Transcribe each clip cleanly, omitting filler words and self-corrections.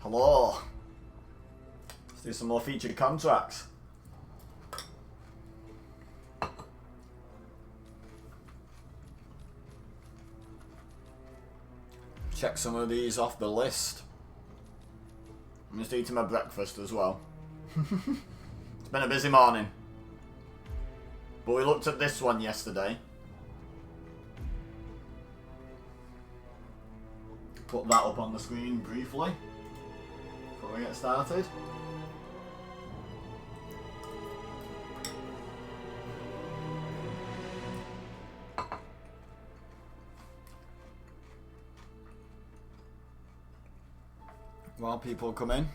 Hello. Let's do some more featured contracts. Check some of these off the list. I'm just eating my breakfast as well. It's been a busy morning. But we looked at this one yesterday. Put that up on the screen briefly before we get started. While people come in.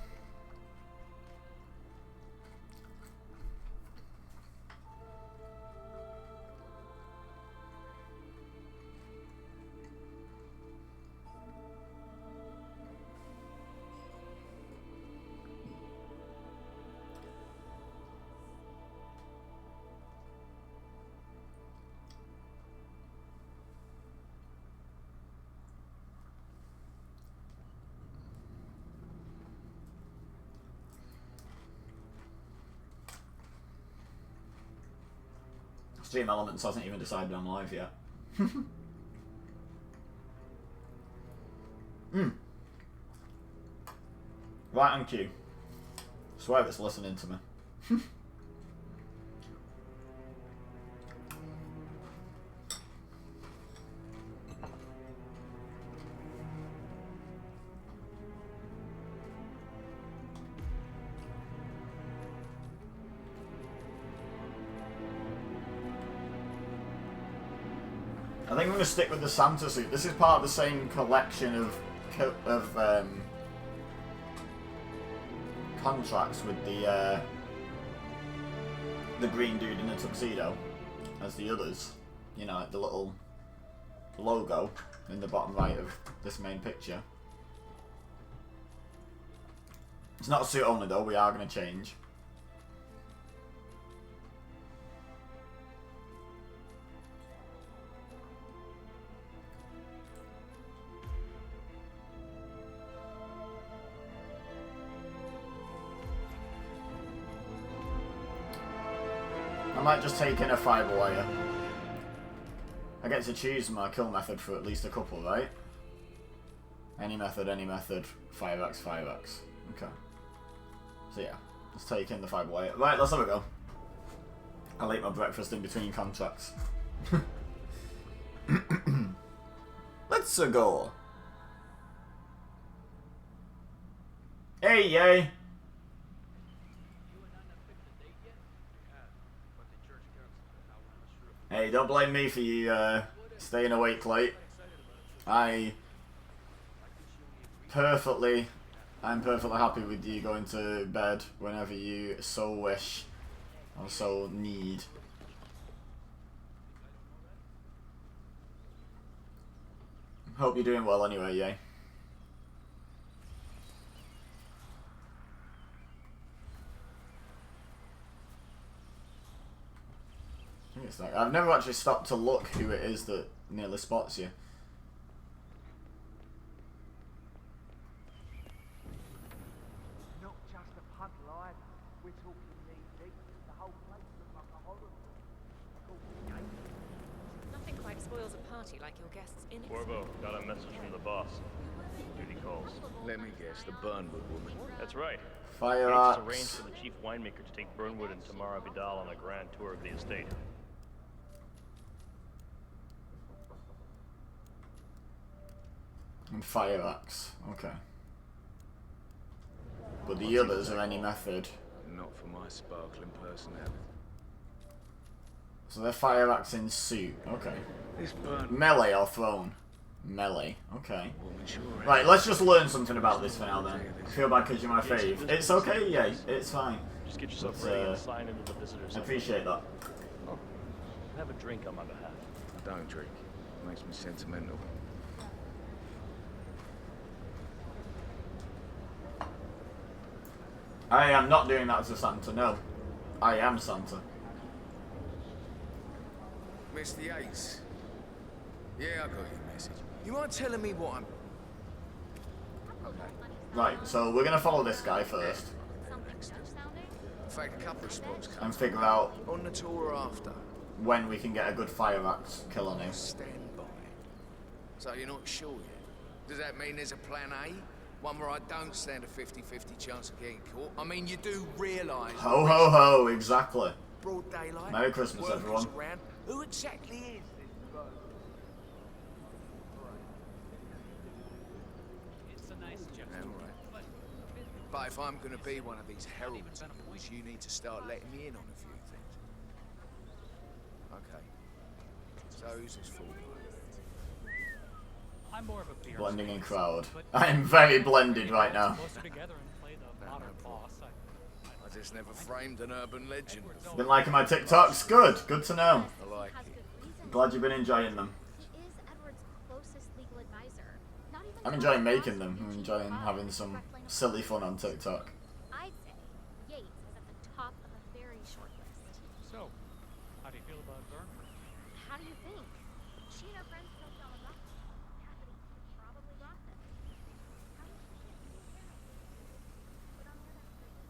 Stream Elements hasn't even decided I'm live yet. Right on cue. I swear it's listening to me. I think I'm going to stick with the Santa suit. This is part of the same collection of contracts with the green dude in a tuxedo as the others. You know, like the little logo in the bottom right of this main picture. It's not a suit only though, we are going to change. I might just take in a fiber wire. I get to choose my kill method for at least a couple, right? Any method, 5x, 5x. Okay. So yeah, let's take in the fiber wire. Right, let's have a go. I'll eat my breakfast in between contracts. Let's go. Hey, yay! Hey, don't blame me for you staying awake late. I'm perfectly happy with you going to bed whenever you so wish or so need. Hope you're doing well anyway, yay. It's like, I've never actually stopped to look who it is that nearly spots you. Not just a pub live, we're talking knee deep. The whole place looks like a horror. Nothing quite spoils a party like your guests in it. Corvo, got a message from the boss. Duty calls. Let me guess, the Burnwood woman. That's right. Fire Gates arts. arranged for the chief winemaker to take Burnwood and Tamara Vidal on a grand tour of the estate. And fire axe. Okay. But the others are any method. Not for my sparkling personality. So they're fire axe in suit. Okay. This burn Melee or thrown? Melee. Okay. woman sure. Right, let's just learn something about this for now then. I feel bad because you're my fave. It's okay, yeah, it's fine. Just get yourself But, ready and sign into the visitor I center. appreciate that. Oh, have a drink on my behalf. I don't drink. It makes me sentimental. I am not doing that to Santa, no. I am Santa. Mr. Yates. Yeah, I got your message. You aren't telling me what I'm... Okay. Right, so we're gonna follow this guy first In fact, a couple of spots come and figure out on the tour after. when we can get a good fire axe kill on him. Stand by. So you're not sure yet? Does that mean there's a plan A? One where I don't stand a 50-50 chance of getting caught? I mean, you do realise... Ho ho ho, exactly. Broad daylight. Merry Christmas, workers everyone. Around. Who exactly is this bloke? Yeah, all right. But if I'm going to be one of these heralds of yours, you need to start letting me in on a few things. Okay. So who's this fool? I'm more of a beer Blending in fan, crowd. but I'm very blended right now. closer together and play the modern boss. I just never framed an urban legend before. Been liking my TikToks? Good. Good to know. I like Has it. good reason. Glad you've been enjoying them. He is Edward's closest legal advisor. Not even I'm the enjoying boss making them. who I'm you enjoying love having is some directly silly fun on TikTok. I'd say Yates is at the top of a very short list. So, how do you feel about Burnford? How do you think? She and her friends killed John and Russell. Cassidy probably brought them. How do you think it is? But on the other hand,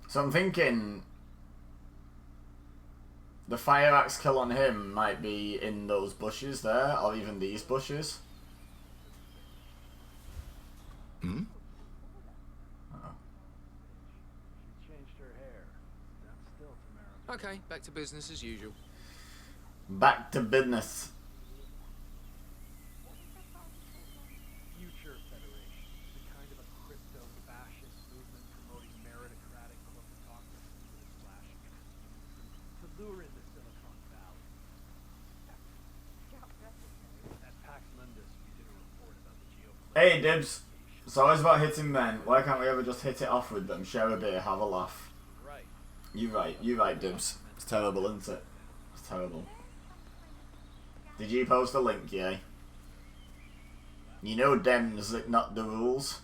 So I'm thinking the fire axe kill on him might be in those bushes there, or even these bushes. Hmm? She changed her hair. That's still Tamara. Okay, back to business as usual. Back to business. Future Federation. The kind of a crypto-fascist movement promoting meritocratic corporatocracy with a splash of transhumanism to lure in the Silicon Valley. At Pax Mundus, we did a report about the geopolitical... Hey Dibs, it's always about hitting men. Why can't we ever just hit it off with them? Share a beer, have a laugh. Right. You right Dibs. It's terrible, isn't it? It's terrible. Did you post a link, yay? You know Dems that not the rules.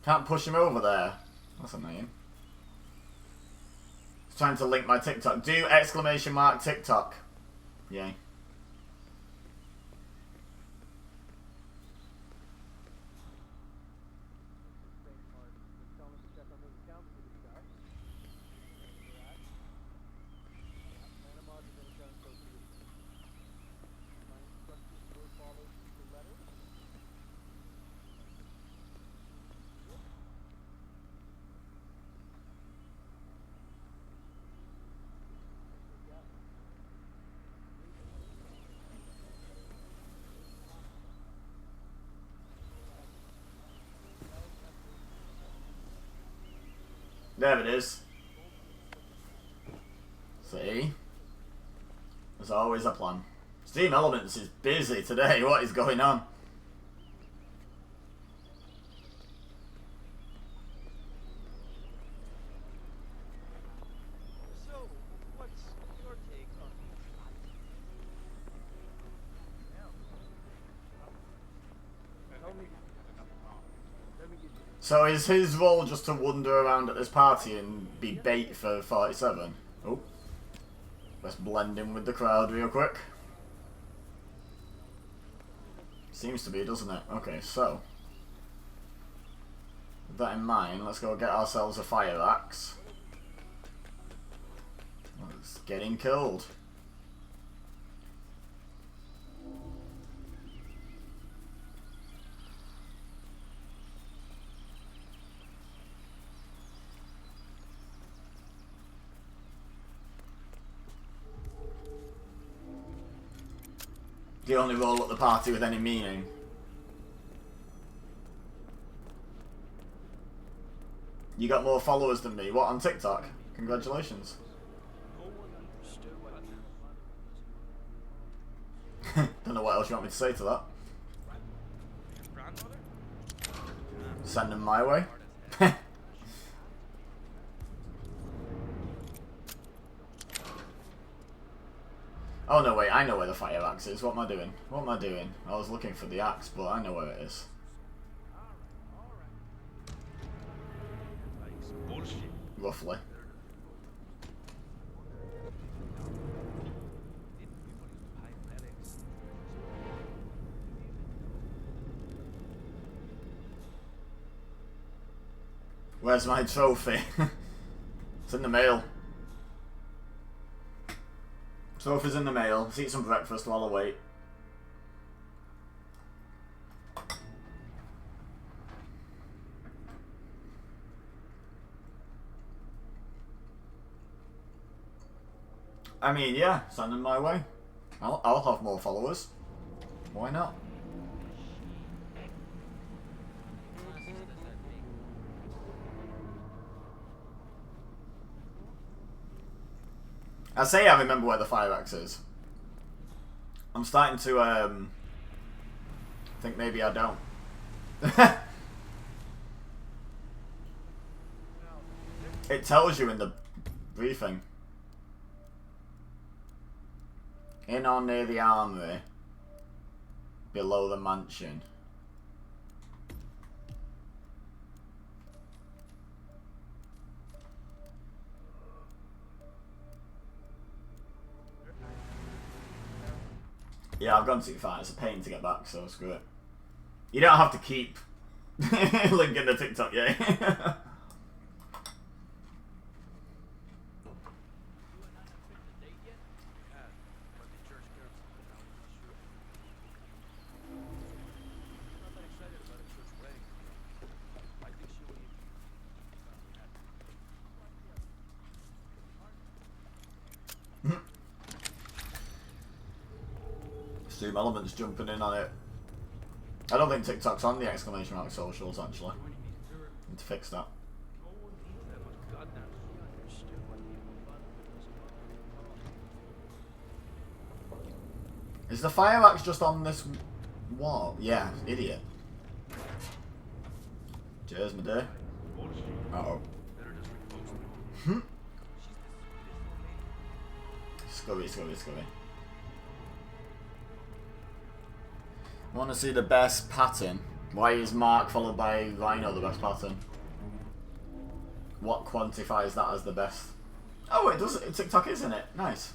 Can't push him over there. That's annoying. It's trying to link my TikTok. Do exclamation mark TikTok. Yay. There it is. See? There's always a plan. Steam Elements is busy today. What is going on? So, what's your take on So is his role just to wander around at this party and be bait for 47? Oh. Let's blend in with the crowd real quick. Seems to be, doesn't it? Okay, so. With that in mind, let's go get ourselves a fire axe. Oh, it's getting cold. The only role at the party with any meaning. You got more followers than me. What, on TikTok? Congratulations. Don't know what else you want me to say to that. Send them my way. Oh no, wait, I know where the fire axe is. What am I doing? What am I doing? I was looking for the axe, but I know where it is. Roughly. Where's my trophy? It's in the mail. Trophy's in the mail. Let's eat some breakfast while I wait. I mean, yeah, send them my way. I'll have more followers. Why not? I say I remember where the fire axe is. I'm starting to think maybe I don't. It tells you in the briefing. In or near the armory, below the mansion. Yeah, I've gone too far. It's a pain to get back, so screw it. You don't have to keep linking the TikTok, yeah. Zoom Elements jumping in on it. I don't think TikTok's on the exclamation mark socials actually. Need to fix that. Is the fire axe just on this wall? Yeah, idiot. Cheers, my dear. Uh-oh. Scurry. Want to see the best pattern? Why is Mark followed by Rhino the best pattern? What quantifies that as the best? Oh, it does. TikTok is in it. Nice.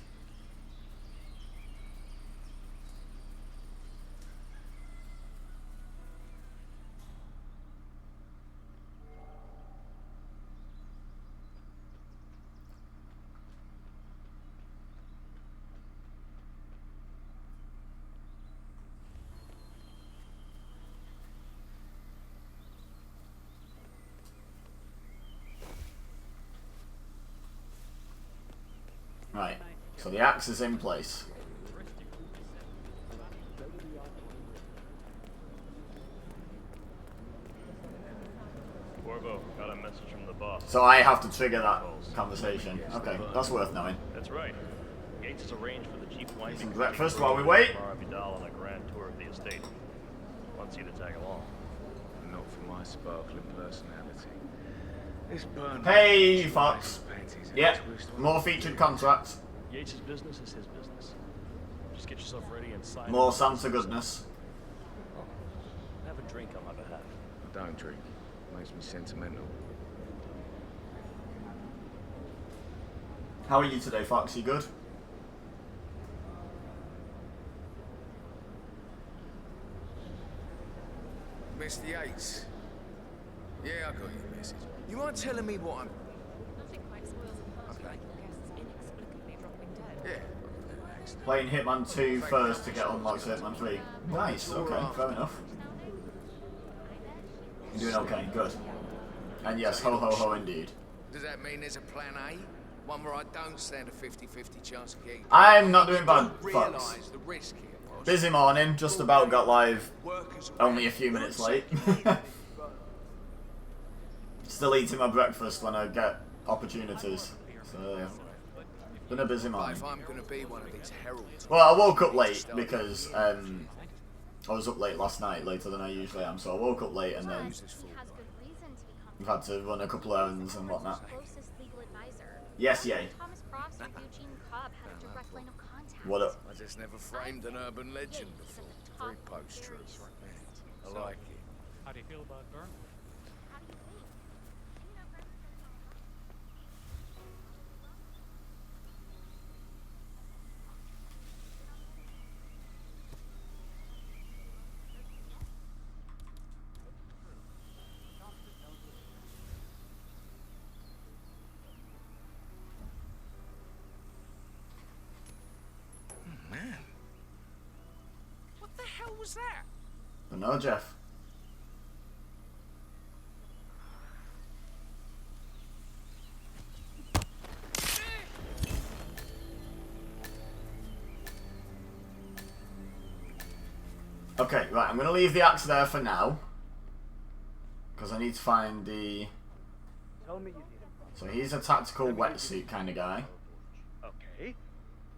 Right, so the axe is in place. Corvo, got a message from the boss. So I have to trigger that conversation. Okay, that's worth knowing. That's right. Gates has arranged for the chief wine. Some breakfast while we wait. Tomorrow Vidal on a grand tour of the estate. Wants you to tag along. Not for my sparkling personality. This burn. Hey, Fox. Yep, more featured contracts. Yates' business is his business. Just get yourself ready and sign. More Santa goodness. Oh, have a drink on my behalf. I don't drink. Makes me sentimental. How are you today, Fox? You good? Mr. Yates. Yeah, I got your message. You mind telling me what I'm... Nothing quite spoils a party like your guests inexplicably dropping dead. Yeah. Playing Hitman 2 first to get unlocked to Hitman 3. Nice, okay, fair enough. You're doing okay, good. And yes, ho ho ho indeed. Does that mean there's a plan A? One where I don't stand a 50-50 chance of getting... I'm not doing bad, Fox. Realise the risk here, boss. Busy morning, just about got live. Only a few minutes late. Still eating my breakfast when I get opportunities. So yeah. Been a busy morning. If I'm gonna be one of these heralds... Well, I woke up late because I was up late last night, later than I usually am. So I woke up late and then We've had to run a couple errands and whatnot. Closest legal advisor. Yes, yay. Thomas Frost or Eugene Cobb had a direct line of contact. What up? I just never framed an urban legend before. Very post-truth. I like it. How do you feel about Burnwood? How do you think? You know, friends don't tell them. Man. What the hell was that? But no, Jeff. Okay, right, I'm going to leave the axe there for now. Because I need to find the... Tell me you didn't. So he's a tactical wetsuit kind of guy. Okay.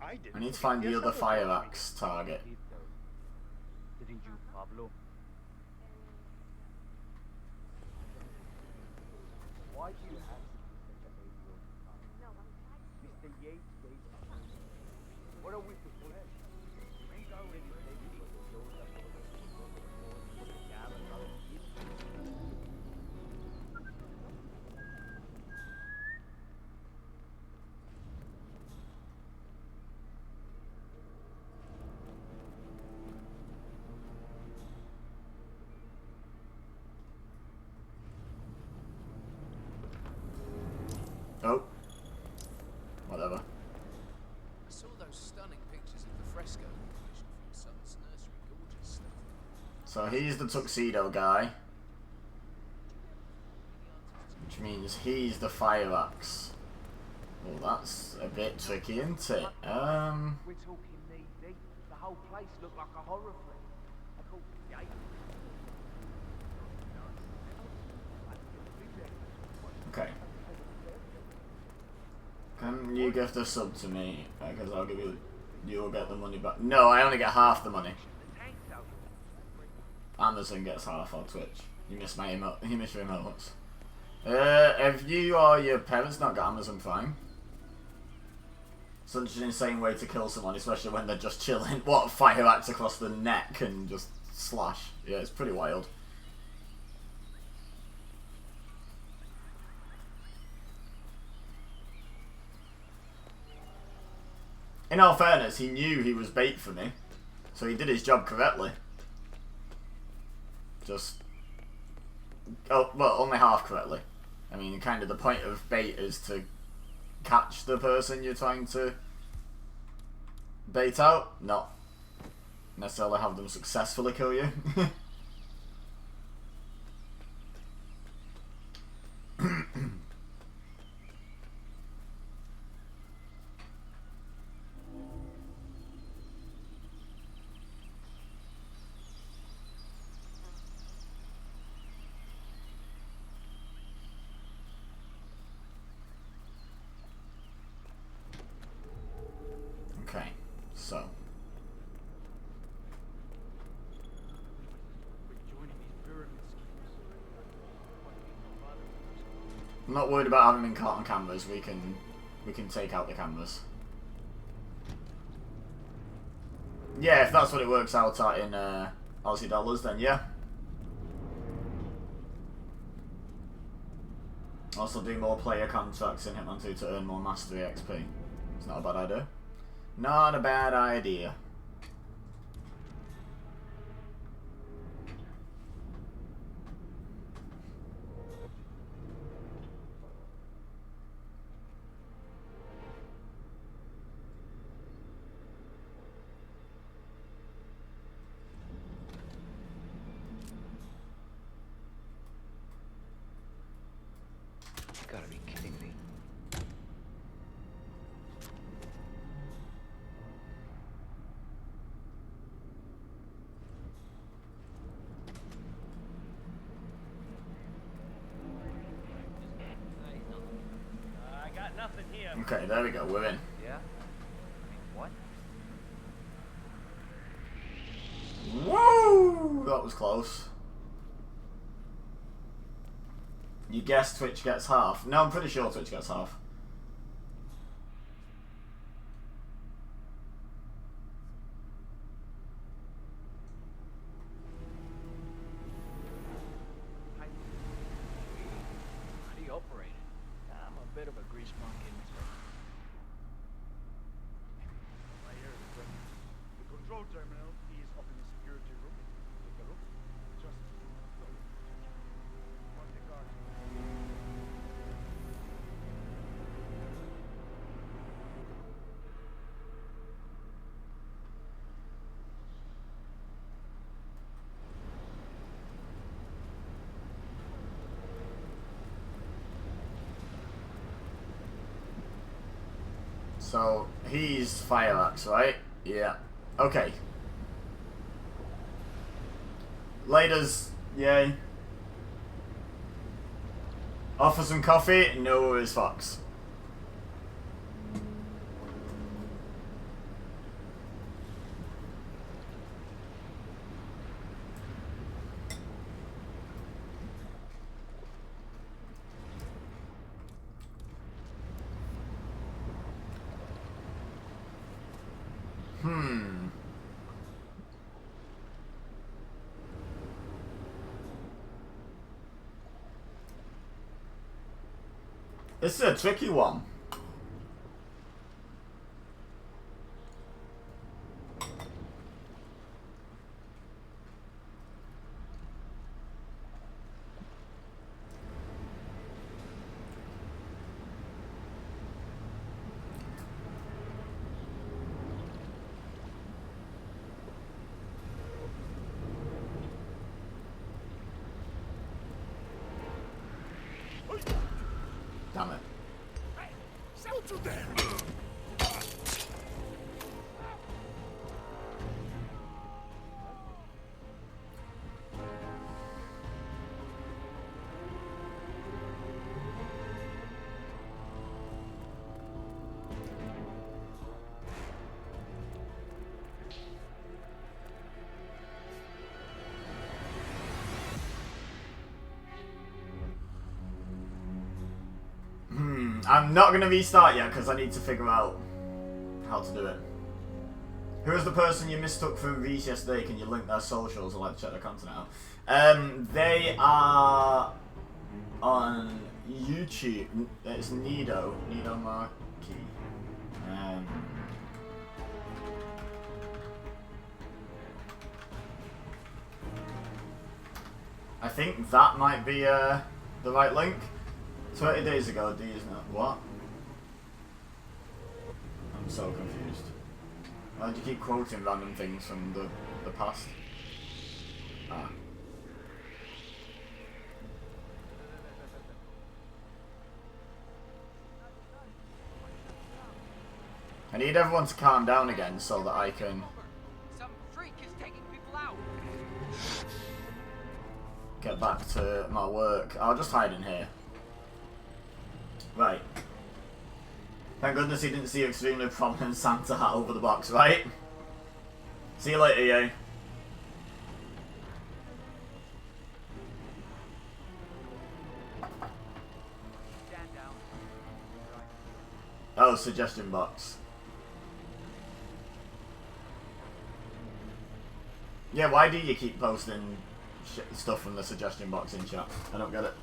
I didn't. I need to find the other fire axe target. Didn't you, Pablo? Why do you have to be such a behavioral? No, I'm Mr. Yates gave us. What are we to flesh? Ain't already taken for the shows that put the gallon out of it. Oh. Whatever. I saw those stunning pictures of the fresco competition from your son's nursery. Gorgeous stuff. So he's the tuxedo guy. Which means he's the fire axe. Well, that's a bit tricky, isn't it? We're talking knee deep. The whole place looked like a horror flick. I called Yates. Okay. Can you give the sub to me? Because I'll give you... You'll get the money back. No, I only get half the money. Amazon gets half on Twitch. You missed my emote. You missed your emotes. Have you or your parents not got Amazon Prime? Such an insane way to kill someone, especially when they're just chilling. What, fire axe across the neck and just slash. Yeah, it's pretty wild. In all fairness, he knew he was bait for me, so he did his job correctly. Just... Oh, well, only half correctly. I mean, kind of the point of bait is to catch the person you're trying to bait out, not necessarily have them successfully kill you. Okay, so I'm not worried about having been caught on cameras. We can take out the cameras. Yeah, if that's what it works out at in Aussie dollars, then yeah. Also do more player contracts in Hitman 2 to earn more mastery XP. It's not a bad idea. Not a bad idea. You gotta be kidding me. I got nothing here. Okay, there we go, we're in. Yeah? What? Woo! That was close. You guess Twitch gets half. No, I'm pretty sure Twitch gets half. How do you operate it? I'm a bit of a grease monkey myself. Right here is the equipment. The control terminal is up in the security room. Take a look. Just go. Mark the card. So, he's Fire Axe, right? Yeah. Okay. Laters, yay. Offer some coffee? No, is Fox. This is a tricky one. Damn it. I'm not going to restart yet because I need to figure out how to do it. Who is the person you mistook for Reese yesterday? Can you link their socials? I'd like to check their content out. They are on YouTube. It's Nido Marquis. I think that might be the right link. 20 days ago, D is not. What? I'm so confused. Why do you keep quoting random things from the past? Ah. I need everyone to calm down again so that I can Some freak is taking people out. get back to my work. I'll just hide in here. Right. Thank goodness he didn't see your extremely prominent Santa hat over the box, right? See you later, EA. Stand down. Oh, suggestion box. Yeah, why do you keep posting stuff from the suggestion box in chat? I don't get it.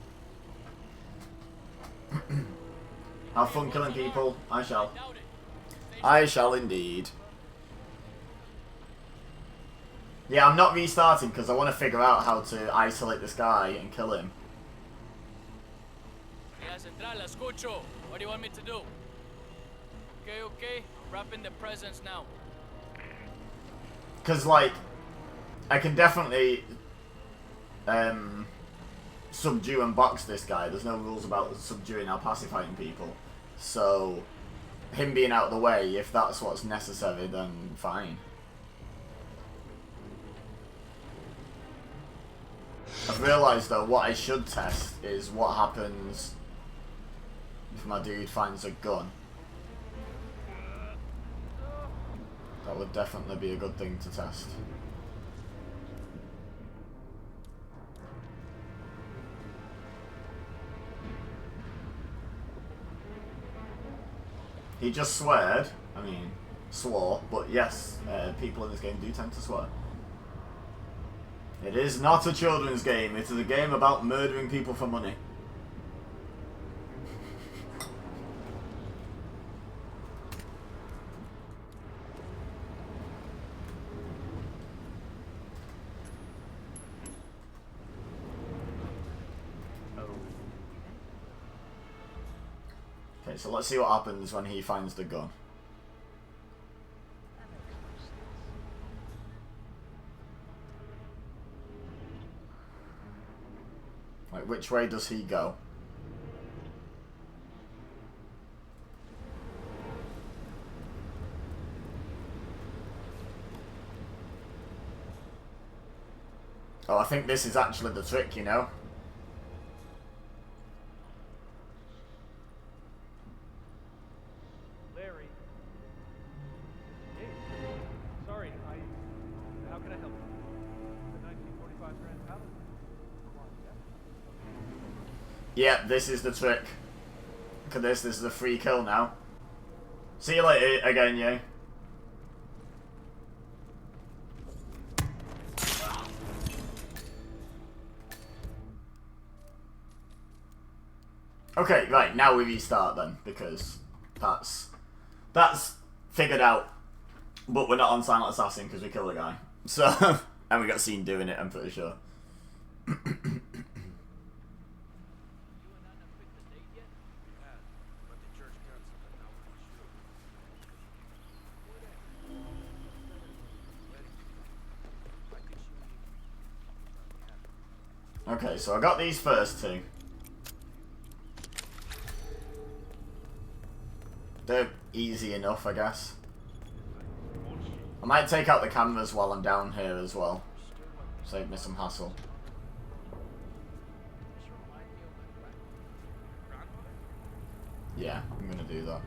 Have fun killing people. I shall. I shall indeed. Yeah, I'm not restarting because I want to figure out how to isolate this guy and kill him. What do you want me to do? Okay, wrapping the presents now. Because, like, I can definitely subdue and box this guy. There's no rules about subduing or pacifying people. So, him being out of the way, if that's what's necessary, then fine. I've realised, though, what I should test is what happens if my dude finds a gun. That would definitely be a good thing to test. He just sweared. I mean, swore. But yes, people in this game do tend to swear. It is not a children's game. It is a game about murdering people for money. Okay, so let's see what happens when he finds the gun. Like, which way does he go? Oh, I think this is actually the trick, you know? Larry. Hey. Sorry, how can I help you? The 1945 Grand Palace? Come on, yeah? Yeah, this is the trick. Look at this is a free kill now. See you later again, yeah. Okay, right, now we restart then, because that's figured out. But we're not on Silent Assassin because we killed a guy. So, and we got seen doing it, I'm pretty sure. Okay, so I got these first two. They're easy enough, I guess. I might take out the cameras while I'm down here as well. Save me some hassle. Yeah, I'm gonna do that.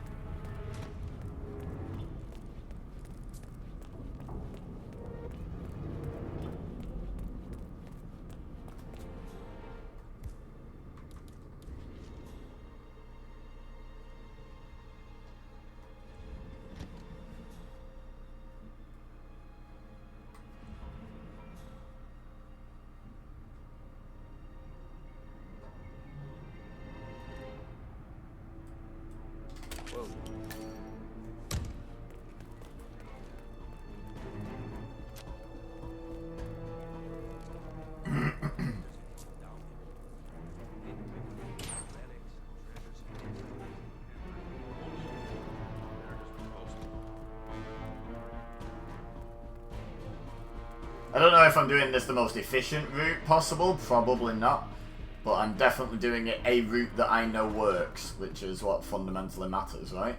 I don't know if I'm doing this the most efficient route possible, probably not. But I'm definitely doing it a route that I know works, which is what fundamentally matters, right?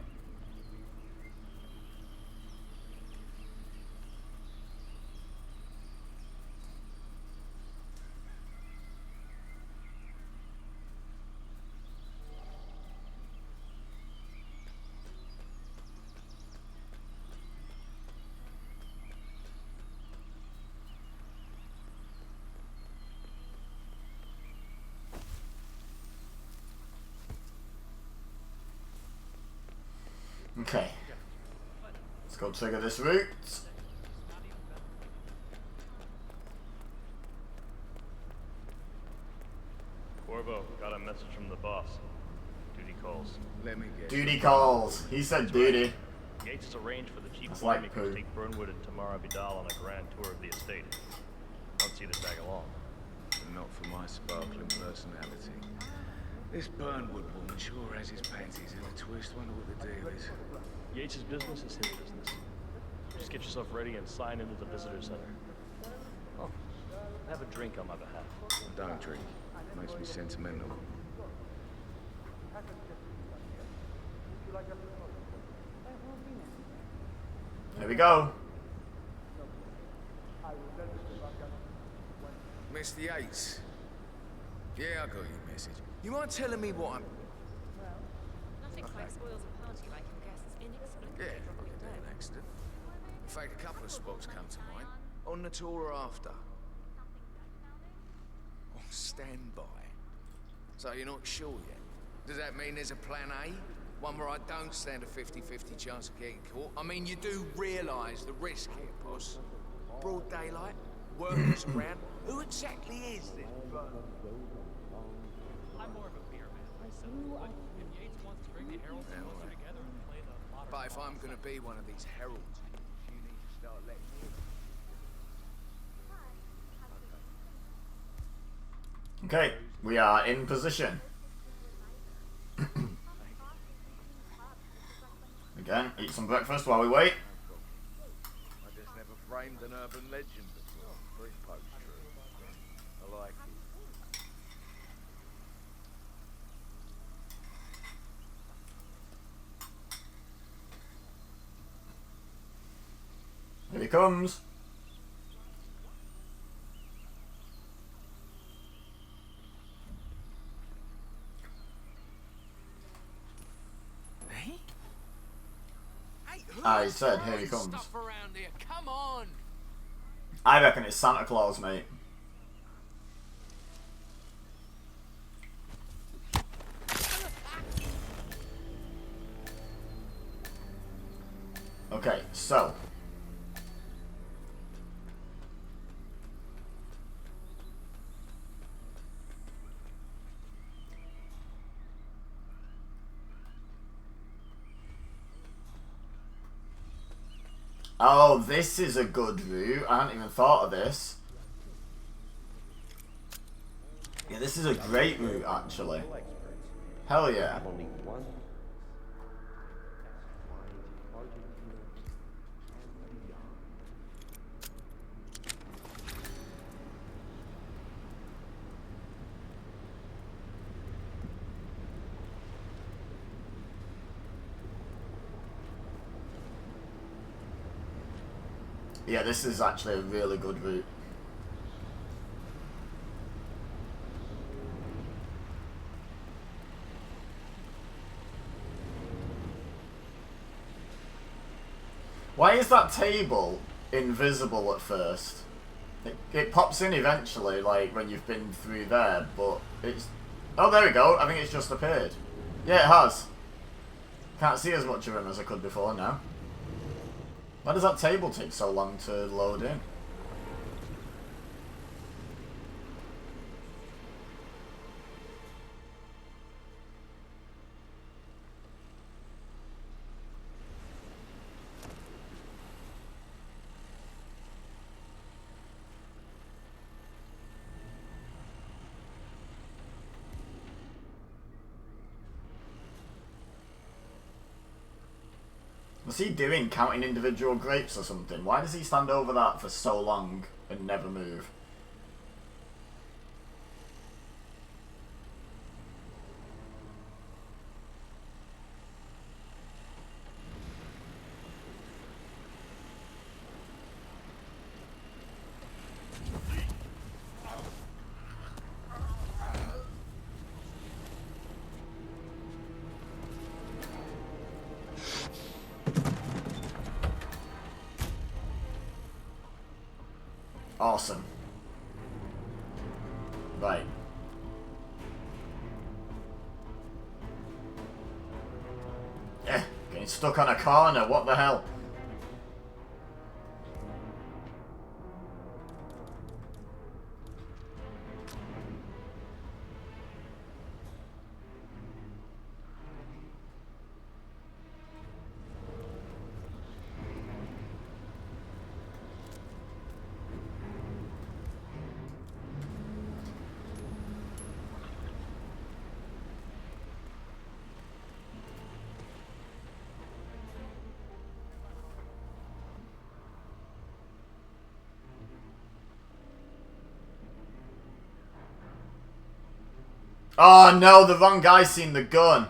Okay. Let's go trigger this route. Corvo, got a message from the boss. Duty calls. Let me guess. Duty calls. He said duty. Yates has arranged for the chief That's of like winemakers poo. to take Burnwood and Tamara Vidal on a grand tour of the estate. Don't see this tag along. Not for my sparkling personality. This Burnwood woman sure has his panties in a twist. Wonder what the deal is. Yates' business is his business. Just get yourself ready and sign into the visitor center. Oh, have a drink on my behalf. I don't drink. Makes me sentimental. Here we go. Mr. Yates. Yeah, I got your message. You mind telling me what I'm... Nothing quite spoils a party like your guest's inexplicably Yeah, I dropping could do an dead. accident. In fact, a couple of spots come to mind. On the tour or after. On standby. So you're not sure yet? Does that mean there's a plan A? One where I don't stand a 50-50 chance of getting caught. I mean, you do realise the risk here, boss. Broad daylight, workers around. Who exactly is this bloke? I'm more of a beer man myself, but if Yates wants to bring the Heralds Yeah, closer right. together and play the modern But if I'm rock gonna be one of these heralds, you need to start letting me in. Okay, we are in position. Again, eat some breakfast while we wait. I just never framed an urban legend before. Pretty post-true. I like it. Here he comes. Hey? Hey, who I said, here he throws comes. stuff around here? Come on! I reckon it's Santa Claus, mate. Okay, so. Oh, this is a good route. I hadn't even thought of this. Yeah, this is a great route, actually. Hell yeah. Only one. Yeah, this is actually a really good route. Why is that table invisible at first? It pops in eventually, like when you've been through there, but it's... Oh, there we go. I think it's just appeared. Yeah, it has. Can't see as much of him as I could before now. Why does that table take so long to load in? What's he doing, counting individual grapes or something? Why does he stand over that for so long and never move? Awesome. Right. Yeah, getting stuck on a corner, what the hell? Oh no, the wrong guy's seen the gun.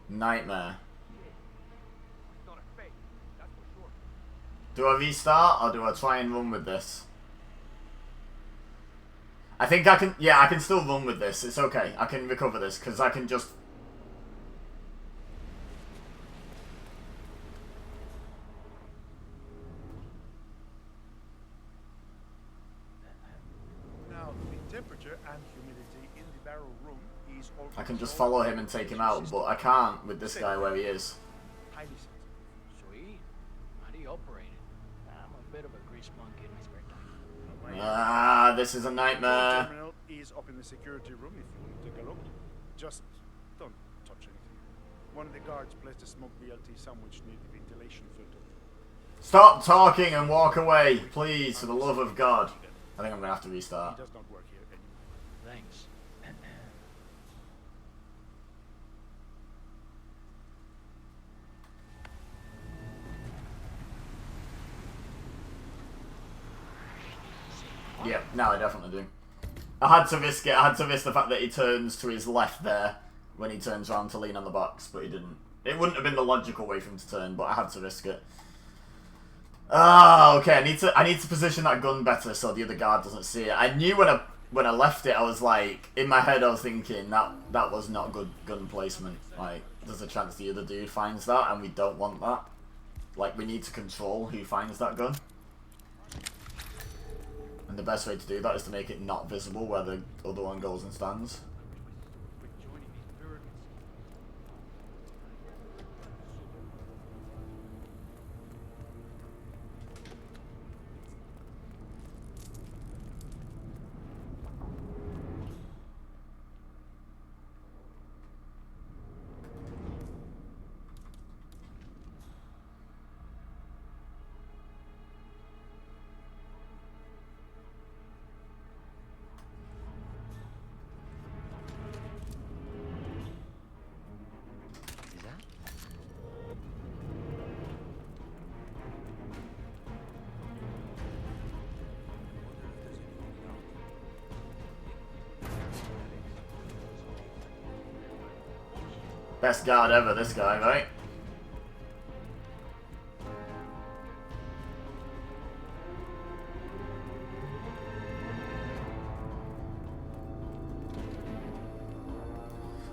Nightmare. Do I restart or do I try and run with this? I think I can, yeah, I can still run with this. It's okay. I can recover this because I can just... Now, the temperature and humidity in the barrel room is I can just follow him and take him out, but I can't with this guy where he is. highly sensitive. Sweet. How do you operate it? I'm a bit of a grease monkey in my spare time. Ah, this is a The nightmare. terminal is up in the security room if you want to take a look. Just don't touch anything. One of the guards placed a smoked BLT sandwich near the ventilation filter. Stop talking and walk away, please, for the love of God. I think I'm gonna have to He restart. does not work here anymore. Thanks. Yep, now I definitely do. I had to risk it. I had to risk the fact that he turns to his left there when he turns around to lean on the box, but he didn't. It wouldn't have been the logical way for him to turn, but I had to risk it. Ah, okay. I need to position that gun better so the other guard doesn't see it. I knew when I left it, I was like, in my head, I was thinking that was not good gun placement. Like, there's a chance the other dude finds that, and we don't want that. Like, we need to control who finds that gun. And the best way to do that is to make it not visible where the other one goes and stands. Quit joining these pyramids. Is that? Best guard ever, this guy, right?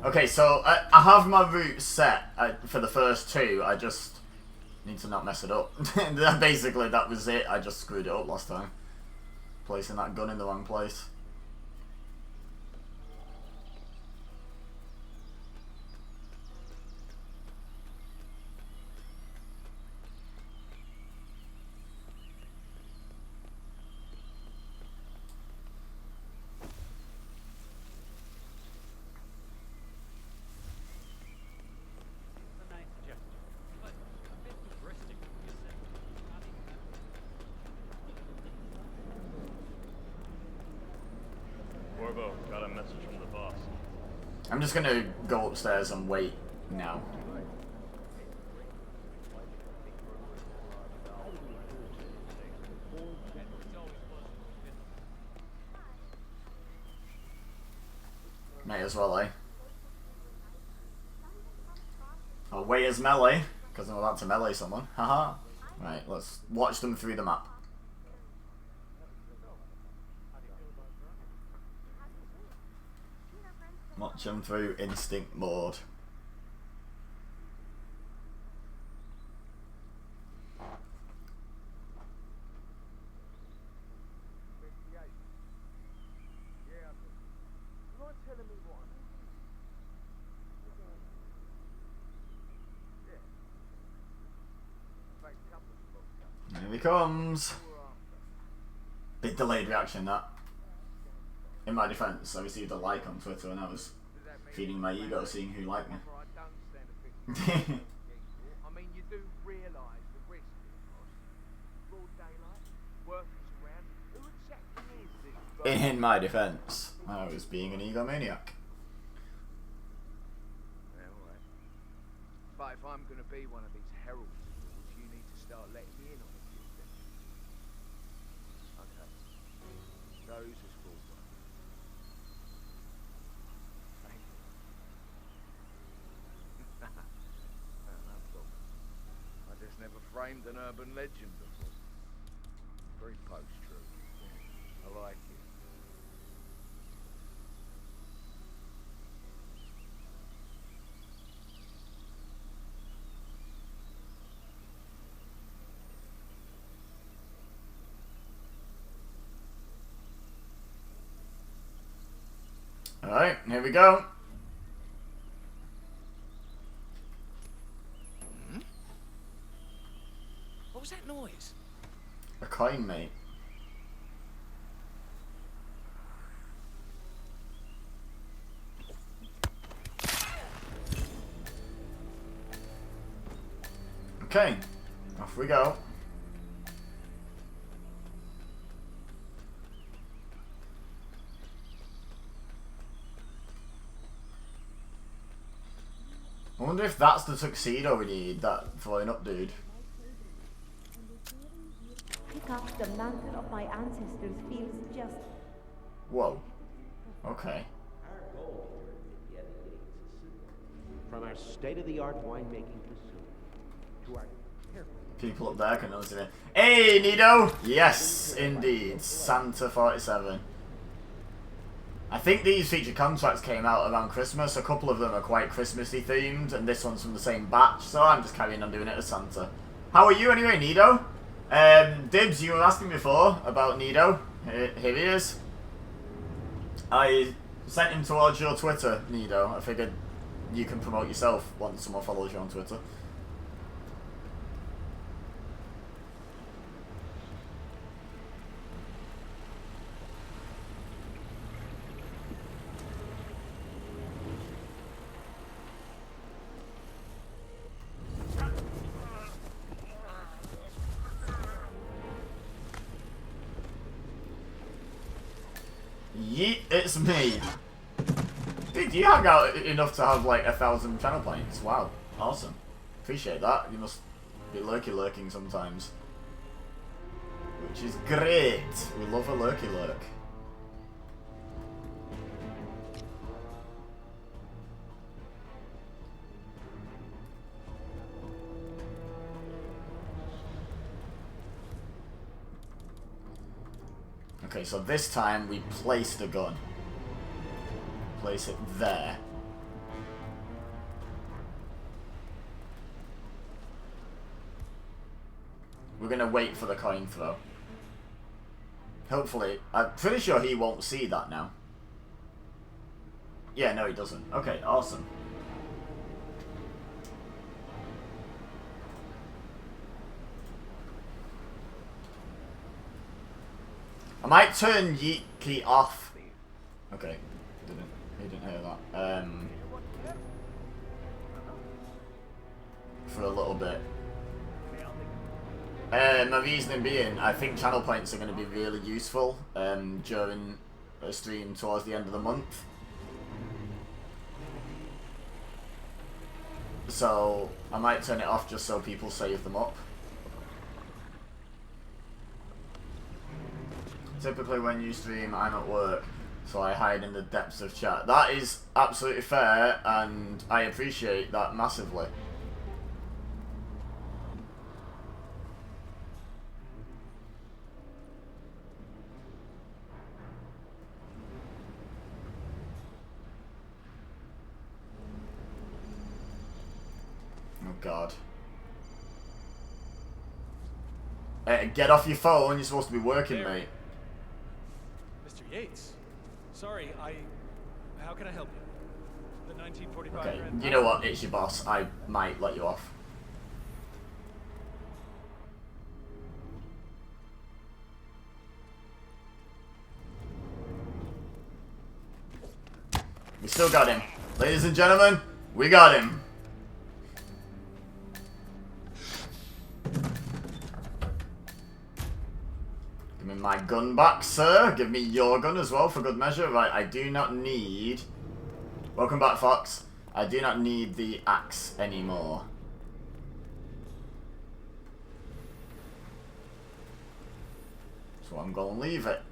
Okay, so I have my route set for the first two. I just need to not mess it up. Basically, that was it. I just screwed it up last time. Placing that gun in the wrong place. A nice gesture, but a bit hubristic, you say? Not even Corvo, got a message from the boss. I'm just gonna go upstairs and wait now. May as well, eh? I'll wait as melee, because I'm about to melee someone. Haha. Right, let's watch them through the map. Watch them through instinct mode. Here he comes. Bit delayed reaction, that. In my defense, I received a like on Twitter and I was feeding my ego seeing who liked me. I mean, you do realise the risk here, boss. Broad daylight, workers around. Who exactly is this? In my defense, I was being an egomaniac. Yeah, all right. But if I'm going to be one of these heralds of yours, you need to start letting me in on a few things. Okay. So who's this for? Thank you. No problem. I just never framed an urban legend before. Very post-true. I like it. Alright, here we go. was that noise? A coin, mate. Okay, off we go. I wonder if that's the tuxedo we need, that throwing up dude. Pick up the mantle of my ancestors feels just... Whoa. Okay. From our state-of-the-art winemaking facility to our careful... People up there can listen it. Hey, Nido! Yes, indeed. Santa 47. I think these feature contracts came out around Christmas. A couple of them are quite Christmassy themed, and this one's from the same batch, so I'm just carrying on doing it as Santa. How are you anyway, Nido? Dibs, you were asking before about Nido. Here he is. I sent him towards your Twitter, Nido. I figured you can promote yourself once someone follows you on Twitter. Yeet, it's me. Dude, you hang out enough to have like 1,000 channel points. Wow, awesome. Appreciate that. You must be lurking sometimes. Which is great. We love a lurk. Okay, so this time we place the gun. Place it there. We're gonna wait for the coin throw. Hopefully, I'm pretty sure he won't see that now. Yeah, no he doesn't. Okay, awesome. I might turn Yeet Key off. Okay, he didn't hear that. For a little bit. My reasoning being, I think channel points are going to be really useful during a stream towards the end of the month. So I might turn it off just so people save them up. Typically when you stream, I'm at work, so I hide in the depths of chat. That is absolutely fair, and I appreciate that massively. Oh God. Get off your phone, you're supposed to be working, mate. Mr. Yates, sorry, how can I help you? The 1945 Okay, Grand you know what? It's your boss. I might let you off. We still got him. Ladies and gentlemen, we got him. Give me my gun back, sir. Give me your gun as well, for good measure. Right, I do not need... Welcome back, Fox. I do not need the axe anymore. So I'm going to leave it.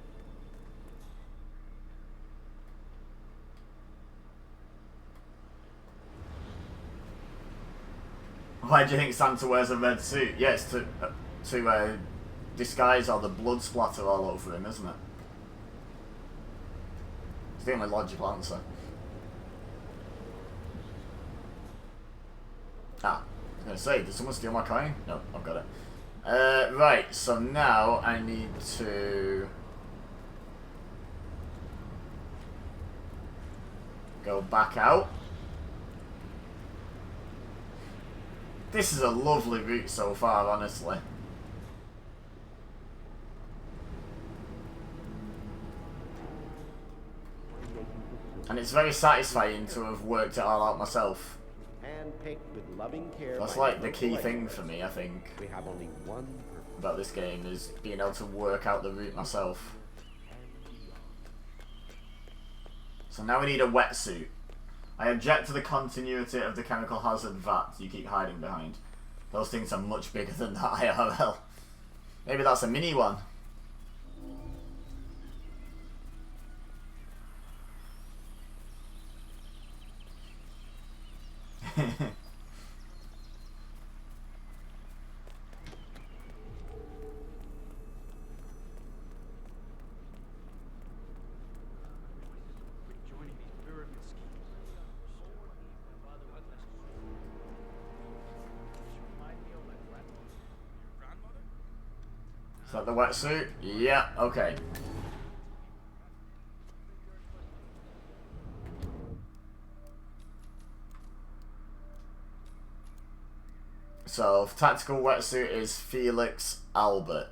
Why do you think Santa wears a red suit? Yes, to disguise all the blood splatter all over him, isn't it? It's the only logical answer. Ah, I was going to say, did someone steal my coin? No, I've got it. Right, so now I need to go back out. This is a lovely route so far, honestly. And it's very satisfying to have worked it all out myself. Handpicked with loving care. That's by like the local key thing experts. for me, I think, We have only one purpose. about this game, is being able to work out the route myself. So now we need a wetsuit. I object to the continuity of the chemical hazard vat you keep hiding behind. Those things are much bigger than that IRL. Maybe that's a mini one. Joining these pyramid schemes. Is that the wetsuit? Yeah, okay. So, tactical wetsuit is Felix Albert.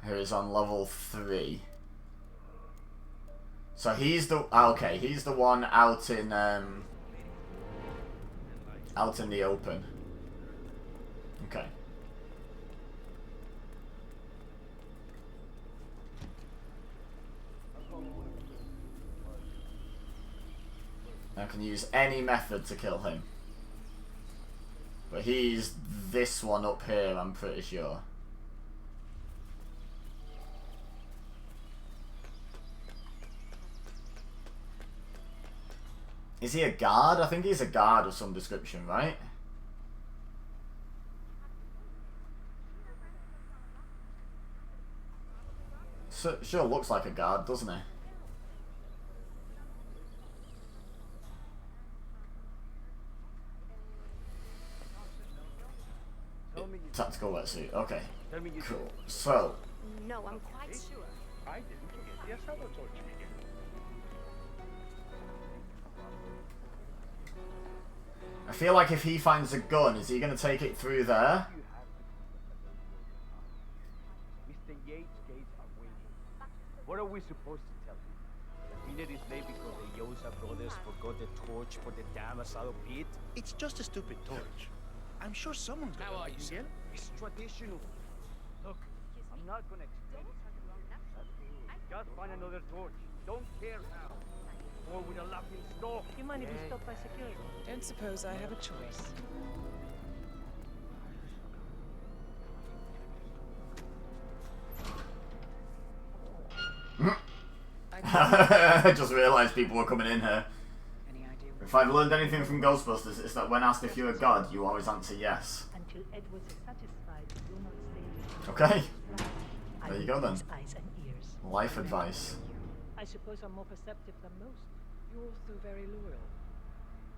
Who is on level 3. So he's the he's the one out in the open. Okay. I can use any method to kill him. But he's this one up here, I'm pretty sure. Is he a guard? I think he's a guard of some description, right? So, sure looks like a guard, doesn't he? Tactical wetsuit, okay. Cool. So, No, I'm quite sure. I didn't forget. Yes, I will torture you. I feel like if he finds a gun, is he going to take it through there? Mr. Yates' gates are waiting. What are we supposed to tell him? The minute is late because the Yosa brothers forgot the torch for the damn asado pit? It's just a stupid torch. I'm sure someone's How gonna are you, sir? It's traditional. Look, I'm not gonna explain it. Just find another torch. Don't care how. Or with a laughing stock. Do you mind if we stop by security? Don't suppose I have a choice. I just realised people were coming in here. If I've learned anything from Ghostbusters, it's that when asked if you're a god, you always answer yes. Until Edward is satisfied, do not say Okay. There you go then. Eyes and ears. Life advice. I suppose I'm more perceptive than most. You're also very loyal.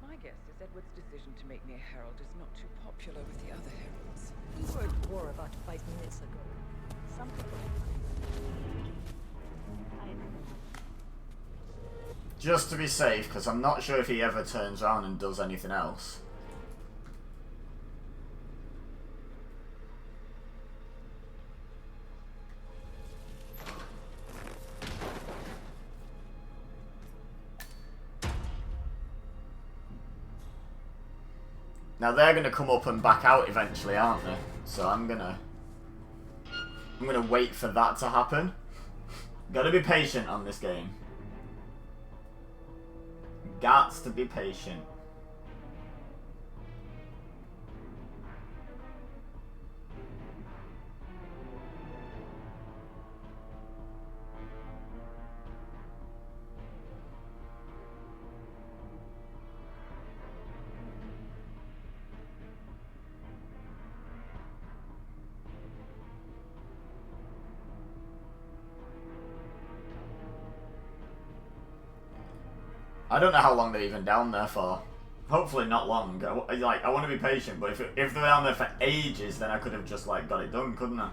My guess is Edward's decision to make me a herald is not too popular with the other heralds. We were at war about 5 minutes ago. Some people Just to be safe, because I'm not sure if he ever turns around and does anything else. Now they're going to come up and back out eventually, aren't they? So I'm gonna wait for that to happen. Gotta be patient on this game. Gots to be patient. I don't know how long they're even down there for. Hopefully not long. I want to be patient, but if they're down there for ages, then I could have just like got it done, couldn't I?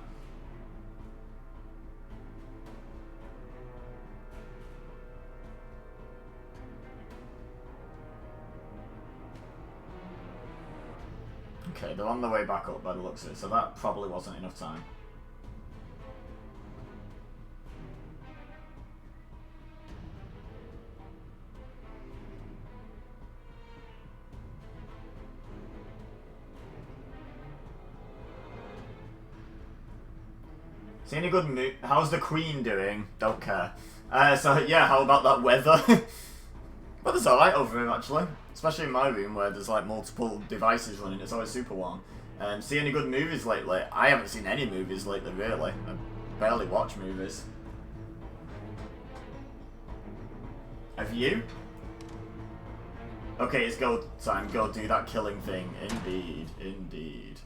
Okay, they're on the way back up by the looks of it, so that probably wasn't enough time. See any good how's the Queen doing? Don't care. So yeah, how about that weather? But it's alright over here actually. Especially in my room where there's like multiple devices running, it's always super warm. See any good movies lately? I haven't seen any movies lately really. I barely watch movies. Have you? Okay, it's go time. Go do that killing thing. Indeed, indeed.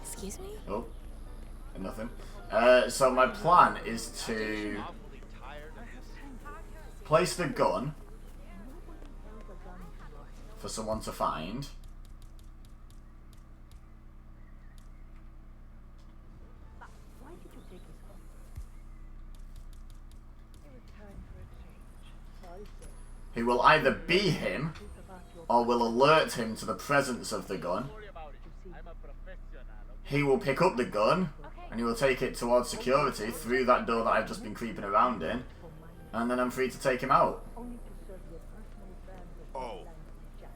Excuse me? Oh, nothing. So my plan is to place the gun for someone to find. Why did you take his gun? It was time for a change. Sorry, sir. Who will either be him or will alert him to the presence of the gun. He will pick up the gun and he will take it towards security through that door that I've just been creeping around in, and then I'm free to take him out. Only to serve your personal brand of Oh. justice.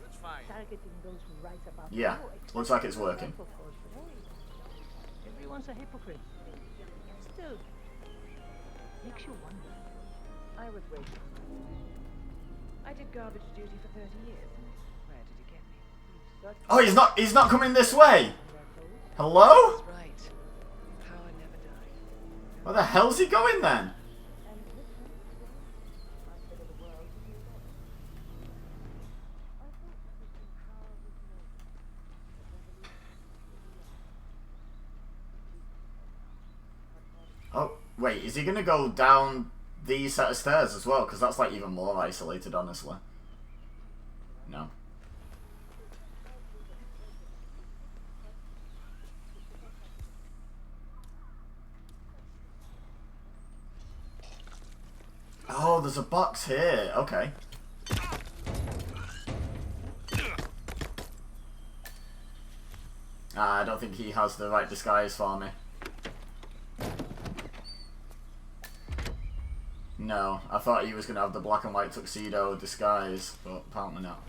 That's fine. Targeting those who write about Yeah, you, looks like it's working. Everyone's a hypocrite. Still, makes you wonder. I was waiting. I did garbage duty for 30 years. Where did it get me? Oh, he's not coming this way! Hello? That's right. Power never dies. Where the hell's he going then? Oh, wait, is he gonna go down these set of stairs as well? Because that's like even more isolated, honestly. No. Oh, there's a box here. Okay. I don't think he has the right disguise for me. No, I thought he was going to have the black and white tuxedo disguise, but apparently not.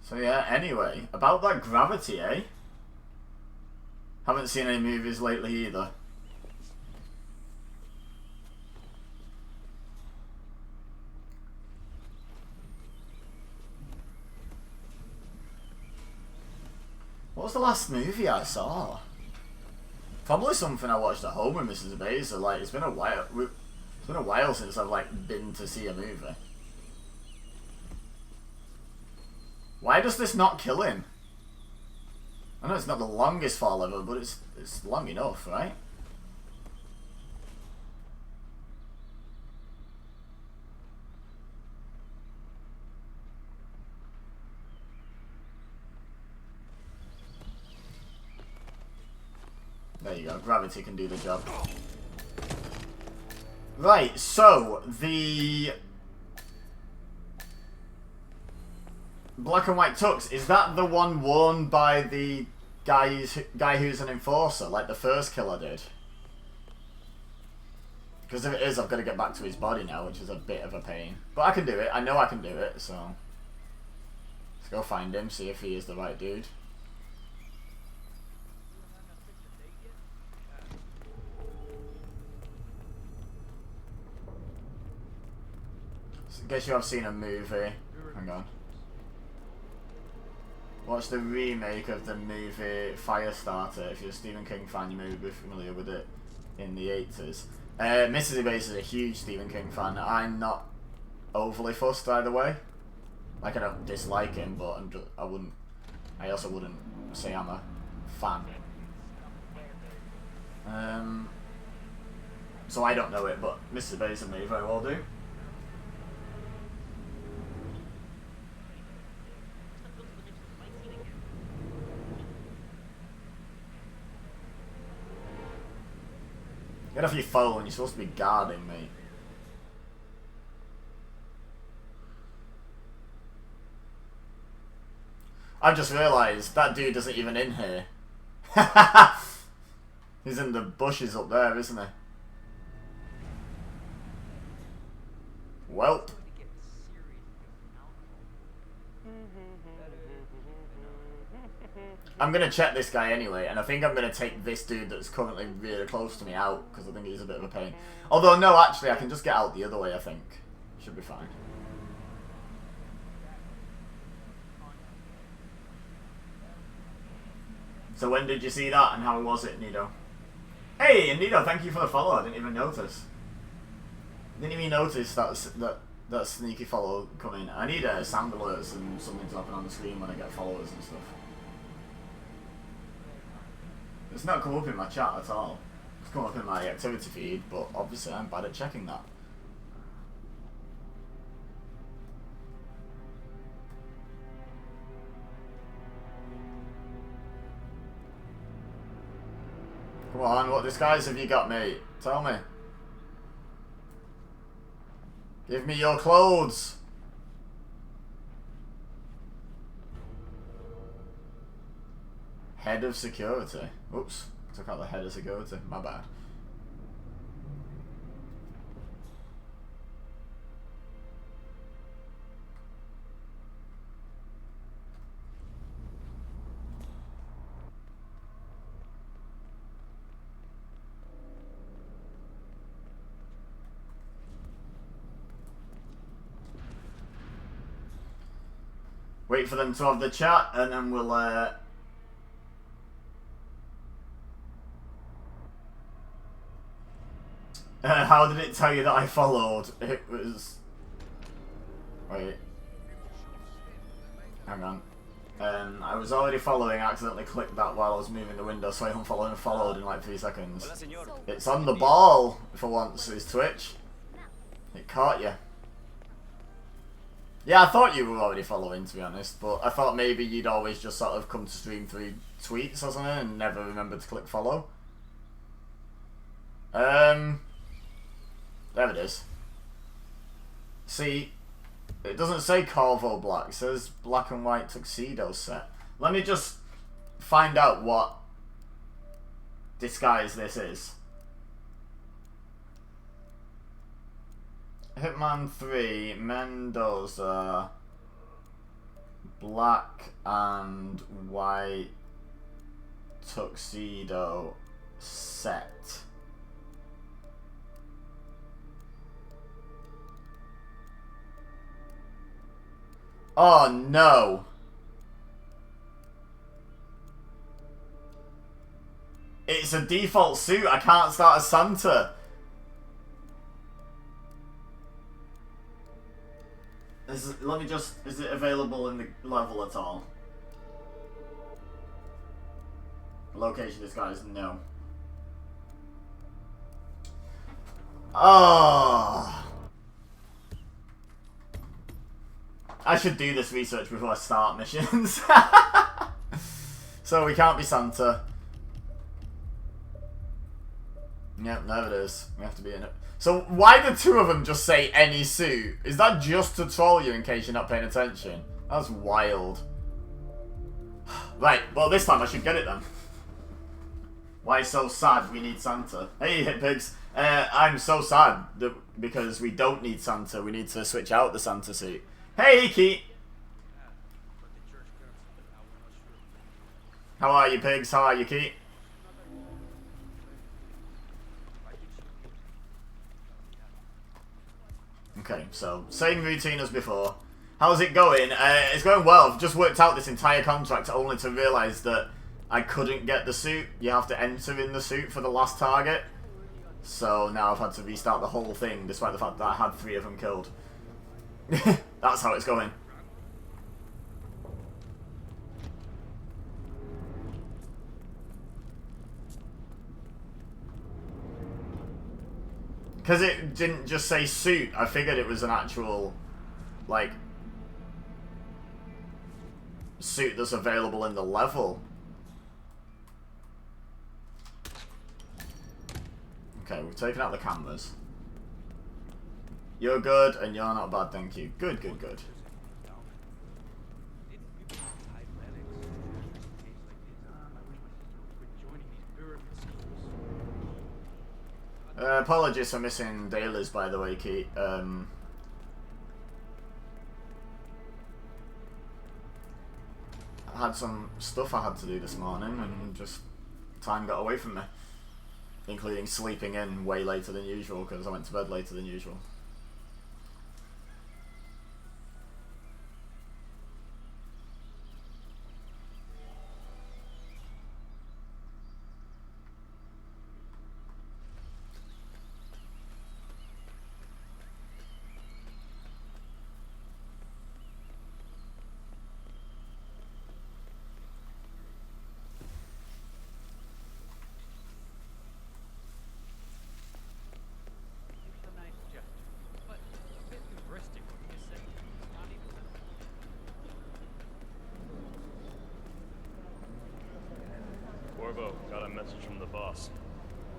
So yeah, anyway, about that gravity, eh? Haven't seen any movies lately either. What was the last movie I saw? Probably something I watched at home with Mrs. Baser. Like, it's been a while. It's been a while since I've like been to see a movie. Why does this not kill him? I know it's not the longest fall ever, but it's long enough, right? There you go, gravity can do the job. Right, so the black and white tux, is that the one worn by the guy who's an enforcer, like the first kill I did? Because if it is, I've got to get back to his body now, which is a bit of a pain. But I can do it, I know I can do it, so let's go find him, see if he is the right dude. Guess you have seen a movie. Hang on. Watch the remake of the movie Firestarter. If you're a Stephen King fan, you may be familiar with it in the 80s. Mrs. Base is a huge Stephen King fan. I'm not overly fussed either way. Like, I don't dislike him, but I also wouldn't say I'm a fan. So I don't know it, but Mrs. Base and me very well do. Get off your phone, you're supposed to be guarding me. I've just realised that dude isn't even in here. He's in the bushes up there, isn't he? Welp. I'm gonna check this guy anyway, and I think I'm gonna take this dude that's currently really close to me out, because I think he's a bit of a pain. Although, no, actually, I can just get out the other way, I think. Should be fine. So when did you see that, and how was it, Nido? Hey, Nido, thank you for the follow. I didn't even notice. Didn't even notice that sneaky follow coming. I need sound alerts and something to happen on the screen when I get followers and stuff. It's not come up in my chat at all. It's come up in my activity feed, but obviously I'm bad at checking that. Come on, what disguise have you got, mate? Tell me. Give me your clothes. Head of security. Oops. Took out the head of security. My bad. Wait for them to have the chat, and then we'll, how did it tell you that I followed? It was... Wait. Hang on. I was already following, I accidentally clicked that while I was moving the window, so I unfollowed and followed in like 3 seconds. It's on the ball, for once, is Twitch. It caught you. Yeah, I thought you were already following, to be honest, but I thought maybe you'd always just sort of come to stream 3 tweets or something and never remember to click follow. There it is. See, it doesn't say Corvo Black, it says black and white tuxedo set. Let me just find out what disguise this is. Hitman 3, Mendoza, black and white tuxedo set. Oh no! It's a default suit, I can't start as Santa. Let me just... Is it available in the level at all? Location disguise, no. Oh. I should do this research before I start missions. So we can't be Santa. Yep, there it is. We have to be in it. So why the 2 of them just say any suit? Is that just to troll you in case you're not paying attention? That's wild. Right, well this time I should get it then. Why so sad we need Santa? Hey Hitpigs, I'm so sad that because we don't need Santa, we need to switch out the Santa suit. Hey Keith! How are you pigs? How are you Keith? Okay, so same routine as before. How's it going? It's going well. I've just worked out this entire contract only to realise that I couldn't get the suit. You have to enter in the suit for the last target. So now I've had to restart the whole thing despite the fact that I had 3 of them killed. That's how it's going. Because it didn't just say suit, I figured it was an actual, like, suit that's available in the level. Okay, we've taken out the cameras. You're good, and you're not bad, thank you. Good, good, good. Apologies for missing dailies, by the way, Keith. had some stuff I had to do this morning, and just time got away from me. Including sleeping in way later than usual, because I went to bed later than usual. It's a nice gesture, but a bit hubristic, wouldn't you say? It's not even Corvo, got a message from the boss.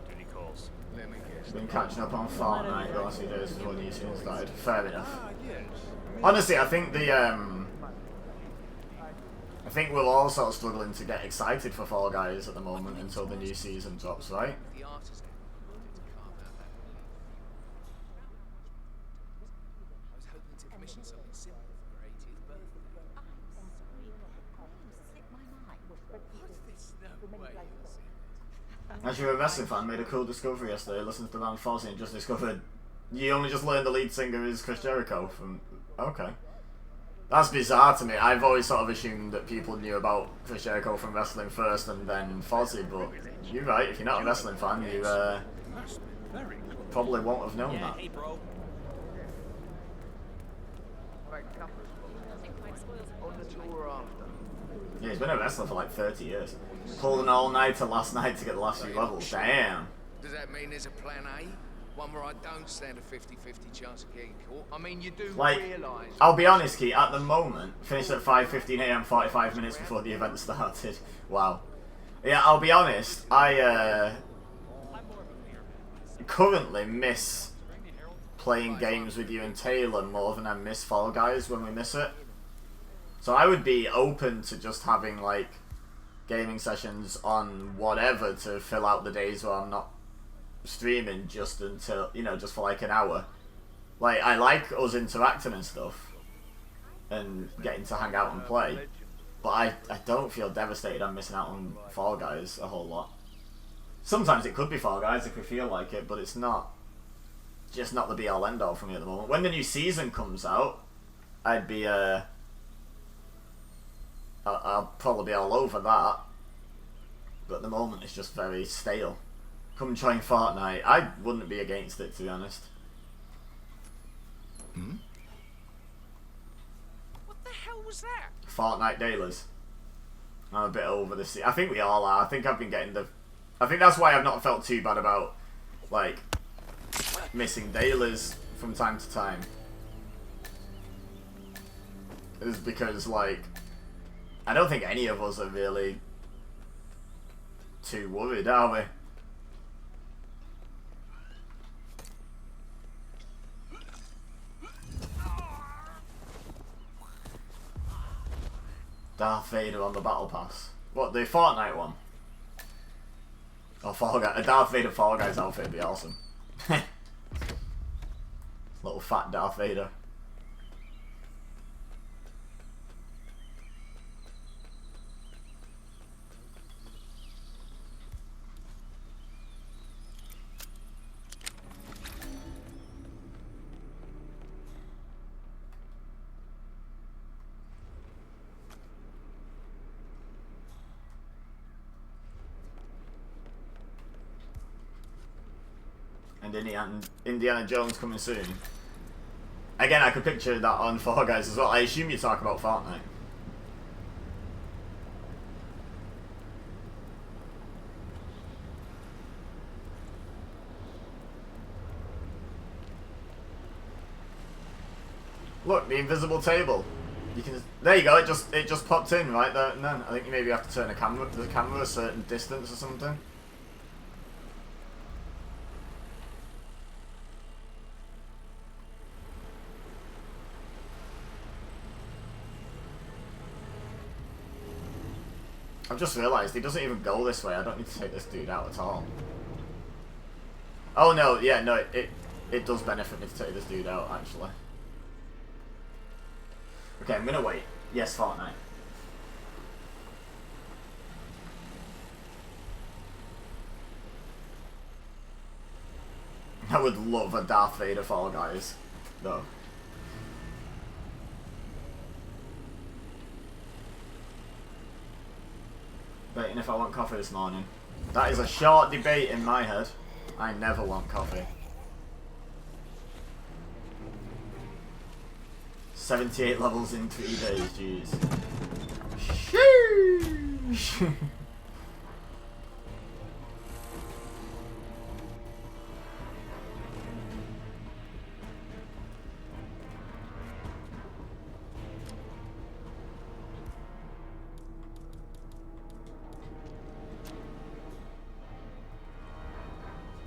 Duty calls. Let me guess. Been catching up on Fortnite the last few days before the new season started. Fair enough. Honestly, I think I think we're all sort of struggling to get excited for Fall Guys at the moment until the new season drops, right? The artisan wanted to carve out that relief. I was hoping to commission something simple for her 80th birthday. What's this? No way. As you're a wrestling fan, made a cool discovery yesterday. Listened to the band Fozzy and just discovered you only just learned the lead singer is Chris Jericho from. Okay. That's bizarre to me. I've always sort of assumed that people knew about Chris Jericho from wrestling first and then Fozzy, but you're right. If you're not a wrestling fan, you probably won't have known that. Hey, bro. On the tour after. Yeah, he's been a wrestler for like 30 years. Pulled an all-nighter last night to get the last few levels. Damn. Does that mean there's a plan A? One where I don't stand a 50-50 chance of getting caught? I mean, you do realise... I'll be honest, Key, at the moment, finished at 5:15 AM, 45 minutes before the event started. Wow. Yeah, I'll be honest, I currently miss playing games with you and Taylor more than I miss Fall Guys when we miss it. So I would be open to just having, like, gaming sessions on whatever to fill out the days where I'm not streaming just until, you know, just for like an hour. Like, I like us interacting and stuff and getting to hang out and play, but I don't feel devastated I'm missing out on Fall Guys a whole lot. Sometimes it could be Fall Guys if we feel like it, but it's not, just not the be all end all for me at the moment. When the new season comes out, I'd be I'll probably be all over that, but at the moment it's just very stale. Come join Fortnite. I wouldn't be against it, to be honest. Hmm? What the hell was that? Fortnite dailies. I'm a bit over this. I think we all are. I think I've been getting the... I think that's why I've not felt too bad about, like, missing dailies from time to time. Is because, like, I don't think any of us are really too worried, are we? Darth Vader on the Battle Pass. What, the Fortnite one? Oh, Fall Guy. A Darth Vader Fall Guys outfit would be awesome. Little fat Darth Vader. And Indiana Jones coming soon. Again, I could picture that on Fall Guys as well. I assume you talk about Fortnite. Look, the invisible table. You can. There you go. It just popped in right there. And then I think you maybe have to turn the camera a certain distance or something. I've just realised he doesn't even go this way. I don't need to take this dude out at all. Oh no, yeah, no, it does benefit me to take this dude out, actually. Okay, I'm gonna wait. Yes, Fortnite. I would love a Darth Vader Fall Guys, though. Debating if I want coffee this morning. That is a short debate in my head. I never want coffee. 78 levels in 3 days, jeez. Sheesh.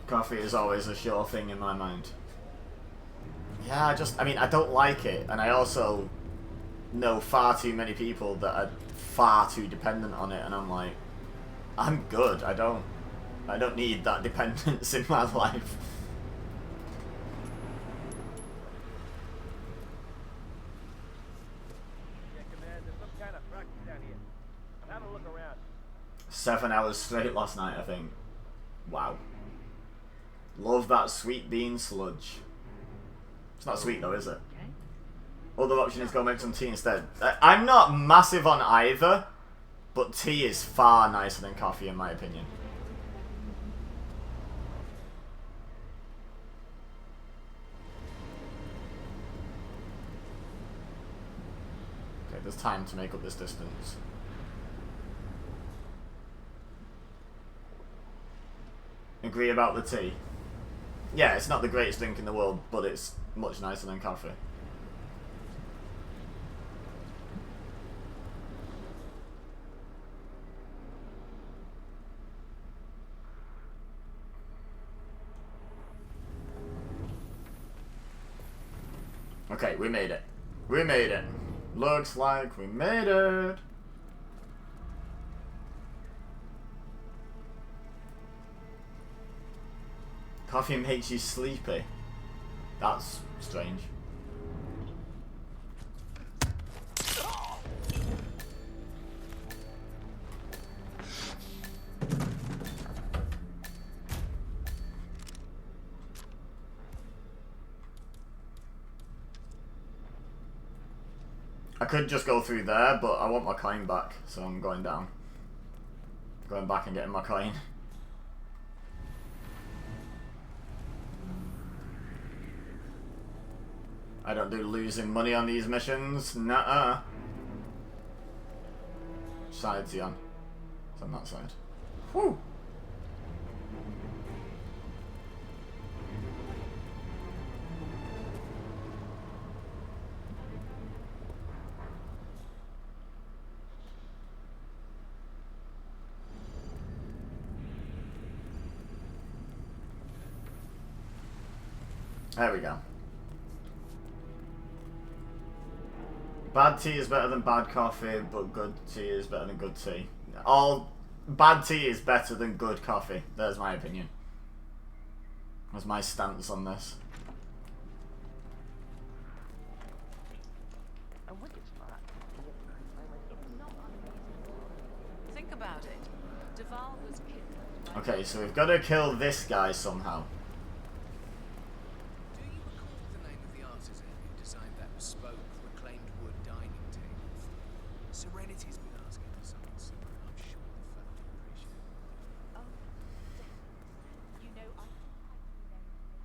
Coffee is always a sure thing in my mind. Yeah, I mean, I don't like it, and I also know far too many people that are far too dependent on it, and I'm like, I'm good, I don't need that dependence in my life. Yeah, Commander, there's some kind of fracture down here. Have a look around. 7 hours straight last night, I think. Wow. Love that sweet bean sludge. It's not sweet though, is it? Other option is go make some tea instead. I'm not massive on either, but tea is far nicer than coffee in my opinion. Okay, there's time to make up this distance. Agree about the tea? Yeah, it's not the greatest drink in the world, but it's much nicer than coffee. Okay, we made it. We made it. Looks like we made it. Coffee makes you sleepy. That's strange. I could just go through there, but I want my coin back, so I'm going down. Going back and getting my coin. I don't do losing money on these missions. Nuh-uh. Which side's he on? It's on that side. Whew. There we go. Bad tea is better than bad coffee, but good tea is better than good tea. All bad tea is better than good coffee. There's my opinion. That's my stance on this. Think about it. Duval was kidnapped. Okay, so we've got to kill this guy somehow. Do you recall the name of the artisan who designed that bespoke reclaimed wood dining table? Serenity's been asking for something similar. I'm sure the fellow will appreciate it. Oh, definitely. You know, I think I can relay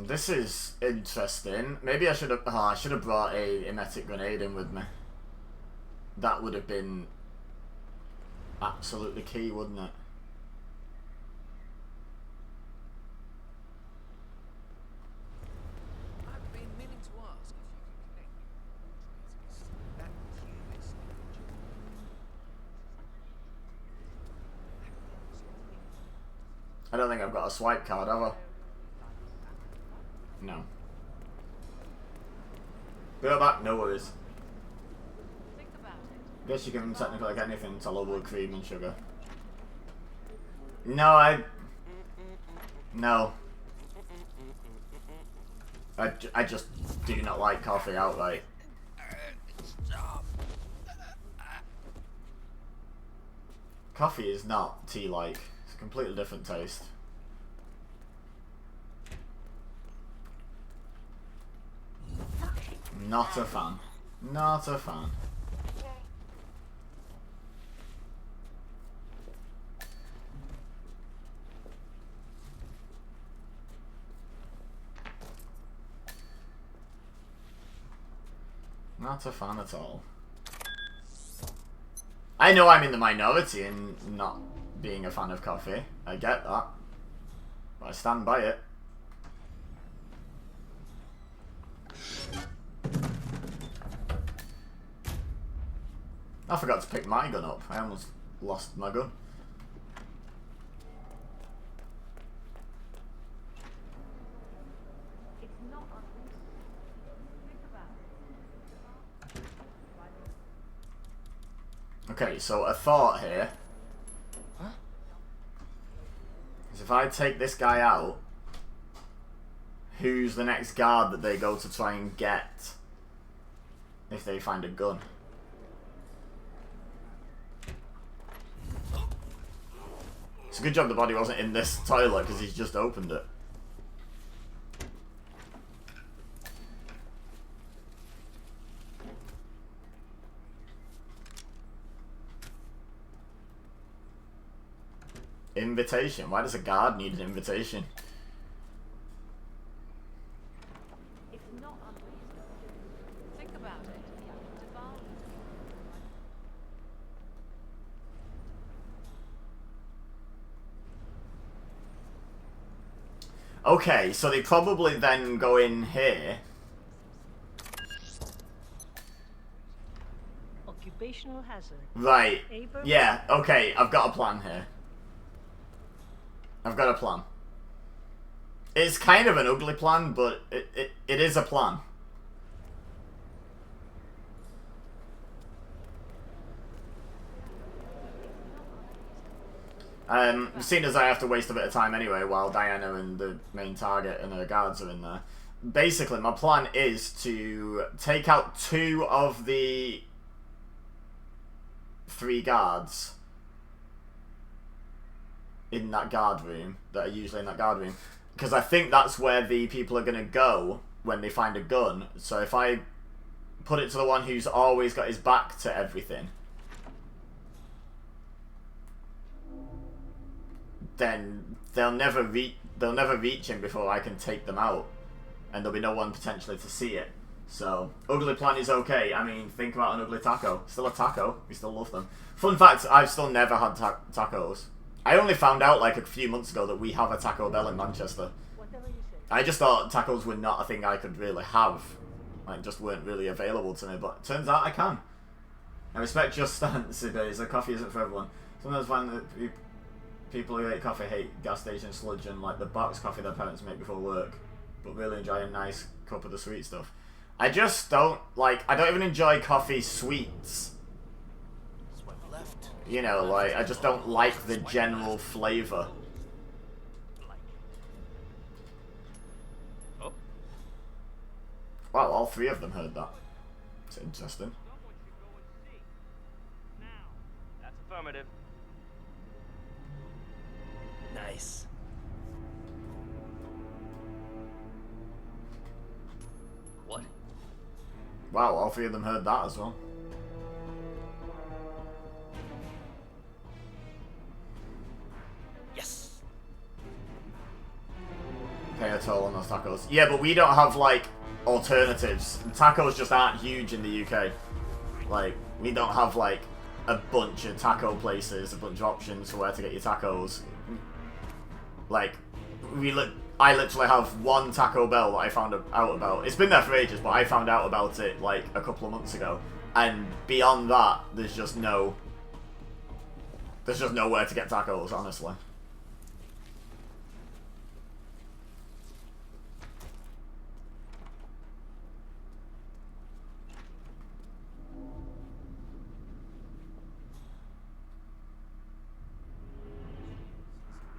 This is interesting. Maybe I should have. Oh, I should have brought a emetic grenade in with me. That would have been absolutely key, wouldn't it? I've been meaning to ask if you can connect me with that cubist I don't think I've got a swipe card, have I? No. Go back, no worries. Think about it. Guess you can technically like anything to lower cream and sugar. No, No. I just do not like coffee outright. Coffee is not tea-like. It's a completely different taste. Not a fan. Not a fan. Not a fan at all. I know I'm in the minority in not being a fan of coffee. I get that. But I stand by it. I forgot to pick my gun up. I almost lost my gun. Okay, so a thought here is if I take this guy out, who's the next guard that they go to try and get if they find a gun? It's a good job the body wasn't in this toilet because he's just opened it. Invitation. Why does a guard need an invitation? It's not unreasonable. Think about it. Deval. Okay, so they probably then go in here. Occupational hazard. Right. Yeah, okay, I've got a plan here. I've got a plan. It's kind of an ugly plan, but it is a plan. Seeing as I have to waste a bit of time anyway while Diana and the main target and her guards are in there. Basically, my plan is to take out 2 of the 3 guards in that guard room, that are usually in that guard room, because I think that's where the people are going to go when they find a gun. So if I put it to the one who's always got his back to everything, then they'll never reach him before I can take them out, and there'll be no one potentially to see it. So ugly plan is okay. I mean, think about an ugly taco. Still a taco. We still love them. Fun fact: I've still never had tacos. I only found out like a few months ago that we have a Taco Bell in Manchester. I just thought tacos were not a thing I could really have. Like, just weren't really available to me, but turns out I can. I respect your stance, Ibez. The coffee isn't for everyone. Sometimes I find that people who hate coffee hate gas station sludge and like the box coffee their parents make before work, but really enjoy a nice cup of the sweet stuff. I just don't like. I don't even enjoy coffee sweets. You know, like, I just don't like the general flavour. Oh. Wow, all 3 of them heard that. It's interesting. That's affirmative. Nice. What? Wow, all 3 of them heard that as well. Yes. Pay a toll on those tacos. Yeah, but we don't have, like, alternatives. Tacos just aren't huge in the UK. Like, we don't have, like, a bunch of taco places, a bunch of options for where to get your tacos. Like, I literally have one Taco Bell that I found out about. It's been there for ages, but I found out about it, like, a couple of months ago. And beyond that, there's just nowhere to get tacos, honestly.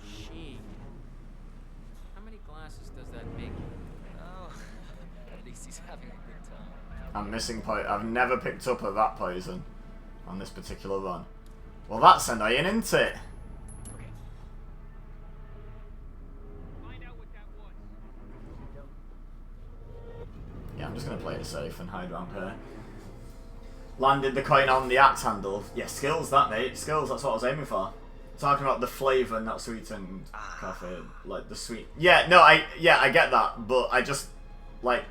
Gee. How many glasses does that make? Oh, at least he's having a good time. I'm missing I've never picked up a rat poison on this particular run. Well, that's annoying, isn't it? Yeah, I'm just gonna play it safe and hide around here. Landed the coin on the axe handle. Yeah, skills that, mate. Skills, that's what I was aiming for. Talking about the flavour, not sweetened coffee. Like, the sweet... Yeah, no, I get that, but I just... Like,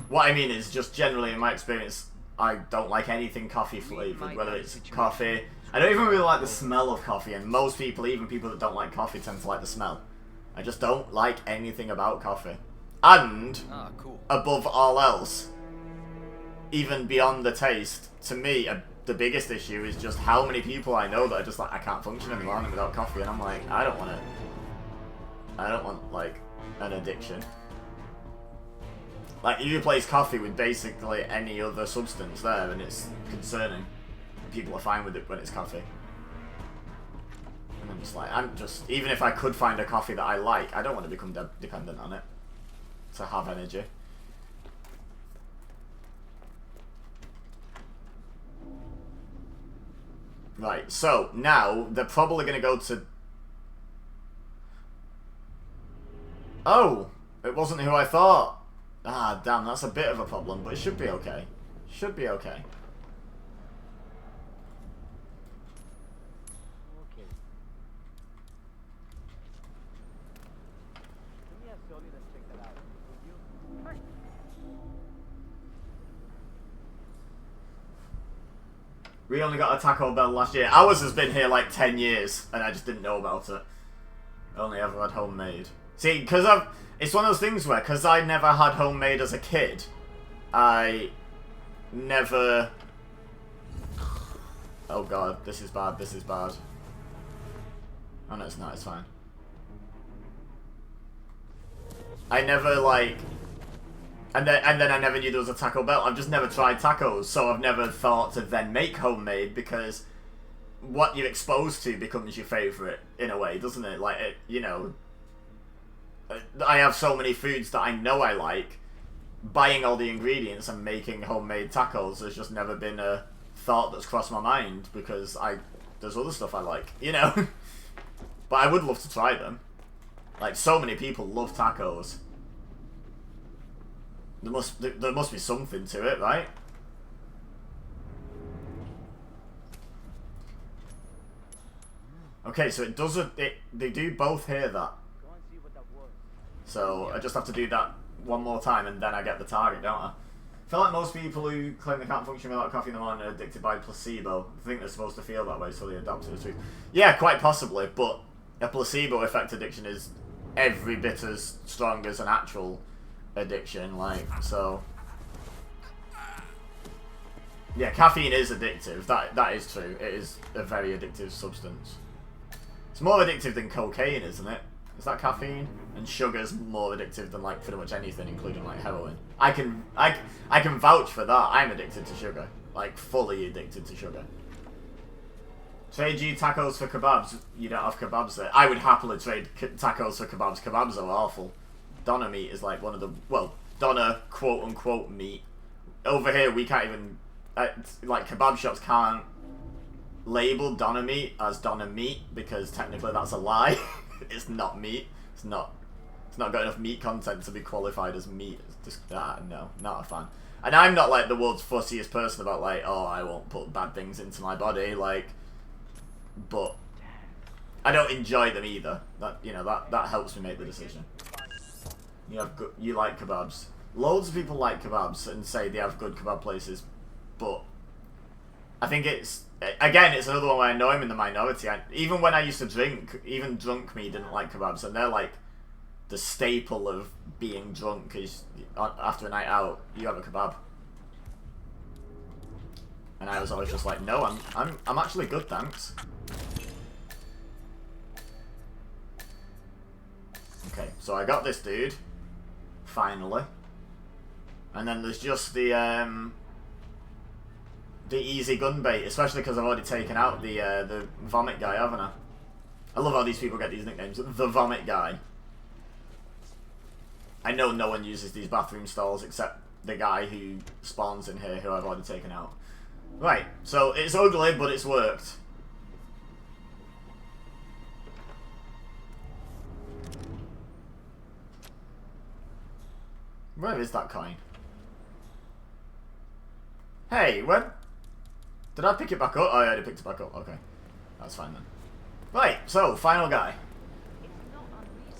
what I mean is just generally in my experience, I don't like anything coffee flavoured, whether it's coffee. I don't even really like the smell of coffee, and most people, even people that don't like coffee, tend to like the smell. I just don't like anything about coffee. And, above all else, even beyond the taste, to me, the biggest issue is just how many people I know that are just like, I can't function in the morning without coffee, and I'm like, I don't want it. I don't want, like, an addiction. Like, you replace coffee with basically any other substance there, and it's concerning. People are fine with it when it's coffee. And I'm just like, even if I could find a coffee that I like, I don't want to become dependent on it to have energy. Right, so now they're probably going to go to... Oh! It wasn't who I thought! Ah, damn, that's a bit of a problem, but it should be okay. Should be okay. Okay. Let me ask Dolly to check that out. Will you? First. We only got a Taco Bell last year. Ours has been here like 10 years, and I just didn't know about it. Only ever had homemade. See, because it's one of those things where, because I never had homemade as a kid, I never... Oh god, this is bad, this is bad. Oh no, it's not, it's fine. I never, like... And then I never knew there was a Taco Bell. I've just never tried tacos, so I've never thought to then make homemade, because what you're exposed to becomes your favourite, in a way, doesn't it? Like, you know... I have so many foods that I know I like. Buying all the ingredients and making homemade tacos has just never been a thought that's crossed my mind, because there's other stuff I like, you know? But I would love to try them. Like, so many people love tacos. There must be something to it, right? Okay, so it doesn't... They do both hear that. So I just have to do that one more time and then I get the target, don't I? I feel like most people who claim they can't function without coffee in the morning are addicted by placebo. I think they're supposed to feel that way, so they adopt to the truth. Yeah, quite possibly, but a placebo effect addiction is every bit as strong as an actual addiction, like, so... Yeah, caffeine is addictive, that is true. It is a very addictive substance. It's more addictive than cocaine, isn't it? Is that caffeine? And sugar's more addictive than, like, pretty much anything, including, like, heroin. I can vouch for that. I'm addicted to sugar. Like, fully addicted to sugar. Trade you tacos for kebabs. You don't have kebabs there. I would happily trade tacos for kebabs. Kebabs are awful. Doner meat is, like, one of the... Well, doner, quote-unquote, meat. Over here, we can't even... like, kebab shops can't label doner meat as doner meat, because technically that's a lie. It's not meat. It's not got enough meat content to be qualified as meat. It's just, no, not a fan. And I'm not like the world's fussiest person about like, oh, I won't put bad things into my body, like, but I don't enjoy them either. That, you know, that helps me make the decision. You like kebabs. Loads of people like kebabs and say they have good kebab places, but I think it's, again, it's another one where I know I'm in the minority. Even when I used to drink, even drunk me didn't like kebabs, and they're like the staple of being drunk is after a night out, you have a kebab. And I was always just like, no, I'm actually good, thanks. Okay, so I got this dude, finally. And then there's just the easy gun bait, especially because I've already taken out the vomit guy, haven't I? I love how these people get these nicknames. The vomit guy. I know no one uses these bathroom stalls except the guy who spawns in here, who I've already taken out. Right, so it's ugly, but it's worked. Where is that coin? Hey, when... Did I pick it back up? Oh, I already picked it back up. Okay. That's fine then. Right, so, final guy.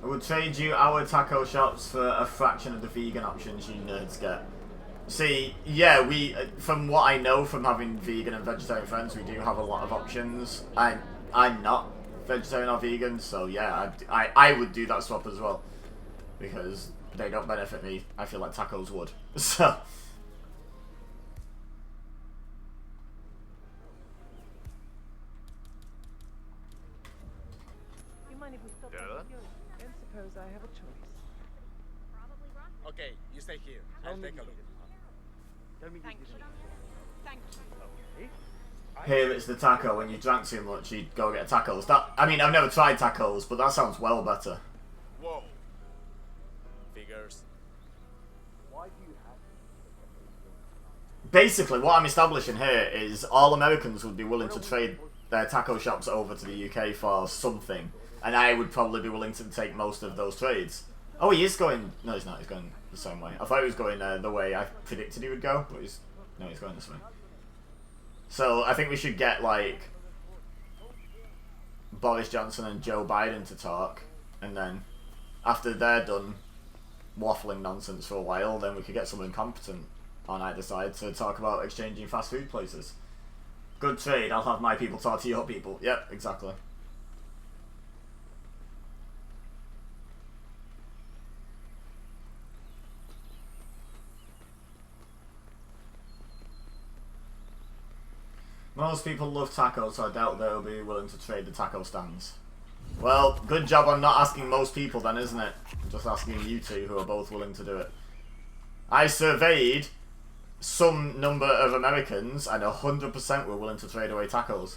I would trade you our taco shops for a fraction of the vegan options you nerds get. See, yeah, we, from what I know from having vegan and vegetarian friends, we do have a lot of options. I'm not vegetarian or vegan, so yeah, I would do that swap as well. Because they don't benefit me. I feel like tacos would. So... Don't suppose I have a choice. Okay, you stay here. I'll take a look. Tell me Thank you. Thank you. Okay. Here it's the taco. When you drank too much, you'd go get tacos. That, I mean, I've never tried tacos, but that sounds well better. Whoa. Figures. Why do you have Basically, what I'm establishing here is all Americans would be willing to trade their taco shops over to the UK for something, and I would probably be willing to take most of those trades. Oh, he is going... No, he's not. He's going the same way. I thought he was going the way I predicted he would go, but he's... No, he's going this way. So, I think we should get, like, Boris Johnson and Joe Biden to talk, and then, after they're done waffling nonsense for a while, then we could get someone competent on either side to talk about exchanging fast food places. Good trade, I'll have my people talk to your people. Yep, exactly. Most people love tacos, so I doubt they'll be willing to trade the taco stands. Well, good job on not asking most people then, isn't it? Just asking you two, who are both willing to do it. I surveyed some number of Americans, and 100% were willing to trade away tacos.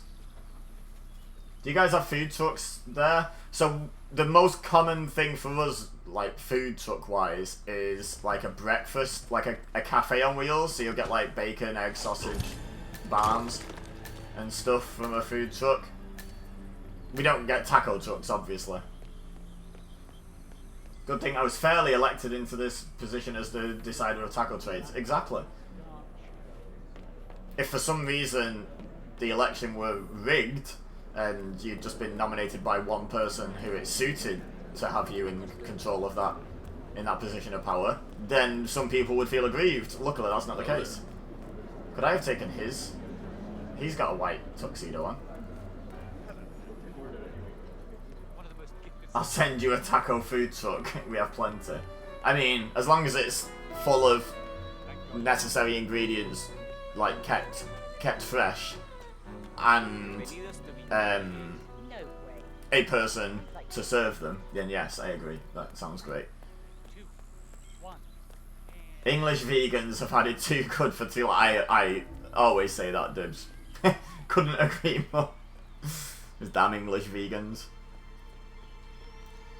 Do you guys have food trucks there? So, the most common thing for us, like, food truck-wise, is, like, a breakfast, like a cafe on wheels, so you'll get, like, bacon, egg, sausage, barms, and stuff from a food truck. We don't get taco trucks, obviously. Good thing I was fairly elected into this position as the decider of taco trades. Exactly. If for some reason the election were rigged and you'd just been nominated by one person who it suited to have you in control of that, in that position of power, then some people would feel aggrieved. Luckily, that's not the case. Could I have taken his? He's got a white tuxedo on. I'll send you a taco food truck. We have plenty. I mean, as long as it's full of necessary ingredients, like kept fresh, and a person to serve them, then yes, I agree. That sounds great. English vegans have had it too good for too long. I always say that, Dibs. Couldn't agree more. Those damn English vegans.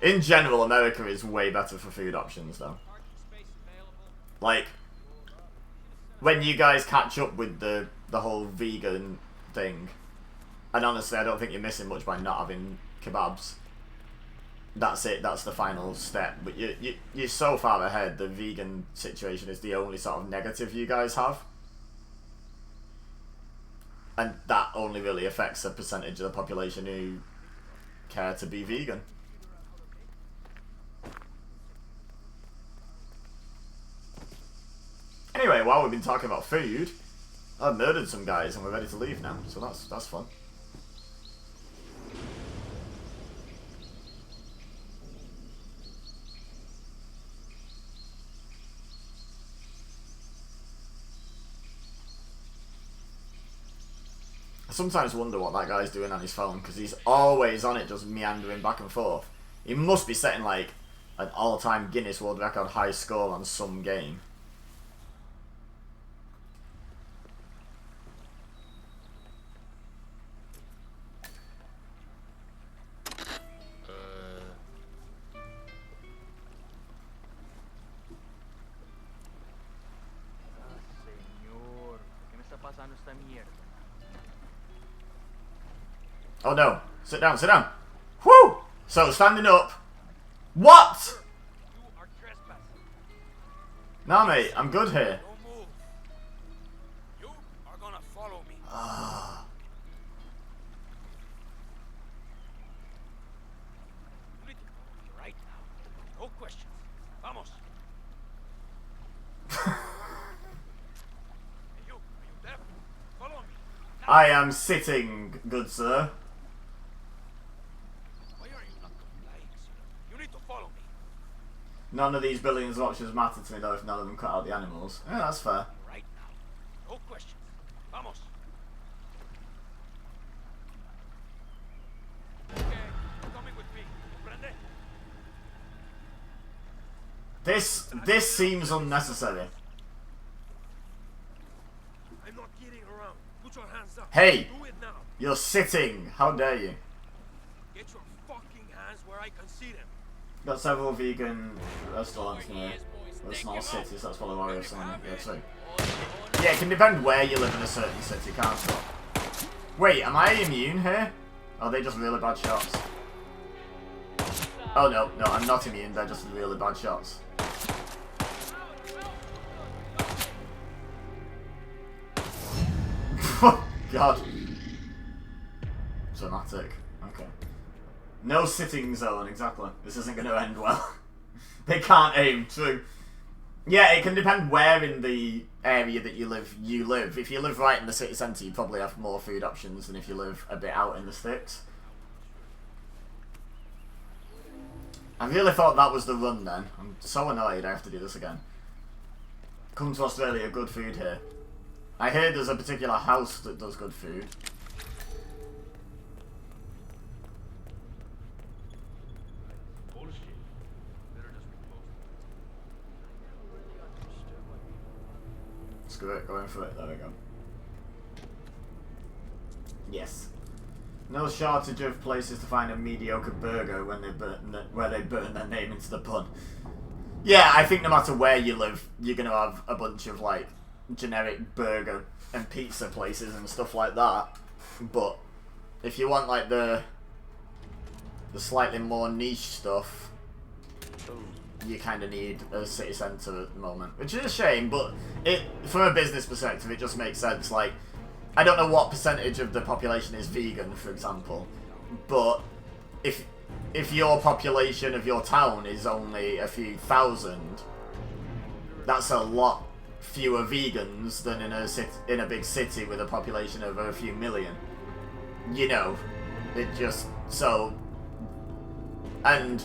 In general, America is way better for food options, though. Like, when you guys catch up with the whole vegan thing, and honestly, I don't think you're missing much by not having kebabs. That's it. That's the final step. But you're so far ahead. The vegan situation is the only sort of negative you guys have. And that only really affects a percentage of the population who care to be vegan. Anyway, while we've been talking about food, I've murdered some guys and we're ready to leave now, so that's fun. I sometimes wonder what that guy's doing on his phone, because he's always on it, just meandering back and forth. He must be setting like an all-time Guinness World Record high score on some game. Oh no, sit down, sit down. Whew! So, standing up. What? Nah, mate, I'm good here. Don't move. You are gonna follow me. Ah. You need to follow me right now. No questions. Vamos. Hey, you. Are you deaf? Follow me. I am sitting, good sir. Why are you not complying, sir? You need to follow me. None of these billions of options matter to me though if none of them cut out the animals. Yeah, that's fair. Right now. No questions. Vamos. Okay, you're coming with me. Comprende? This seems unnecessary. I'm not kidding around. Put your hands up. Hey! Do it now. You're sitting. How dare you? Get your fucking hands where I can see them. Got several vegan restaurants near the small cities, that's what the warrior's saying. Yeah, too. Yeah, it can depend where you live in a certain city, can't it? Wait, am I immune here? Or are they just really bad shots? Oh no, no, I'm not immune, they're just really bad shots. God. Dramatic. Okay. No sitting zone, exactly. This isn't going to end well. They can't aim, true. Yeah, it can depend where in the area that you live. If you live right in the city centre, you probably have more food options than if you live a bit out in the sticks. I really thought that was the run then. I'm so annoyed I have to do this again. Come to Australia, good food here. I hear there's a particular house that does good food. Screw it, going for it, there we go. Yes. No shortage of places to find a mediocre burger when where they burn their name into the pun. Yeah, I think no matter where you live, you're gonna have a bunch of like generic burger and pizza places and stuff like that. But if you want like the slightly more niche stuff, you kind of need a city centre at the moment, which is a shame. But from a business perspective, it just makes sense. Like, I don't know what percentage of the population is vegan, for example, but if your population of your town is only a few thousand, that's a lot fewer vegans than in a big city with a population of a few million. You know, it just so. And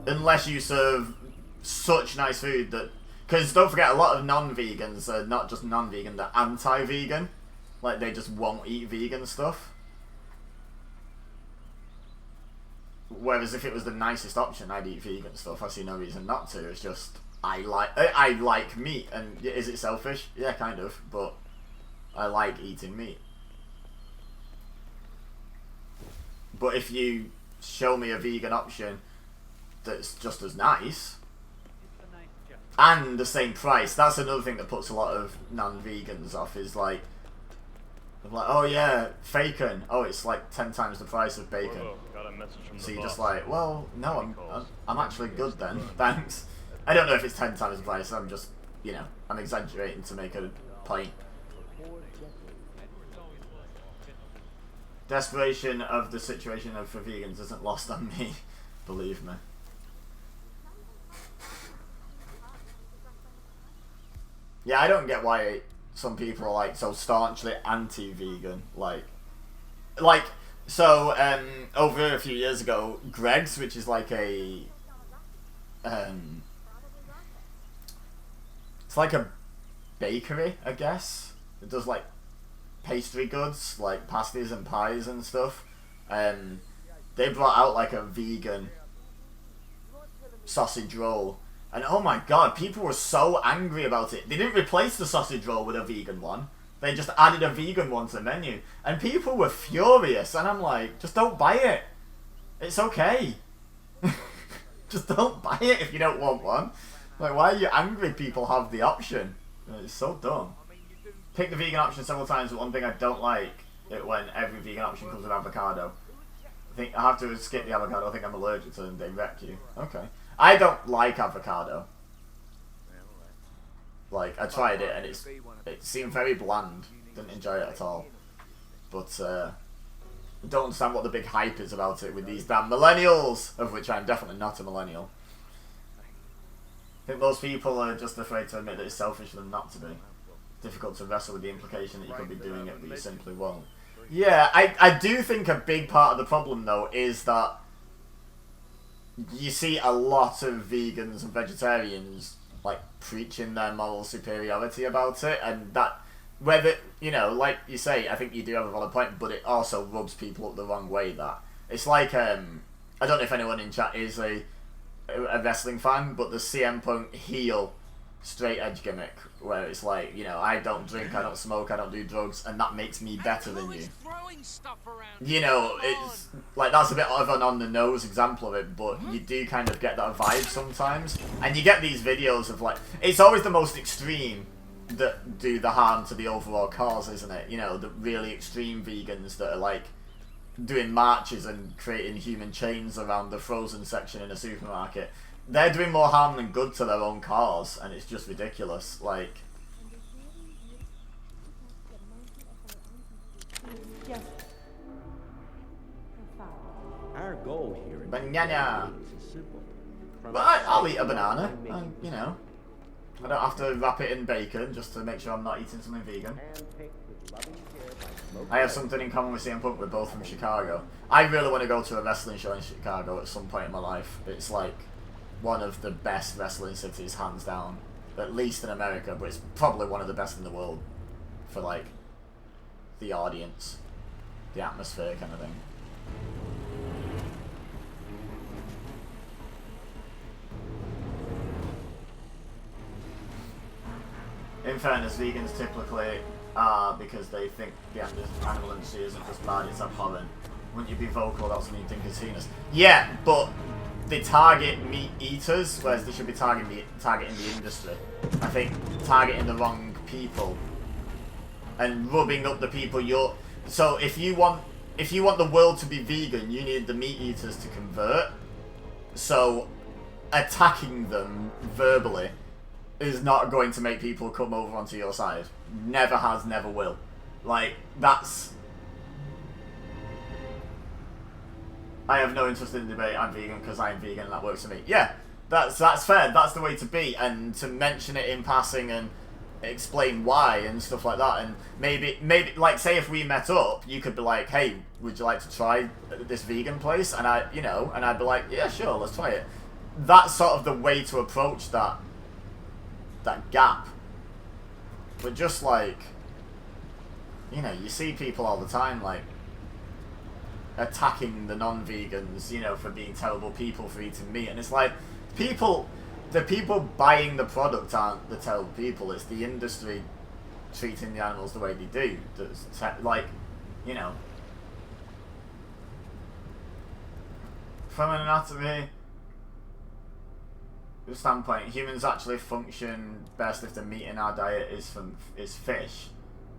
unless you serve such nice food that, because don't forget, a lot of non-vegans are not just non-vegan, they're anti-vegan. Like, they just won't eat vegan stuff. Whereas if it was the nicest option, I'd eat vegan stuff. I see no reason not to. It's just I like meat, and is it selfish? Yeah, kind of, but I like eating meat. But if you show me a vegan option that's just as nice and the same price, that's another thing that puts a lot of non-vegans off, is like, oh yeah, bacon, oh it's like 10 times the price of bacon. Whoa, got a message from So the you're boss. just like, well, no, I'm actually good then, thanks. I don't know if it's 10 times the price, I'm just, you know, I'm exaggerating to make a point. Desperation of the situation for vegans isn't lost on me, believe me. Yeah, I don't get why some people are like so staunchly anti-vegan. Like, so over a few years ago, Greg's, which is like a it's like a bakery, I guess. It does like pastry goods, like pasties and pies and stuff. They brought out like a vegan sausage roll, and oh my god, people were so angry about it. They didn't replace the sausage roll with a vegan one, they just added a vegan one to the menu, and people were furious, and I'm like, just don't buy it, it's okay. Just don't buy it if you don't want one. Like, why are you angry people have the option? It's so dumb. Pick the vegan option several times, but one thing I don't like it when every vegan option comes with avocado. I think I have to skip the avocado. I think I'm allergic to them. They wreck you. Okay. I don't like avocado. Like, I tried it and it seemed very bland. Didn't enjoy it at all. But I don't understand what the big hype is about it with these damn millennials, of which I'm definitely not a millennial. I think most people are just afraid to admit that it's selfish for them not to be. Difficult to wrestle with the implication that you could be doing it, but you simply won't. Yeah, I do think a big part of the problem, though, is that you see a lot of vegans and vegetarians, like, preaching their moral superiority about it, and that, whether, you know, like you say, I think you do have a valid point, but it also rubs people up the wrong way, that. It's like, I don't know if anyone in chat is a wrestling fan, but the CM Punk heel straight edge gimmick, where it's like, you know, I don't drink, I don't smoke, I don't do drugs, and that makes me better than you. You know, it's like, that's a bit of an on the nose example of it, but you do kind of get that vibe sometimes, and you get these videos of like, it's always the most extreme that do the harm to the overall cause, isn't it? You know, the really extreme vegans that are like doing marches and creating human chains around the frozen section in a supermarket. They're doing more harm than good to their own cause, and it's just ridiculous. Like, our goal here banana. is simple. But I'll eat a banana, and, you know, I don't have to wrap it in bacon just to make sure I'm not eating something vegan. I have something in common with CM Punk. We're both from Chicago. I really want to go to a wrestling show in Chicago at some point in my life. It's like one of the best wrestling cities, hands down. At least in America, but it's probably one of the best in the world for, like, the audience, the atmosphere kind of thing. In fairness, vegans typically are because they think the animal industry isn't just bad, it's abhorrent. Wouldn't you be vocal about something you think is heinous? Yeah, but they target meat eaters, whereas they should be targeting the industry. I think targeting the wrong people and rubbing up the people you're... So if you want the world to be vegan, you need the meat eaters to convert. So attacking them verbally is not going to make people come over onto your side. Never has, never will. Like, that's... I have no interest in the debate, I'm vegan because I'm vegan and that works for me. Yeah, that's fair, that's the way to be, and to mention it in passing and explain why and stuff like that, and maybe, like, say if we met up, you could be like, hey, would you like to try this vegan place? And I'd be like, yeah, sure, let's try it. That's sort of the way to approach that gap. But just like, you know, you see people all the time, like, attacking the non-vegans, you know, for being terrible people for eating meat, and it's like, the people buying the product aren't the terrible people, it's the industry treating the animals the way they do that's like, you know, from an anatomy standpoint, humans actually function best if the meat in our diet is fish.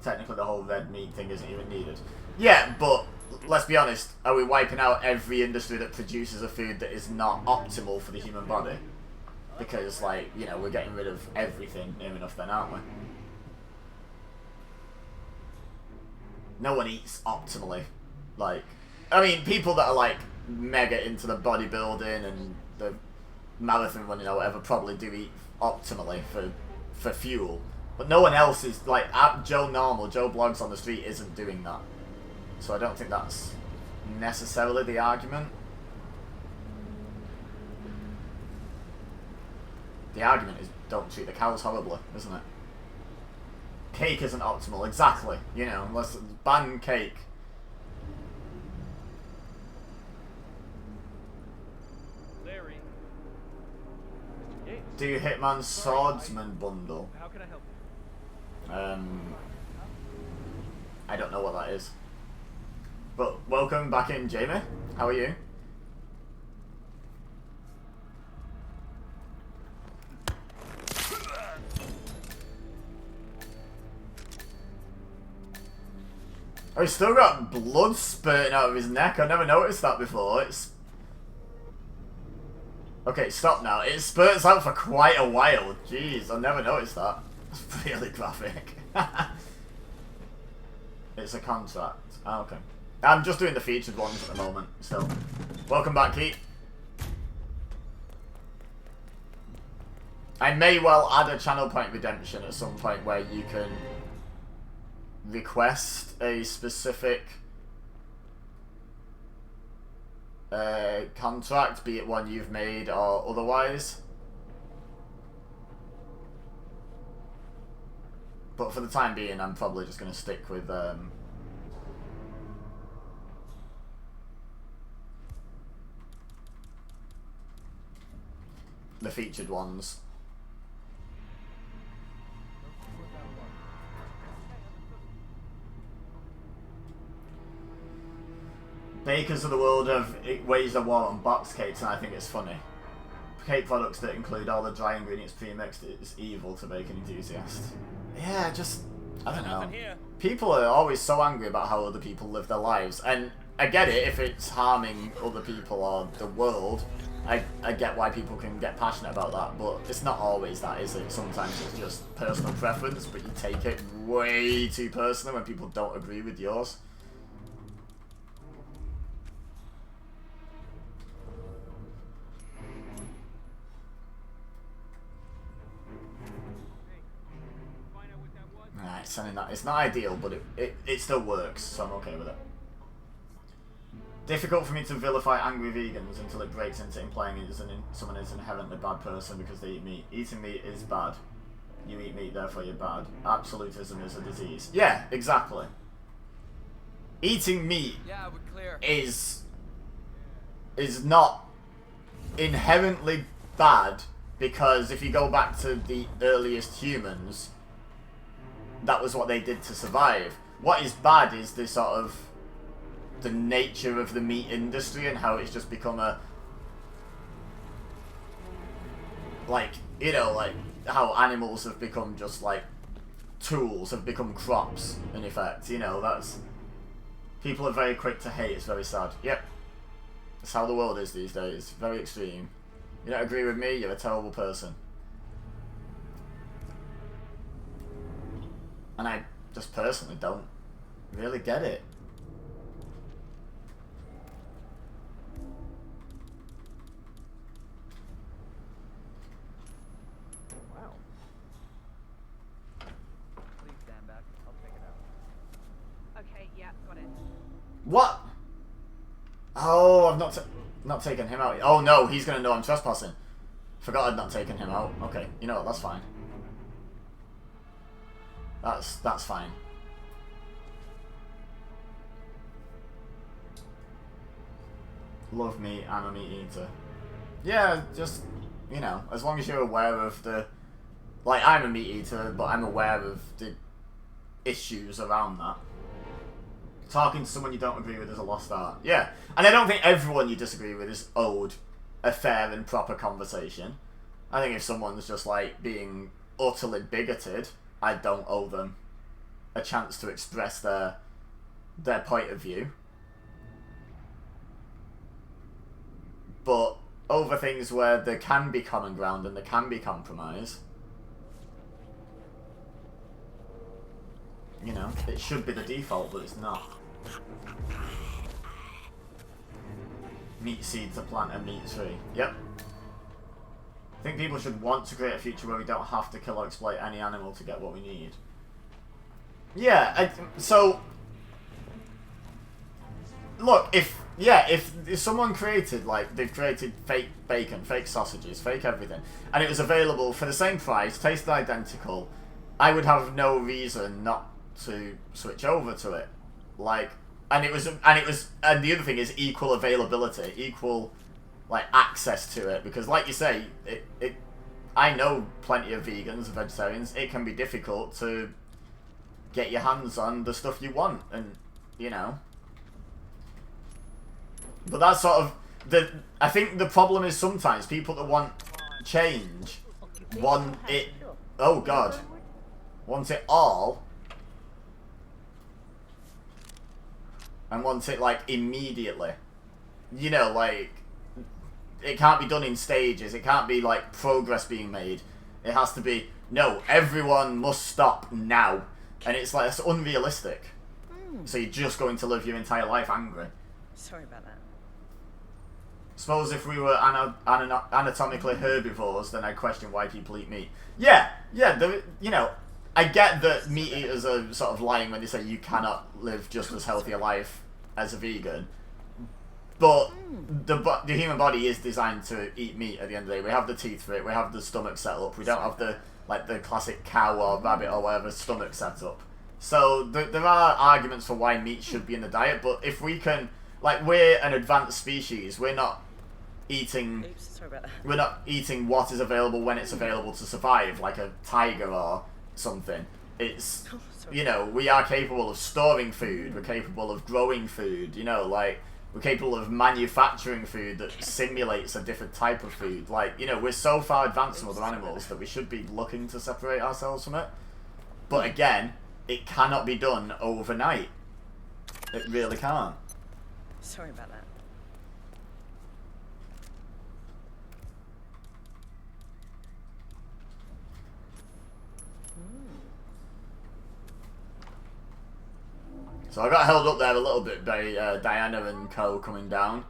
Technically the whole red meat thing isn't even needed. Yeah, but let's be honest, are we wiping out every industry that produces a food that is not optimal for the human body? Because, like, you know, we're getting rid of everything near enough then, aren't we? No one eats optimally. Like, I mean, people that are, like, mega into the bodybuilding and the marathon running or whatever probably do eat optimally for fuel. But no one else is, like, Joe Blogs on the street isn't doing that. So I don't think that's necessarily the argument. The argument is don't treat the cows horribly, isn't it? Cake isn't optimal, exactly. You know, let's ban cake. Larry. Mr. Yates. Do Hitman Swordsman bundle? How can I help you? I don't know what that is. But welcome back in, Jamie. How are you? Oh, he's still got blood spurting out of his neck. I've never noticed that before. It's... Okay, stop now. It spurts out for quite a while. Jeez, I've never noticed that. It's really graphic. It's a contract. Oh, okay. I'm just doing the featured ones at the moment, still. Welcome back, Keith. I may well add a channel point redemption at some point where you can request a specific contract, be it one you've made or otherwise. But for the time being, I'm probably just going to stick with the featured ones. Bakers of the world have waged a war on box cakes, and I think it's funny. Cake products that include all the dry ingredients pre-mixed is evil to bacon enthusiasts. Yeah, just, I don't know. People are always so angry about how other people live their lives, and I get it if it's harming other people or the world. I get why people can get passionate about that, but it's not always that, is it? Sometimes it's just personal preference, but you take it way too personal when people don't agree with yours. Alright, sending that. It's not ideal, but it still works, so I'm okay with it. Difficult for me to vilify angry vegans until it breaks into implying someone is an inherently bad person because they eat meat. Eating meat is bad. You eat meat, therefore you're bad. Absolutism is a disease. Yeah, exactly. Eating meat is not inherently bad, because if you go back to the earliest humans, that was what they did to survive. What is bad is the sort of the nature of the meat industry and how it's just become a, like, you know, like how animals have become just like tools, have become crops in effect. You know, that's, people are very quick to hate. It's very sad. Yep, that's how the world is these days. Very extreme. You don't agree with me, you're a terrible person. And I just personally don't really get it. Wow. Please stand back. I'll take it out. Okay, yeah, got it. What? Oh, I've not taken him out. Oh no, he's gonna know I'm trespassing. Forgot I'd not taken him out. Okay, you know what? That's fine. That's fine. Love meat, I'm a meat eater. Yeah, just, you know, as long as you're aware of the, like, I'm a meat eater, but I'm aware of the issues around that. Talking to someone you don't agree with is a lost art. Yeah, and I don't think everyone you disagree with is owed a fair and proper conversation. I think if someone's just, like, being utterly bigoted, I don't owe them a chance to express their point of view. But over things where there can be common ground and there can be compromise, you know, it should be the default, but it's not. Meat seed to plant a meat tree. Yep. I think people should want to create a future where we don't have to kill or exploit any animal to get what we need. Yeah, so look, if someone created, like, they've created fake bacon, fake sausages, fake everything, and it was available for the same price, tasted identical, I would have no reason not to switch over to it. Like, and the other thing is equal availability, equal, like, access to it, because like you say, I know plenty of vegans and vegetarians. It can be difficult to get your hands on the stuff you want, and, you know. But that's sort of I think the problem is sometimes people that want change want it. Oh God, want it all, and want it, like, immediately. You know, like, it can't be done in stages. It can't be like progress being made. It has to be no, everyone must stop now. And it's like, it's unrealistic. So you're just going to live your entire life angry. Sorry about that. Suppose if we were anatomically herbivores, then I'd question why people eat meat. Yeah, you know, I get that meat eaters are sort of lying when they say you cannot live just as healthy a life as a vegan. But the human body is designed to eat meat at the end of the day. We have the teeth for it, we have the stomach set up, we don't have the classic cow or rabbit or whatever stomach set up. So there are arguments for why meat should be in the diet, but if we can, like, we're an advanced species, we're not eating what is available when it's available to survive, like a tiger or something. It's, you know, we are capable of storing food, we're capable of growing food, you know, like, we're capable of manufacturing food that simulates a different type of food. Like, you know, we're so far advanced from other animals that we should be looking to separate ourselves from it. But again, it cannot be done overnight. It really can't. Sorry about that. So I got held up there a little bit by Diana and co coming down,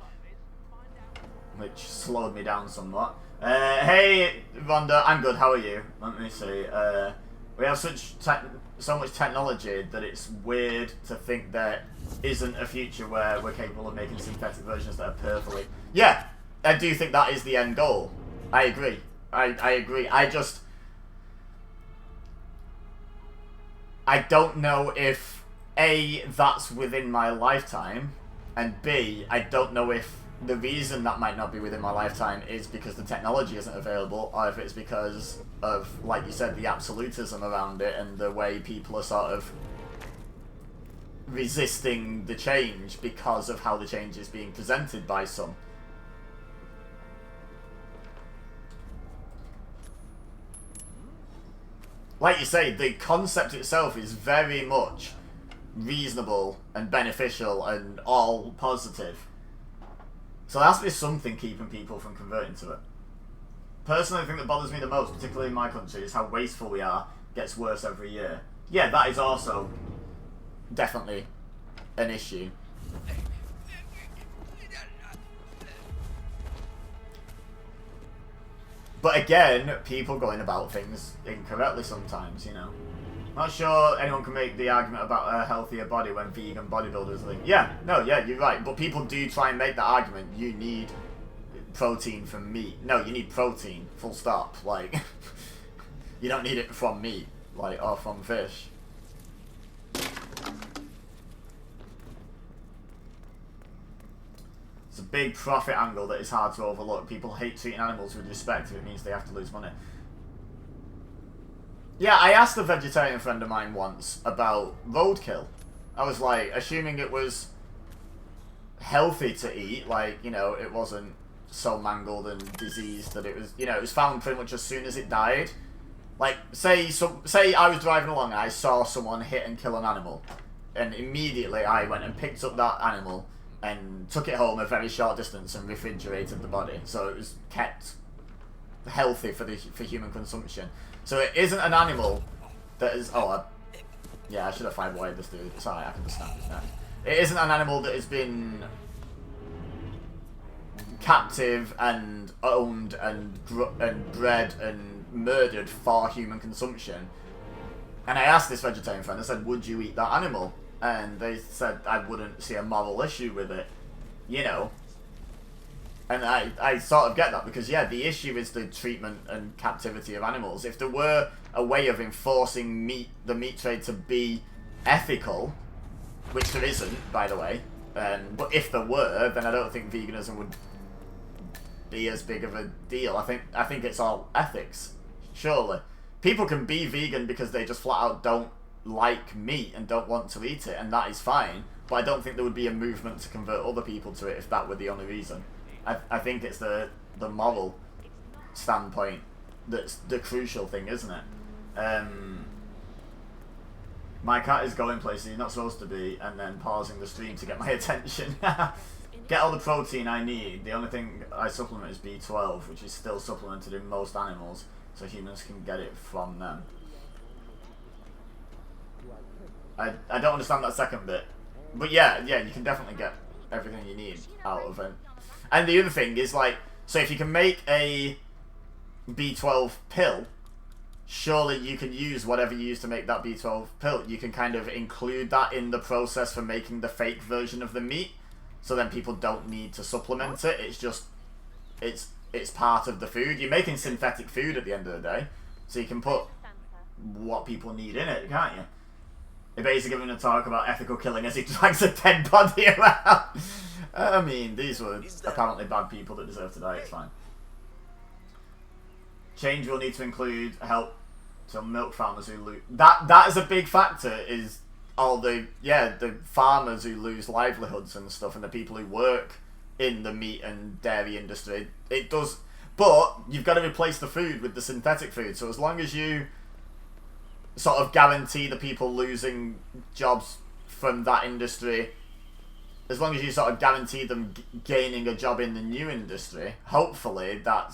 which slowed me down somewhat. Hey, Rhonda, I'm good, how are you? Let me see. We have so much technology that it's weird to think there isn't a future where we're capable of making synthetic versions that are perfectly... Yeah, I do think that is the end goal. I agree. I agree. I don't know if A, that's within my lifetime, and B, I don't know if the reason that might not be within my lifetime is because the technology isn't available, or if it's because of, like you said, the absolutism around it and the way people are sort of resisting the change because of how the change is being presented by some. Like you say, the concept itself is very much reasonable and beneficial and all positive. So there has to be something keeping people from converting to it. Personally, the thing that bothers me the most, particularly in my country, is how wasteful we are. Gets worse every year. Yeah, that is also definitely an issue. But again, people going about things incorrectly sometimes, you know. Not sure anyone can make the argument about a healthier body when vegan bodybuilders think, yeah, no, yeah, you're right. But people do try and make that argument. You need protein from meat. No, you need protein, full stop. Like, you don't need it from meat, like, or from fish. It's a big profit angle that is hard to overlook. People hate treating animals with respect if it means they have to lose money. Yeah, I asked a vegetarian friend of mine once about roadkill. I was like, assuming it was healthy to eat, like, you know, it wasn't so mangled and diseased that it was, you know, it was found pretty much as soon as it died. Like, say I was driving along and I saw someone hit and kill an animal, and immediately I went and picked up that animal and took it home a very short distance and refrigerated the body, so it was kept healthy for human consumption. So it isn't an animal that is... Oh, yeah, I should have five-wired this dude. Sorry, I can just snap this neck. It isn't an animal that has been captive and owned and bred and murdered for human consumption. And I asked this vegetarian friend, I said, would you eat that animal? And they said I wouldn't see a moral issue with it, you know. And I sort of get that, because, yeah, the issue is the treatment and captivity of animals. If there were a way of enforcing the meat trade to be ethical, which there isn't, by the way, but if there were, then I don't think veganism would be as big of a deal. I think it's all ethics, surely. People can be vegan because they just flat out don't like meat and don't want to eat it, and that is fine, but I don't think there would be a movement to convert other people to it if that were the only reason. I think it's the moral standpoint that's the crucial thing, isn't it? My cat is going places he's not supposed to be and then pausing the stream to get my attention. Get all the protein I need. The only thing I supplement is B12, which is still supplemented in most animals. so humans can get it from them. I don't understand that second bit. But yeah, you can definitely get everything you need out of it. And the other thing is, like, so if you can make a B12 pill, surely you can use whatever you use to make that B12 pill. You can kind of include that in the process for making the fake version of the meat, so then people don't need to supplement it. It's just, it's part of the food. You're making synthetic food at the end of the day, so you can put what people need in it, can't you? They're basically giving a talk about ethical killing as he drags a dead body around. I mean, these were apparently bad people that deserve to die. It's fine. Change will need to include help to milk farmers who lose. That is a big factor. Is all the farmers who lose livelihoods and stuff, and the people who work in the meat and dairy industry. It does, but you've got to replace the food with the synthetic food. So as long as you sort of guarantee the people losing jobs from that industry, as long as you sort of guarantee them gaining a job in the new industry, hopefully that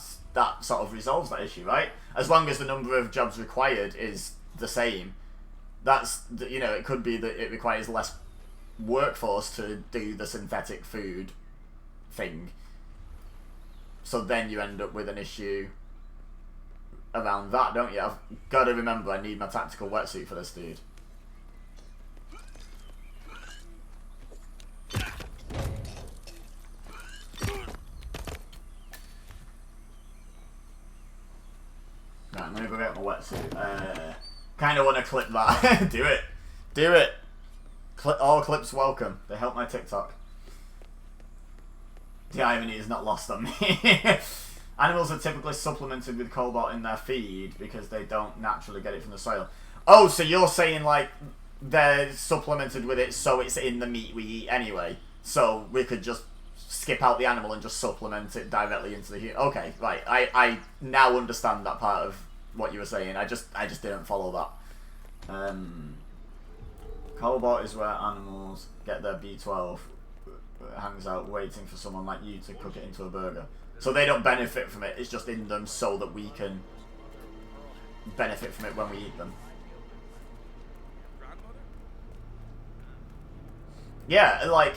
sort of resolves that issue, right? As long as the number of jobs required is the same, that's, you know, it could be that it requires less workforce to do the synthetic food thing. So then you end up with an issue around that, don't you? I've got to remember I need my tactical wetsuit for this dude. Right, I'm gonna go get my wetsuit. Kind of want to clip that. Do it. Do it. All clips welcome. They help my TikTok. The irony is not lost on me. Animals are typically supplemented with cobalt in their feed because they don't naturally get it from the soil. Oh, so you're saying, like, they're supplemented with it so it's in the meat we eat anyway. So we could just skip out the animal and just supplement it directly into the human. Okay, right. I now understand that part of what you were saying. I just didn't follow that. Cobalt is where animals get their B12. It hangs out waiting for someone like you to cook it into a burger. So they don't benefit from it, it's just in them so that we can benefit from it when we eat them. Yeah, like,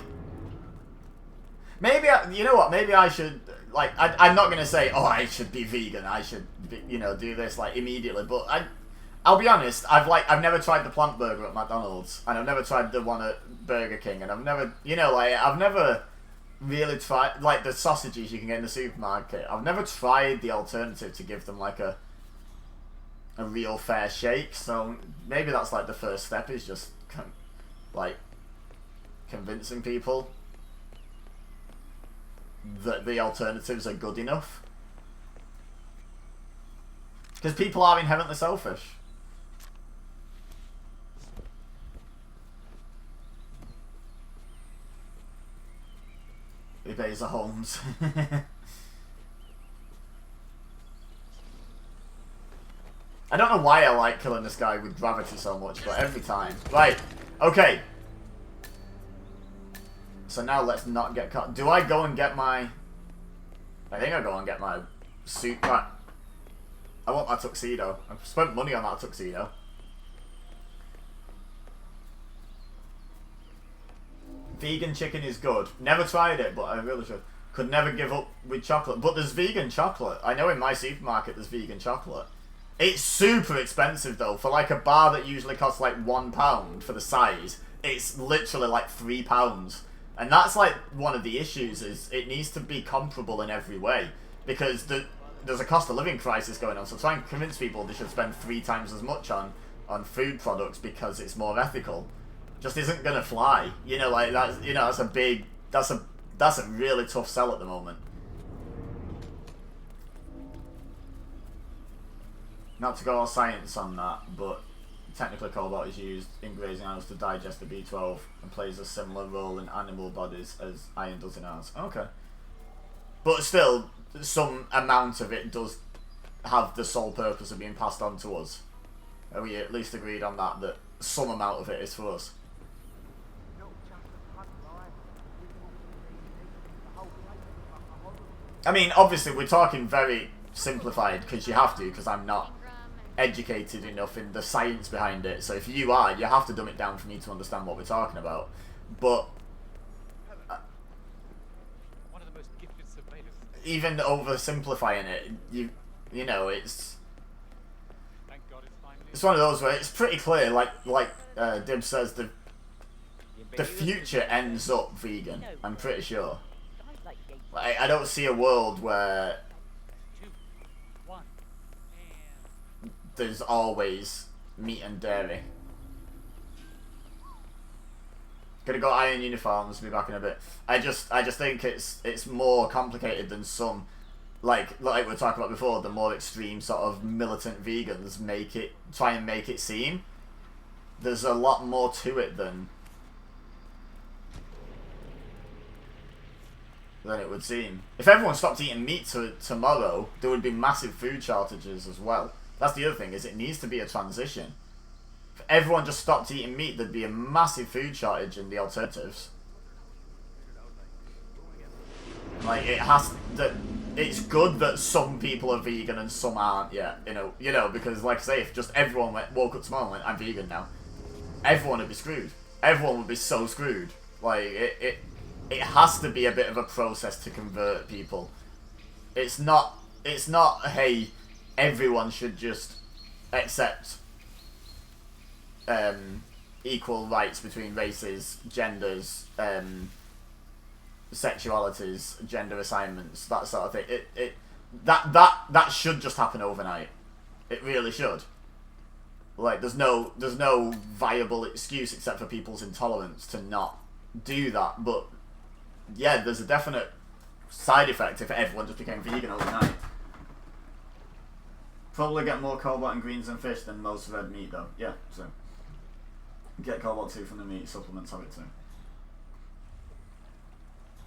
maybe, you know what, maybe I should, like, I'm not going to say, oh, I should be vegan, I should, be, you know, do this, like, immediately, but I'll be honest, I've never tried the plant burger at McDonald's, and I've never tried the one at Burger King, and I've never, you know, like, I've never really tried, like, the sausages you can get in the supermarket. I've never tried the alternative to give them, like, a real fair shake, so maybe that's, like, the first step, is just, like, convincing people that the alternatives are good enough. Because people are inherently selfish. Beza Holmes. I don't know why I like killing this guy with gravity so much, but every time. Right, okay. So now let's not get caught. Do I go and get my... I think I go and get my suit back. I want my tuxedo. I've spent money on that tuxedo. Vegan chicken is good. Never tried it, but I really should. Could never give up with chocolate. But there's vegan chocolate. I know in my supermarket there's vegan chocolate. It's super expensive though. For like a bar that usually costs like £1 for the size, it's literally like £3. And that's like one of the issues, is it needs to be comparable in every way. Because there's a cost of living crisis going on. So try and convince people they should spend 3 times as much on food products because it's more ethical just isn't gonna fly. You know, like that's, you know, that's a big, that's a really tough sell at the moment. Not to go all science on that, but technically cobalt is used in grazing animals to digest the B12 and plays a similar role in animal bodies as iron does in ours. Okay. But still, some amount of it does have the sole purpose of being passed on to us. Are we at least agreed on that, that some amount of it is for us? I mean, obviously, we're talking very simplified because you have to, because I'm not educated enough in the science behind it. So if you are, you have to dumb it down for me to understand what we're talking about. But One of the most gifted surveyors. even oversimplifying it, you know, it's Thank God it's finally. it's one of those where it's pretty clear. Like Dib says, the future ends up vegan. I'm pretty sure. Like, I don't see a world where 2, 1, and there's always meat and dairy. Gonna go iron uniforms, be back in a bit. I just think it's more complicated than some, like we were talking about before, the more extreme sort of militant vegans try and make it seem. There's a lot more to it than it would seem. If everyone stopped eating meat tomorrow, there would be massive food shortages as well. That's the other thing, is it needs to be a transition. If everyone just stopped eating meat, there'd be a massive food shortage in the alternatives. Like, it's good that some people are vegan and some aren't yet, you know, because like I say, if just everyone woke up tomorrow and went, I'm vegan now, everyone would be screwed. Everyone would be so screwed. Like, it has to be a bit of a process to convert people. It's not, hey, everyone should just accept equal rights between races, genders, sexualities, gender assignments, that sort of thing. That should just happen overnight. It really should. Like, there's no viable excuse except for people's intolerance to not do that. But yeah, there's a definite side effect if everyone just became vegan overnight. Probably get more cobalt and greens and fish than most red meat though. Yeah, so get cobalt too from the meat, supplements have it too.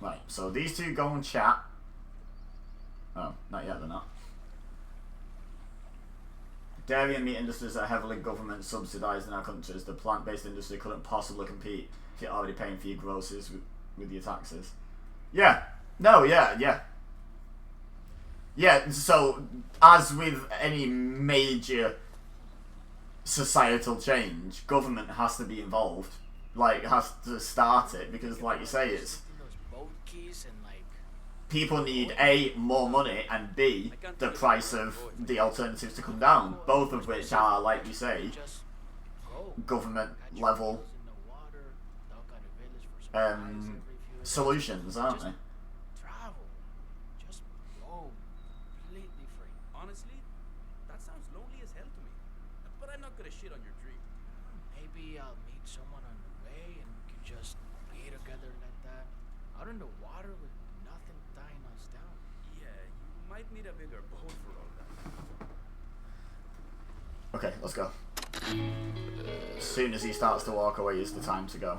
Right, so these two go and chat. Oh, not yet, they're not. Dairy and meat industries are heavily government subsidised in our countries. The plant-based industry couldn't possibly compete if you're already paying for your groceries with your taxes. Yeah. No, yeah. Yeah, so as with any major societal change, government has to be involved. Like, has to start it, because like you say, it's people need A, more money, and B, the price of the alternatives to come down. Both of which are, like you say, government level solutions, aren't they? Travel. Just go. Completely free. Honestly, that sounds lonely as hell to me. But I'm not gonna shit on your dream. Maybe I'll meet someone on the way and we can just be together like that. Out in the water with nothing tying us down. Yeah, you might need a bigger boat for all that. Okay, let's go. As soon as he starts to walk away is the time to go.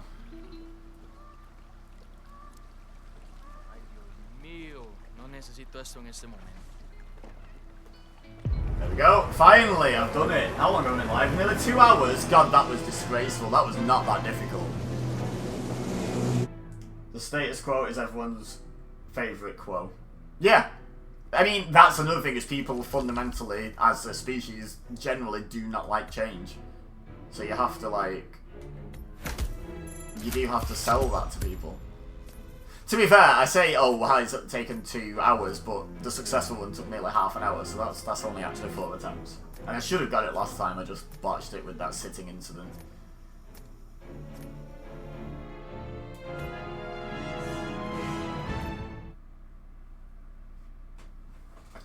No necesito esto en este momento. There we go. Finally, I've done it. How long have I been live? Nearly 2 hours. God, that was disgraceful. That was not that difficult. The status quo is everyone's favourite quo. Yeah. I mean, that's another thing, is people fundamentally, as a species, generally do not like change. So you have to, like... You do have to sell that to people. To be fair, I say, oh, well, it's taken 2 hours, but the successful one took nearly half an hour, so that's only actually 4 attempts. And I should have got it last time, I just botched it with that sitting incident.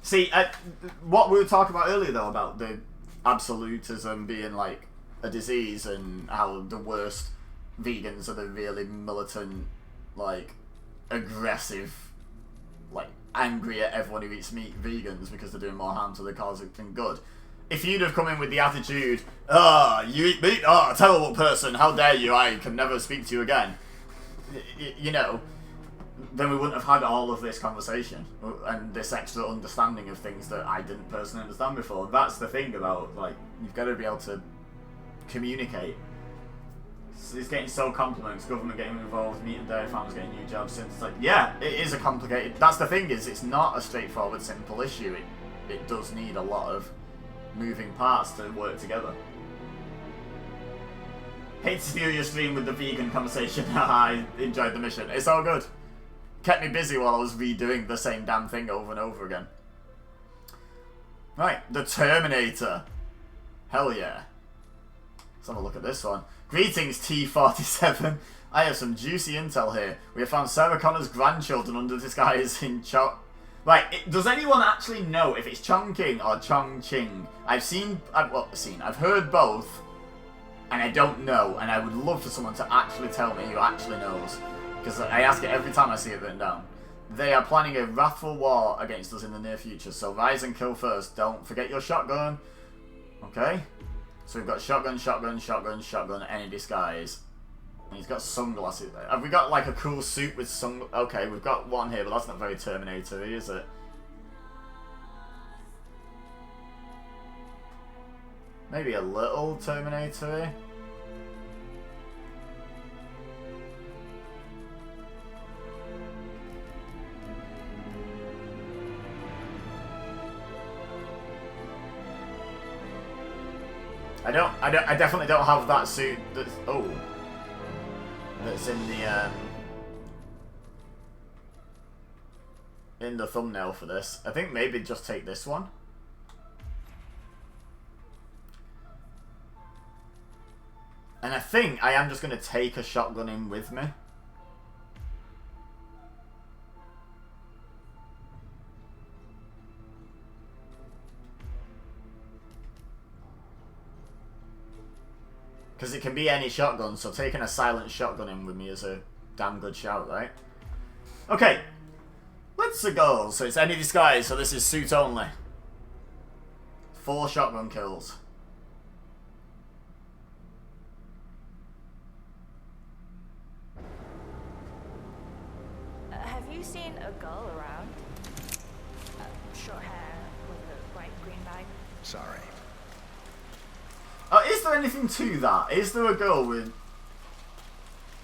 See, what we were talking about earlier, though, about the absolutism being, like, a disease, and how the worst vegans are the really militant, like, aggressive, like, angry at everyone who eats meat vegans because they're doing more harm to the cause than good. If you'd have come in with the attitude, you eat meat? Oh, terrible person, how dare you, I can never speak to you again. You know, then we wouldn't have had all of this conversation and this extra understanding of things that I didn't personally understand before. That's the thing about, like, you've got to be able to communicate. It's getting so complex, government getting involved, meat and dairy farmers getting new jobs, since it's like, yeah, it is a complicated, that's the thing, is it's not a straightforward, simple issue. it does need a lot of moving parts to work together. Hate to steal your stream with the vegan conversation. I enjoyed the mission. It's all good. Kept me busy while I was redoing the same damn thing over and over again. Right, the Terminator. Hell yeah. Let's have a look at this one. Greetings, T47. I have some juicy intel here. We have found Sarah Connor's grandchildren under disguise in Right, does anyone actually know if it's Chongqing or Chongqing? I've heard both, and I don't know, and I would love for someone to actually tell me who actually knows, because I ask it every time I see it written down. They are planning a wrathful war against us in the near future, so rise and kill first. Don't forget your shotgun. Okay? So we've got shotgun, shotgun, shotgun, shotgun, any disguise. And he's got sunglasses. Have we got like a cool suit with Okay, we've got one here, but that's not very Terminator-y, is it? Maybe a little Terminator-y. I definitely don't have that suit that's, that's in the thumbnail for this. I think maybe just take this one. And I think I am just going to take a shotgun in with me. Because it can be any shotgun, so taking a silent shotgun in with me is a damn good shout, right? Okay, let's go. So it's any disguise, so this is suit only. 4 shotgun kills. Have you seen a girl around? Short hair with a bright green bag? Sorry. Is there anything to that? Is there a girl with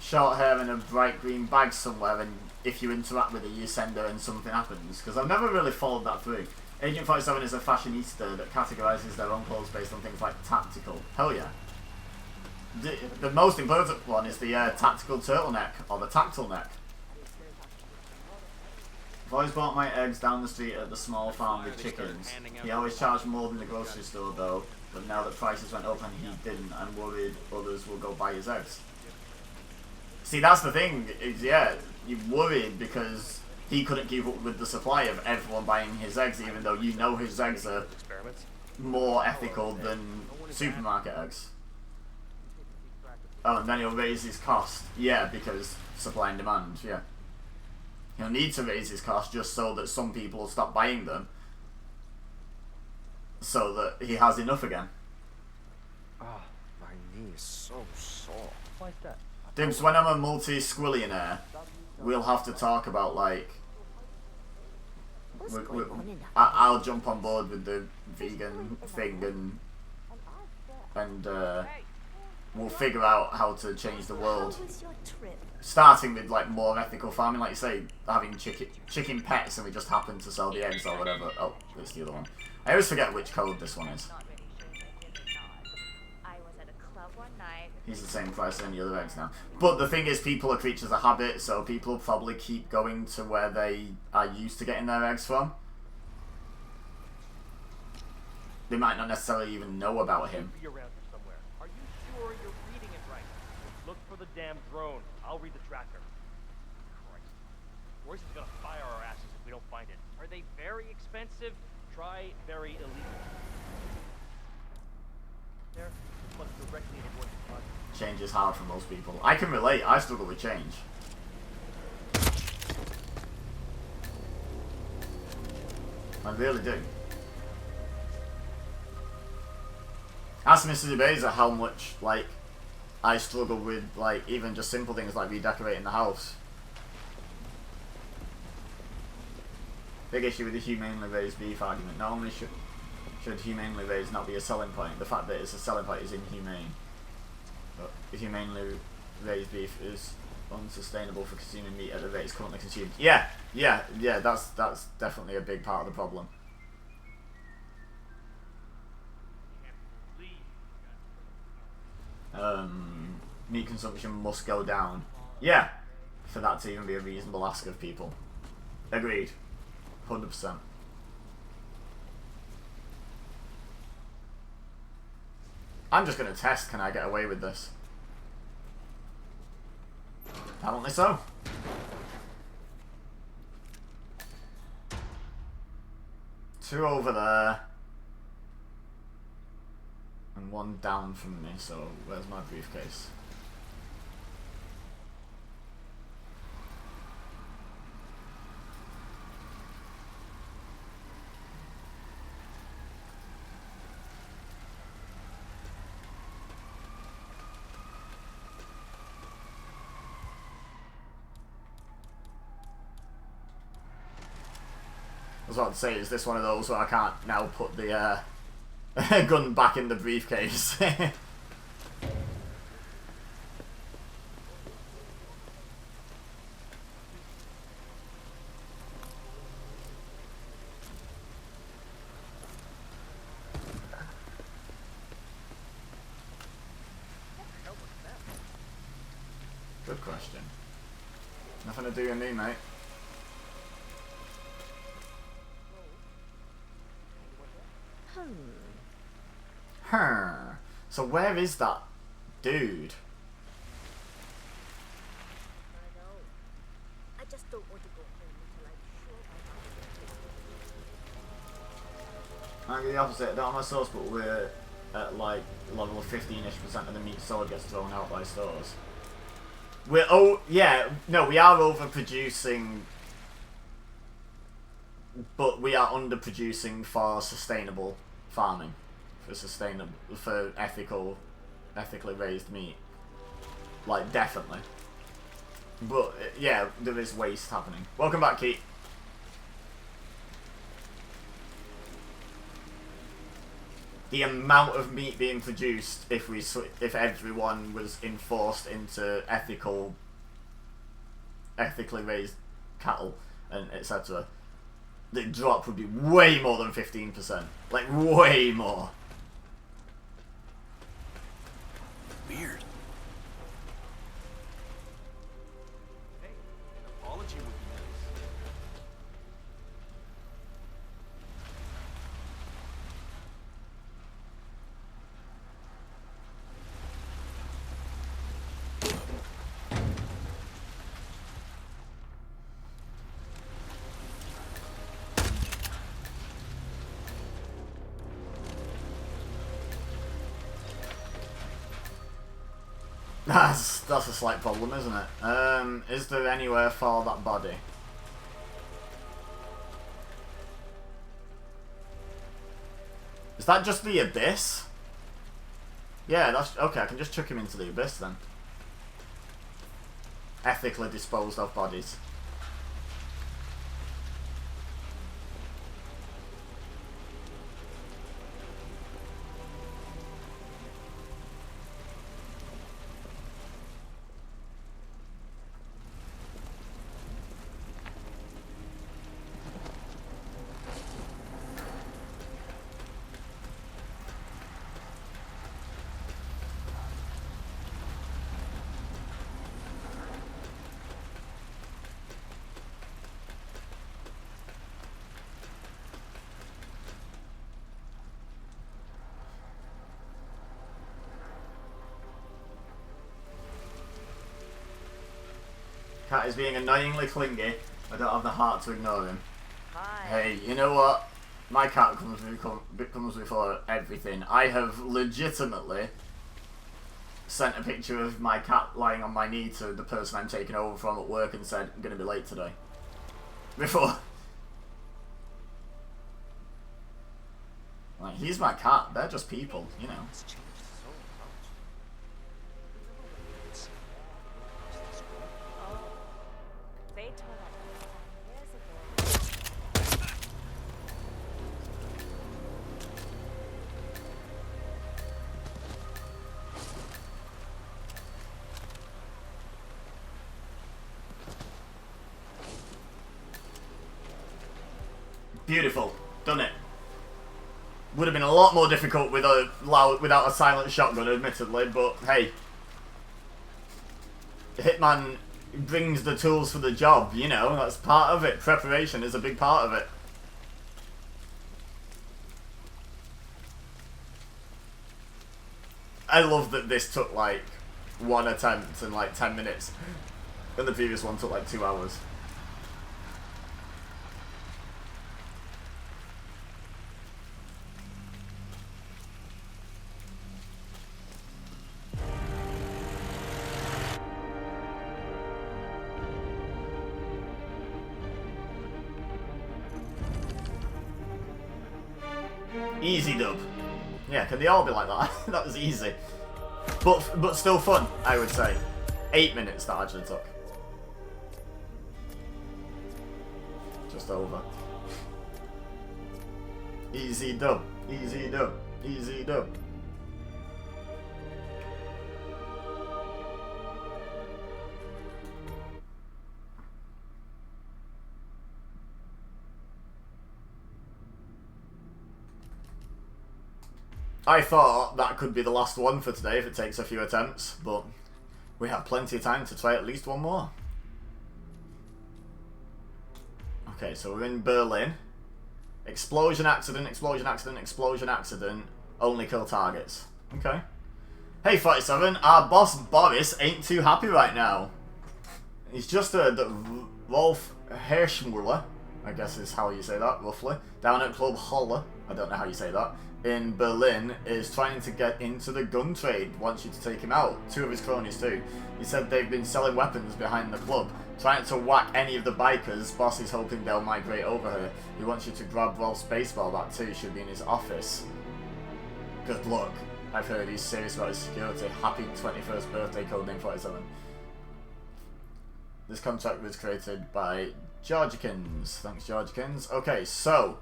short hair and a bright green bag somewhere, and if you interact with her, you send her and something happens? Because I've never really followed that through. Agent 47 is a fashionista that categorises their own clothes based on things like tactical. Hell yeah. The most important one is the tactical turtleneck, or the tactile neck. I've always bought my eggs down the street at the small farm with chickens. He always charged more than the grocery store though, but now that prices went up and he didn't, I'm worried others will go buy his eggs. See, that's the thing, is yeah, you're worried because he couldn't keep up with the supply of everyone buying his eggs, even though you know his eggs are more ethical than supermarket eggs. Oh, and then he'll raise his cost. Yeah, because supply and demand, yeah. He'll need to raise his cost just so that some people will stop buying them, so that he has enough again. Ah, my knee is so sore. Why is that? Dims, when I'm a multi-squillionaire, we'll have to talk about, like... I'll jump on board with the vegan thing and we'll figure out how to change the world. Starting with like more ethical farming, like you say, having chicken pets, and we just happen to sell the eggs or whatever. Oh, it's the other one. I always forget which code this one is. He's the same price as any other eggs now. But the thing is, people are creatures of habit, so people probably keep going to where they are used to getting their eggs from. They might not necessarily even know about him. Be around here somewhere. Are you sure you're reading it right? Look for the damn drone. I'll read the tracker. Christ. Royce is gonna fire our asses if we don't find it. Are they very expensive? Try very illegal. There. Plus directly into Royce's pocket. Change is hard for most people. I can relate. I struggle with change. I really do. Ask Mr. DeBeza how much, like, I struggle with, like, even just simple things like redecorating the house. Big issue with the humanely raised beef argument. Not only should humanely raised not be a selling point, the fact that it's a selling point is inhumane. But humanely raised beef is unsustainable for consuming meat at the rate it's currently consumed. Yeah, that's definitely a big part of the problem. meat consumption must go down. Yeah, for that to even be a reasonable ask of people. Agreed. 100%. I'm just gonna test, can I get away with this? Apparently so. Two over there. And one down from me, so where's my briefcase? I was about to say, is this one of those where I can't now put the gun back in the briefcase? Good question. Nothing to do with me, mate. So where is that dude? I know. I just don't want to go home until I'm sure my I'm the opposite. I don't have my source, but we're at like level 15-ish% of the meat sword gets thrown out by stores. We are overproducing, but we are underproducing for sustainable farming, for ethically raised meat. Like, definitely. But yeah, there is waste happening. Welcome back, Keith. The amount of meat being produced if everyone was enforced into ethically raised cattle and etc., the drop would be way more than 15%. Like, way more. Weird. Hey, an apology would be nice. That's a slight problem, isn't it? Is there anywhere for that body? Is that just the abyss? Yeah, that's okay. I can just chuck him into the abyss then. Ethically disposed of bodies. Cat is being annoyingly clingy. I don't have the heart to ignore him. Hi. Hey, you know what? My cat comes before everything. I have legitimately sent a picture of my cat lying on my knee to the person I'm taking over from at work and said, I'm going to be late today. Before. Like, he's my cat. They're just people, you know. They told us years ago. Beautiful. Done it. Would have been a lot more difficult with a without a silent shotgun, admittedly, but hey. Hitman brings the tools for the job, you know, that's part of it. Preparation is a big part of it. I love that this took like 1 attempt and like 10 minutes. And the previous one took like 2 hours. Easy dub. Yeah, can they all be like that? That was easy. But still fun, I would say. 8 minutes that actually took. Just over. Easy dub. Easy dub. Easy dub. I thought that could be the last one for today if it takes a few attempts, but we have plenty of time to try at least one more. Okay, so we're in Berlin. Explosion, accident, explosion, accident, explosion, accident. Only kill targets. Okay. Hey 47, our boss Boris ain't too happy right now. He's just heard that Rolf Hirschmuller, I guess is how you say that, roughly, down at Club Holler, I don't know how you say that, in Berlin, is trying to get into the gun trade, wants you to take him out. 2 of his cronies too. He said they've been selling weapons behind the club, trying to whack any of the bikers. Boss is hoping they'll migrate over here. He wants you to grab Rolf's baseball bat too, should be in his office. Good luck. I've heard he's serious about his security. Happy 21st birthday, codename 47. This contract was created by Georgikins. Thanks, Georgikins. Okay, so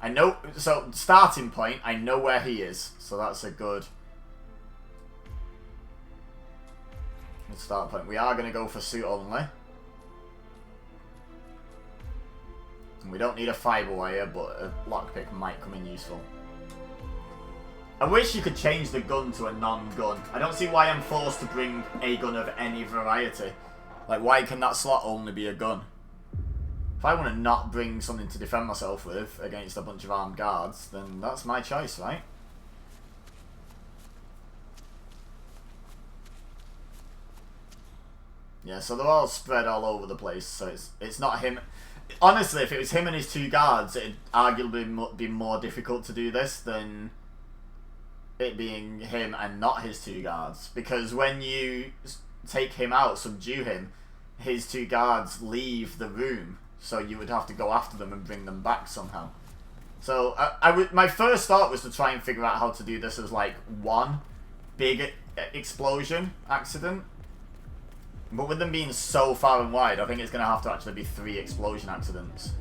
I know. So starting point, I know where he is. So that's a good start point. We are going to go for suit only. And we don't need a fiber wire, but a lockpick might come in useful. I wish you could change the gun to a non-gun. I don't see why I'm forced to bring a gun of any variety. Like, why can that slot only be a gun? If I want to not bring something to defend myself with against a bunch of armed guards, then that's my choice, right? Yeah, so they're all spread all over the place, so it's not him. Honestly, if it was him and his 2 guards, it'd arguably be more difficult to do this than it being him and not his 2 guards. Because when you take him out, subdue him, his 2 guards leave the room, so you would have to go after them and bring them back somehow. So my first thought was to try and figure out how to do this as like one big explosion accident. But with them being so far and wide, I think it's going to have to actually be 3 explosion accidents.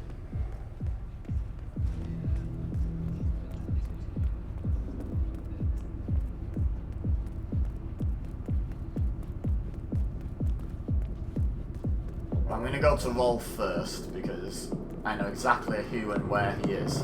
I'm going to go to Rolf first, because I know exactly who and where he is.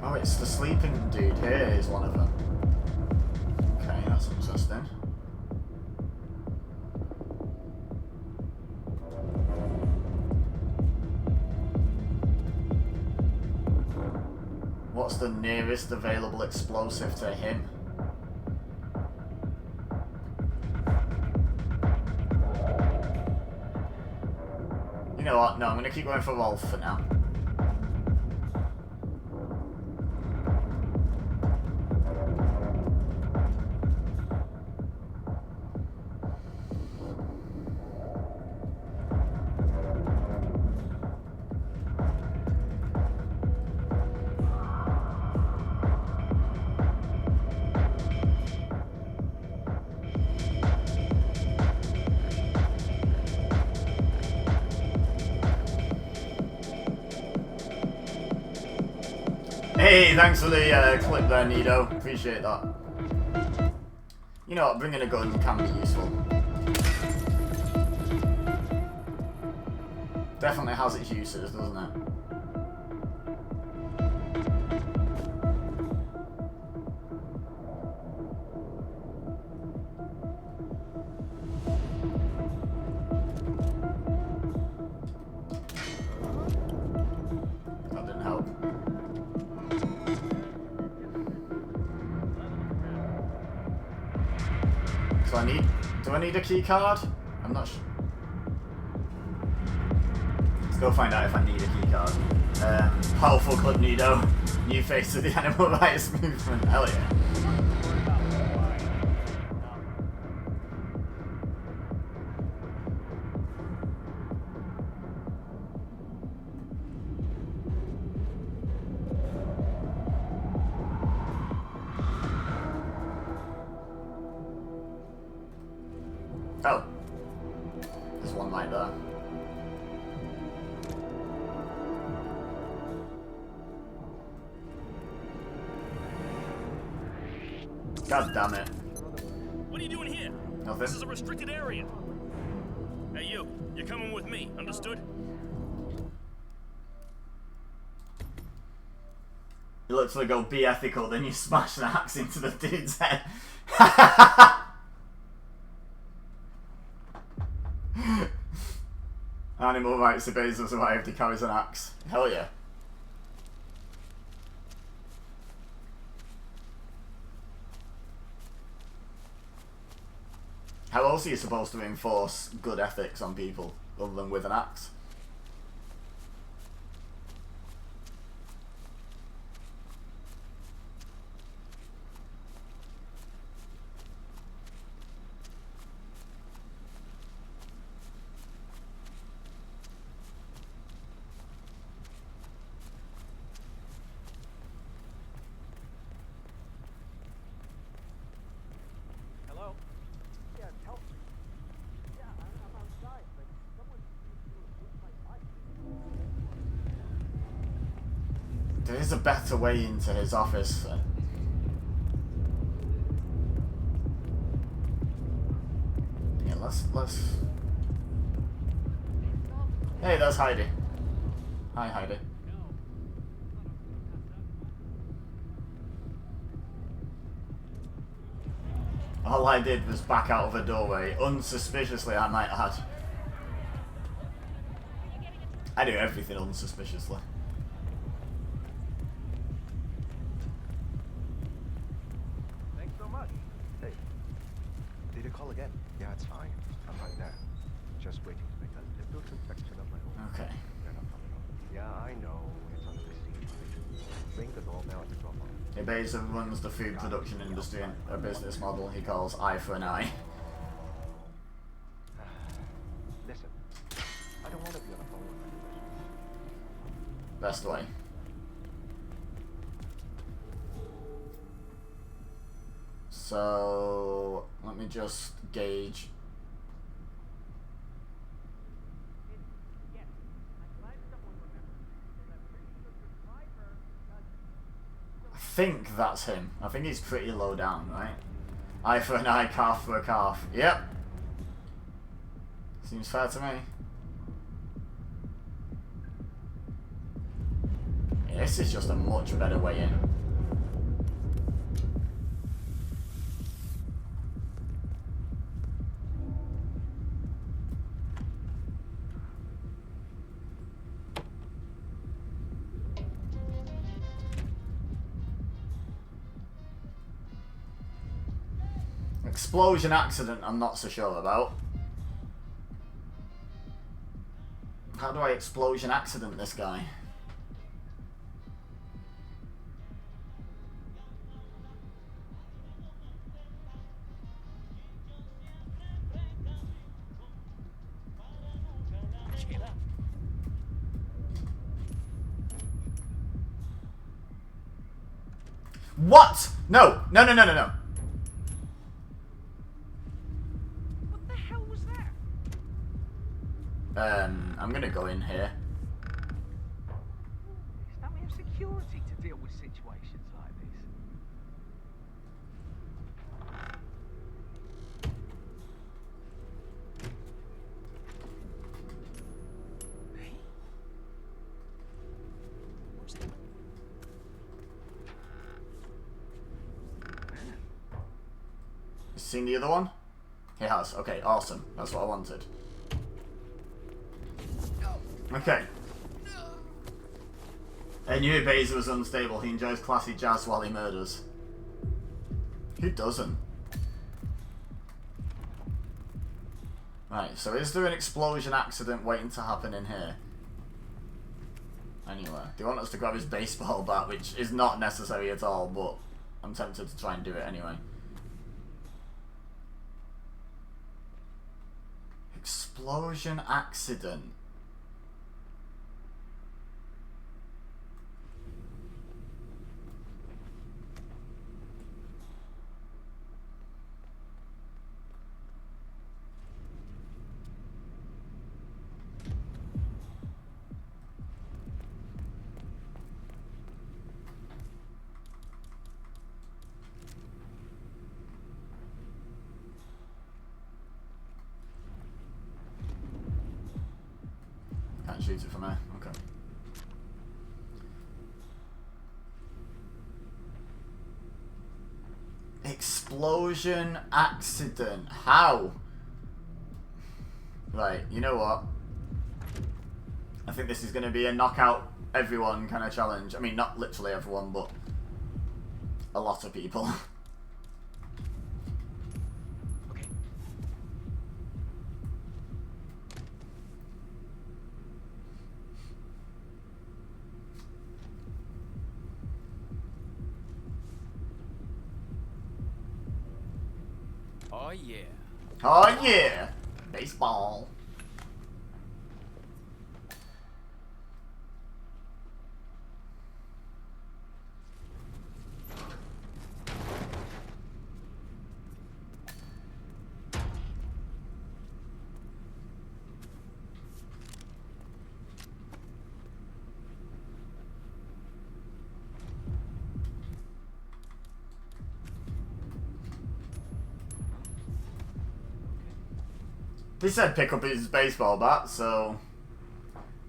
Oh, it's the sleeping dude here is one of them. Okay, that's interesting. What's the nearest available explosive to him? You know what? No, I'm going to keep going for Rolf for now. Hey, thanks for the clip there, Nido. Appreciate that. You know what, bringing a gun can be useful. Definitely has its uses, doesn't it? That didn't help. So do I need a key card? I'm not sure. Let's go find out if I need a key card. Powerful Club Nido. New face of the animal rights movement. Hell yeah. Oh. There's one right there. God damn it. What are you doing here? Nothing. This is a restricted area. Hey, you're coming with me, understood? You literally go, be ethical, then you smash an axe into the dude's head. Animal rights obeys the survived, he carries an axe. Hell yeah. How else are you supposed to enforce good ethics on people other than with an axe? There is a better way into his office. Yeah, let's. Hey, that's Heidi. Hi, Heidi. All I did was back out of a doorway, unsuspiciously, I might add. I do everything unsuspiciously. Call again. Yeah, it's fine. I'm right there. Just waiting to make a little confection of my own. Okay. They're not coming on. Yeah, I know. It's on the scene. Ring the doorbell at the drop off. Ebeza runs the food production industry and a business model he calls eye for an eye. Listen, I don't want to be on a phone with my Best way. So let me just gauge. I think that's him. I think he's pretty low down, right? Eye for an eye, calf for a calf. Yep. Seems fair to me. Yeah, this is just a much better way in. Explosion accident, I'm not so sure about. How do I explosion accident this guy? What? No, no, no, no, no, no. What the hell was that? I'm gonna go in here. Is that way of security? security to deal with situations like this. Seen the other one? He has. Okay, awesome. That's what I wanted. Okay. I knew Baser was unstable. He enjoys classy jazz while he murders. Who doesn't? Right, so is there an explosion accident waiting to happen in here? Anyway, they want us to grab his baseball bat, which is not necessary at all, but I'm tempted to try and do it anyway. Explosion accident. Can't shoot it from there. Okay. Explosion accident. How? Right, you know what? I think this is going to be a knockout everyone kind of challenge. I mean, not literally everyone, but a lot of people. Oh yeah. Oh yeah! Baseball. He said pick up his baseball bat, so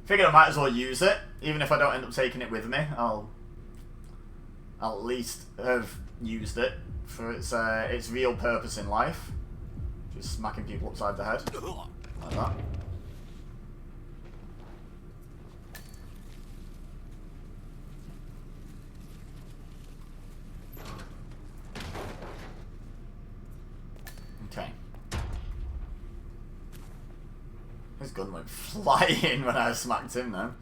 figured I might as well use it. Even if I don't end up taking it with me, I'll at least have used it for its real purpose in life. Just smacking people upside the head. Like that. Okay. His gun went flying when I smacked him then.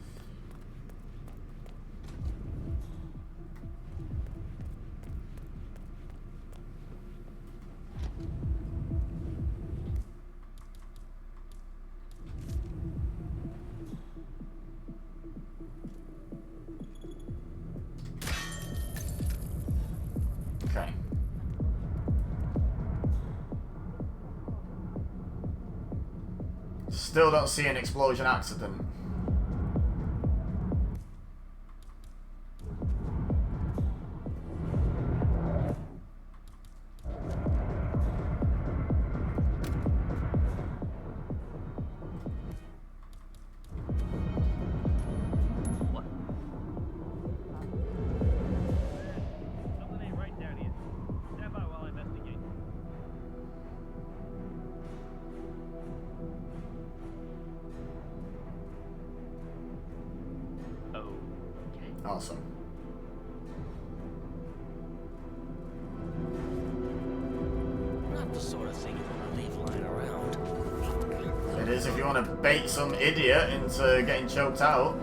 Okay. Still don't see an explosion accident. Something ain't right down here. Stand by while I investigate. Awesome. Not the sort of thing you want to leave lying around. It is if you want to bait some idiot into getting choked out.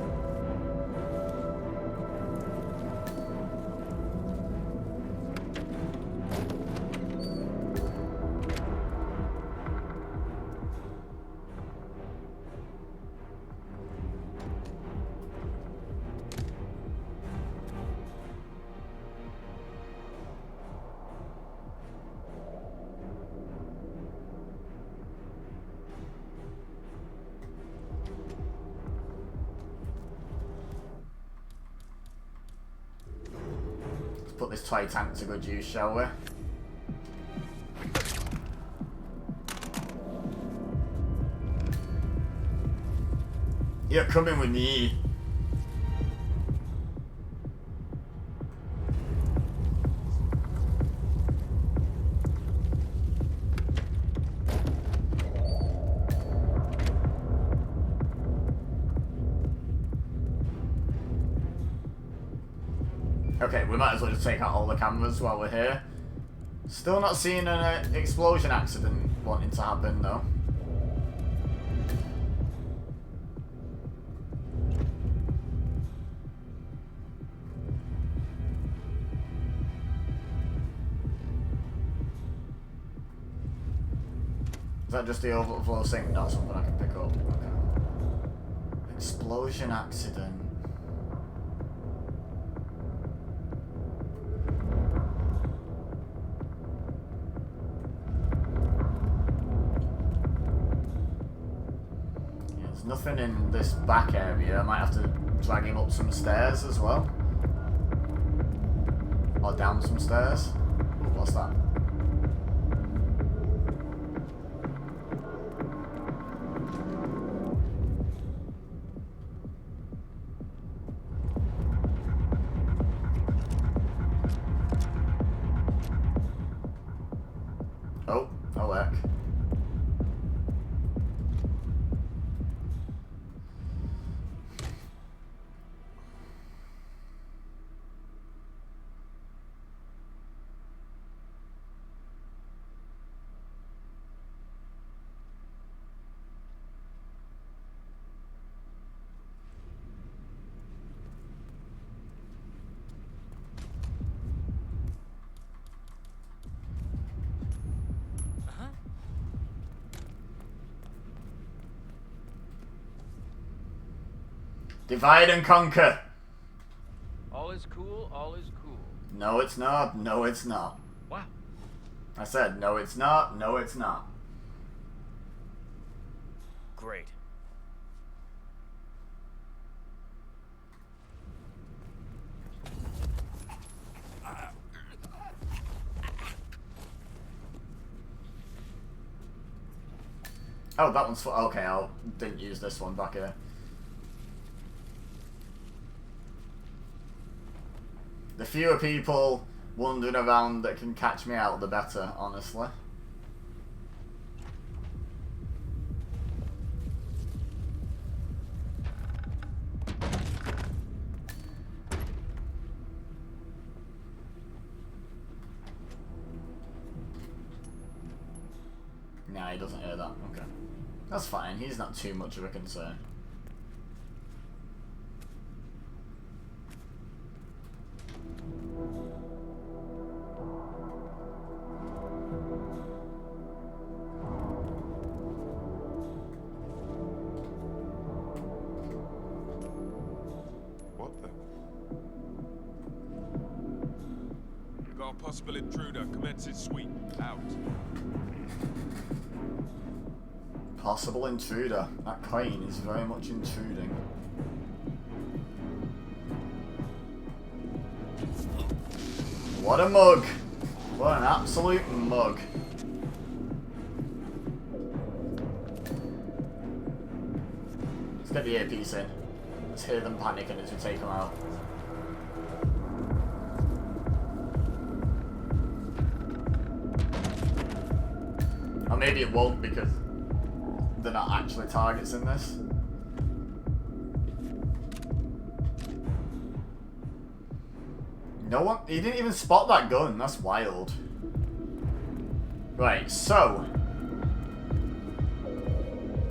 put this toy tank to good use, shall we? You're coming with me. Okay, we might as well just take out all the cameras while we're here. Still not seeing an explosion accident wanting to happen though. Is that just the overflow sink? Not something I can pick up. Okay. Explosion accident. Yeah, there's nothing in this back area. I might have to drag him up some stairs as well. Or down some stairs. Ooh, what's that? Oh, oh heck. Divide and conquer. All is cool, all is cool. No, it's not. No, it's not. Wow. I said, no, it's not. No, it's not. Great. Oh, that one's for. Okay, I didn't use this one back here. The fewer people wandering around that can catch me out, the better, honestly. Nah, he doesn't hear that. Okay. That's fine. He's not too much of a concern. Possible intruder commences sweep. Out. Possible intruder. That coin is very much intruding. What a mug! What an absolute mug. Let's get the earpiece in. Let's hear them panicking as we take them out. Or maybe it won't because they're not actually targets in this. No one, he didn't even spot that gun, that's wild. Right, so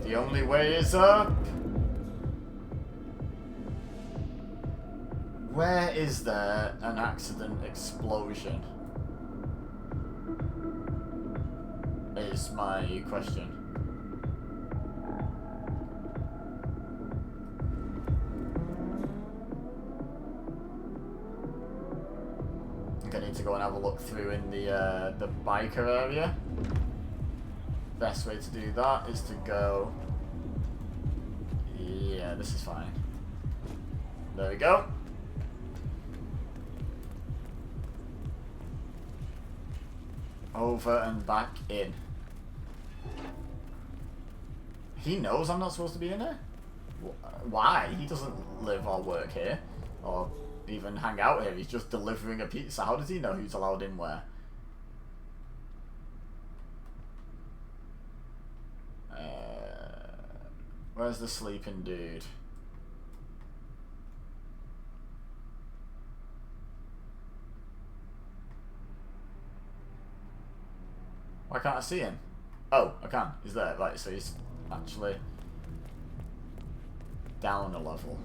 the only way is up. Where is there an accident explosion? Is my question. I think I need to go and have a look through in the biker area. Best way to do that is to go. Yeah, this is fine. There we go. Over and back in. He knows I'm not supposed to be in here? Why? He doesn't live or work here. Or even hang out here. He's just delivering a pizza. How does he know who's allowed in where? Where's the sleeping dude? Why can't I see him? Oh, I can. He's there. Right, so he's actually down a level.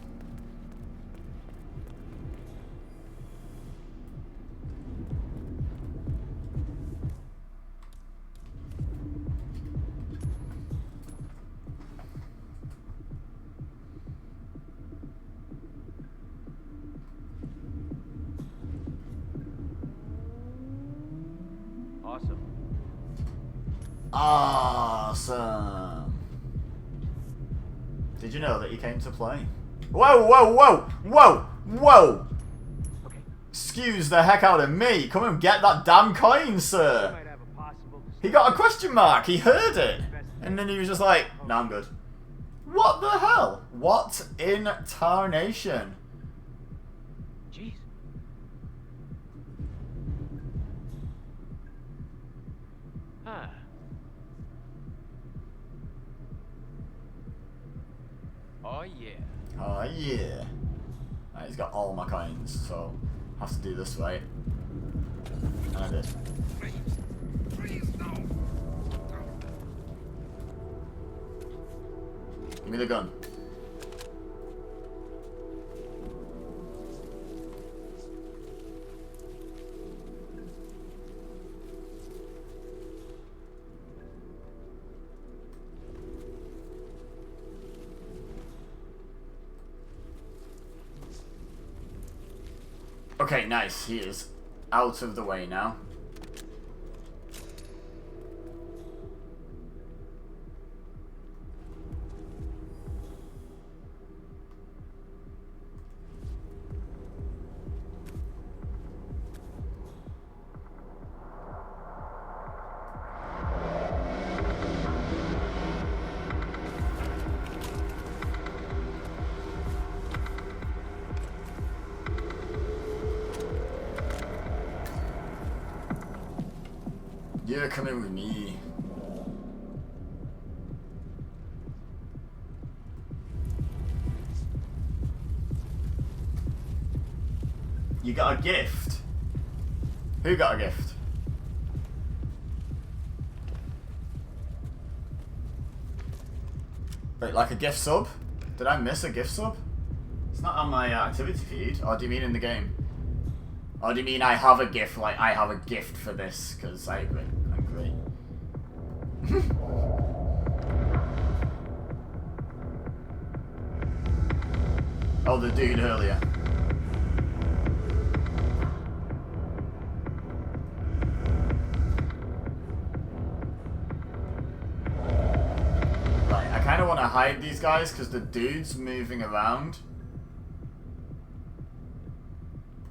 Awesome. Awesome. Did you know that he came to play? Whoa, whoa, whoa, whoa, whoa! Okay. Excuse the heck out of me. Come and get that damn coin, sir. He got a question mark. He heard it. And then he was just like, nah, I'm good. What the hell? What in tarnation? Jeez. Ah. Oh yeah. Oh yeah. Right, he's got all my coins, so I have to do this right. And I did. Give me the gun. Okay, nice. He is out of the way now. You're coming with me. You got a gift? Who got a gift? Wait, like a gift sub? Did I miss a gift sub? It's not on my activity feed. Or do you mean in the game? Or do you mean I have a gift, like I have a gift for this? Because I agree. I agree. Oh, the dude earlier. Right, I kind of want to hide these guys because the dude's moving around.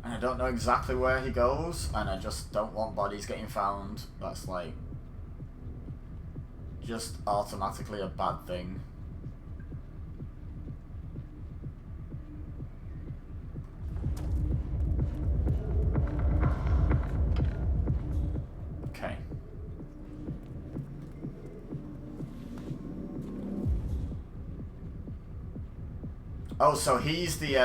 And I don't know exactly where he goes, and I just don't want bodies getting found. That's like just automatically a bad thing. Okay. Oh, so he's the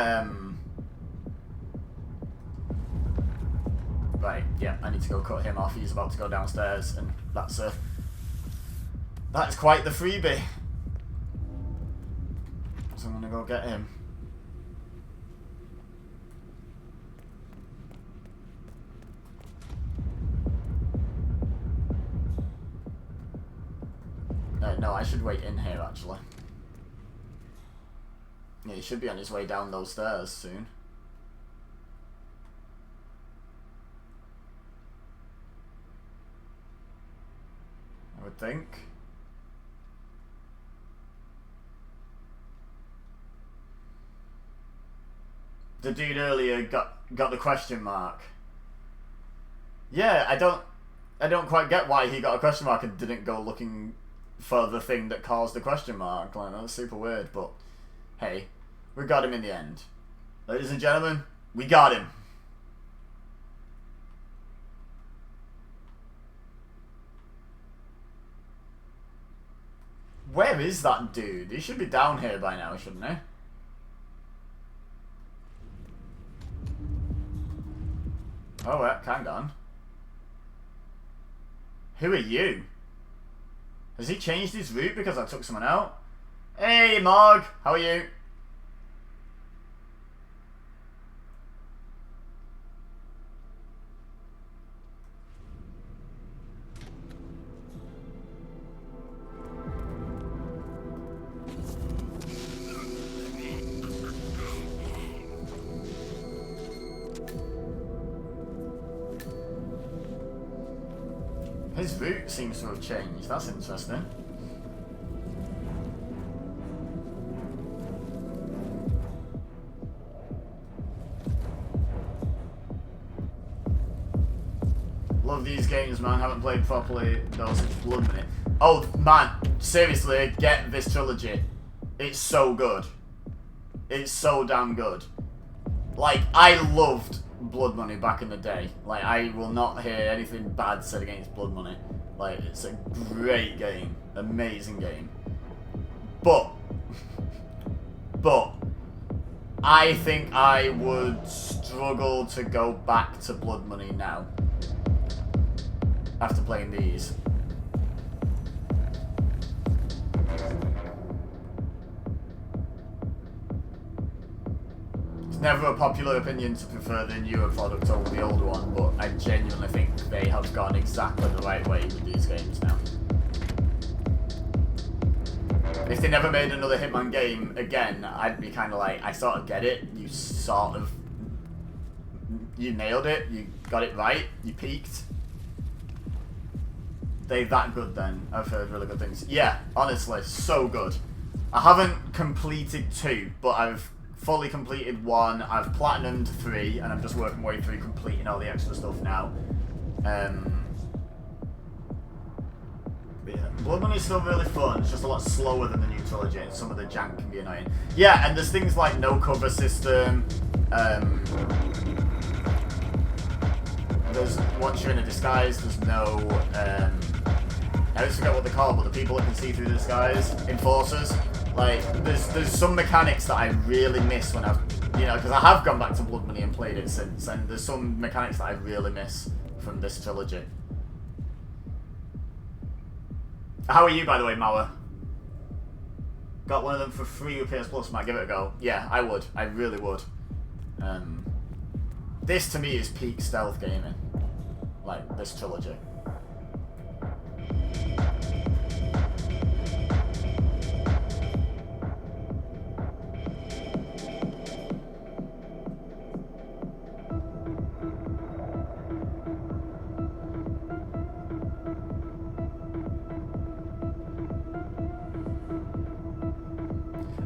Right, yeah, I need to go cut him off. He's about to go downstairs, and that's quite the freebie. So I'm gonna go get him. No, I should wait in here actually. Yeah, he should be on his way down those stairs soon. I would think. The dude earlier got the question mark. Yeah, I don't I don't quite get why he got a question mark and didn't go looking for the thing that caused the question mark. Like, that's super weird, but hey, we got him in the end. Ladies and gentlemen, we got him. Where is that dude? He should be down here by now, shouldn't he? Oh, yeah, kind on. Who are you? Has he changed his route because I took someone out? Hey, Morg, how are you? His route seems to have changed. That's interesting. Love these games, man. Haven't played properly though since Blood Money. Oh, man. Seriously, get this trilogy. It's so good. It's so damn good. Like, I loved Blood Money back in the day. Like, I will not hear anything bad said against Blood Money. Like, it's a great game. Amazing game. But I think I would struggle to go back to Blood Money now. After playing these. It's never a popular opinion to prefer the newer product over the older one, but I genuinely think they have gone exactly the right way with these games now. If they never made another Hitman game again, I'd be kind of like, I sort of get it. You nailed it. You got it right. You peaked. They're that good then. I've heard really good things. Yeah, honestly, so good. I haven't completed 2, but I've fully completed 1. I've platinumed 3, and I'm just working my way through completing all the extra stuff now. But yeah, Blood Money is still really fun. It's just a lot slower than the new trilogy, and some of the jank can be annoying. Yeah, and there's things like no cover system. There's once you're in a disguise, there's no. I always forget what they're called, but the people that can see through the disguise, enforcers. Like, there's some mechanics that I really miss when I've, because I have gone back to Blood Money and played it since, and there's some mechanics that I really miss from this trilogy. How are you, by the way, Mauer? Got one of them for free with PS Plus, might give it a go. Yeah, I would. I really would. This, to me, is peak stealth gaming. Like, this trilogy.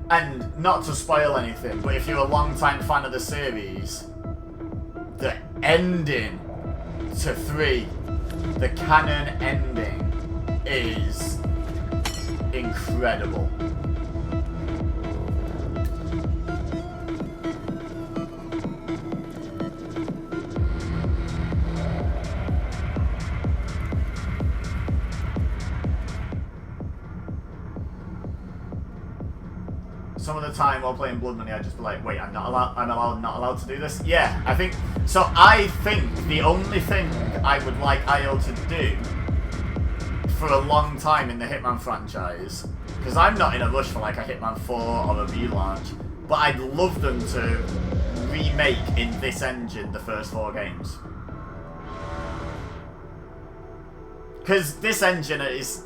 And not to spoil anything, but if you're a long-time fan of the series, the ending to 3, the canon ending, is incredible. Some of the time while playing Blood Money, I'd just be like, wait, I'm not allowed to do this? Yeah, I think the only thing I would like IO to do for a long time in the Hitman franchise, because I'm not in a rush for like a Hitman 4 or a relaunch, but I'd love them to remake in this engine the first 4 games. Because this engine is...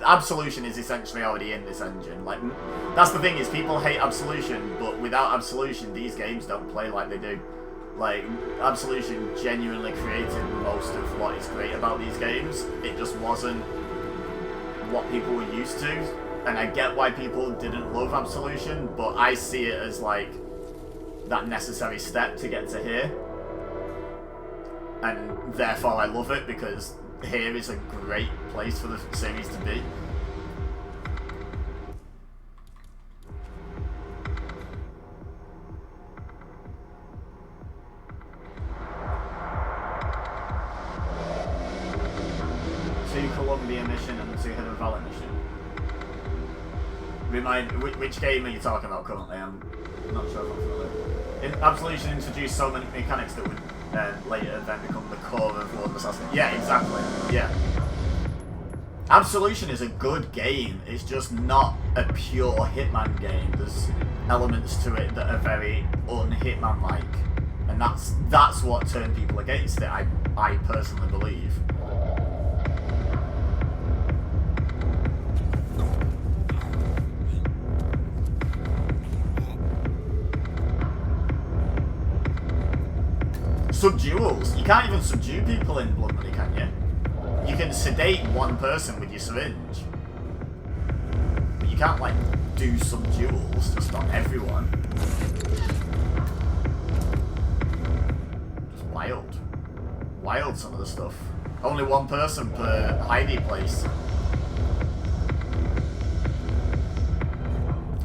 Absolution is essentially already in this engine. Like, that's the thing, is people hate Absolution, but without Absolution, these games don't play like they do. Like, Absolution genuinely created most of what is great about these games. It just wasn't what people were used to, and I get why people didn't love Absolution, but I see it as like that necessary step to get to here, and therefore I love it, because here is a great place for the series to be. Two Columbia mission and two Hidden Valley mission. Which game are you talking about currently? I'm not sure if I'm familiar. Absolution introduced so many mechanics that would later then become the core of Lord of Assassin. Yeah, exactly. Yeah. Absolution is a good game. It's just not a pure Hitman game. There's elements to it that are very un-Hitman-like, and that's what turned people against it. I personally believe. Subduals. You can't even subdue people in Blood Money, can you? You can sedate one person with your syringe. But you can't, like, do subduals, just not everyone. Just wild. Wild, some of the stuff. Only one person per hidey place.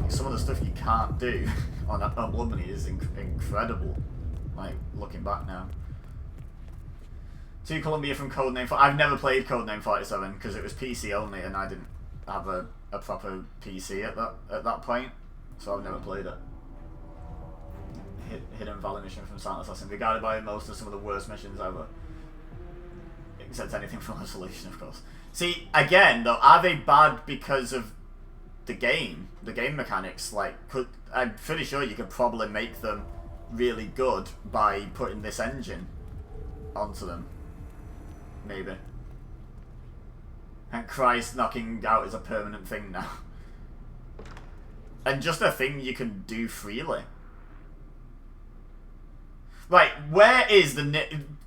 Some of the stuff you can't do on Blood Money is incredible. Like, looking back now. 2 Columbia from Codename 47. I've never played Codename 47 because it was PC only and I didn't have a proper PC at that point, so I've never played it. Hidden Valley mission from Silent Assassin, regarded by most as some of the worst missions ever. Except anything from Resolution, of course. See, again though, are they bad because of the game mechanics? Like, I'm pretty sure you could probably make them really good by putting this engine onto them. Maybe. And Christ knocking out is a permanent thing now. And just a thing you can do freely. Right, where is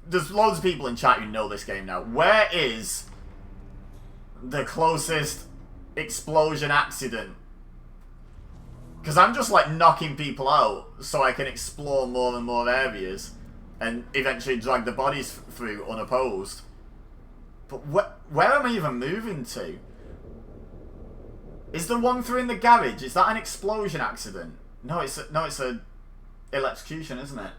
there's loads of people in chat who know this game now. Where is the closest explosion accident? Because I'm just like knocking people out so I can explore more and more areas and eventually drag the bodies through unopposed. But where am I even moving to? Is the one through in the garage, is that an explosion accident? No, it's a electrocution, isn't it?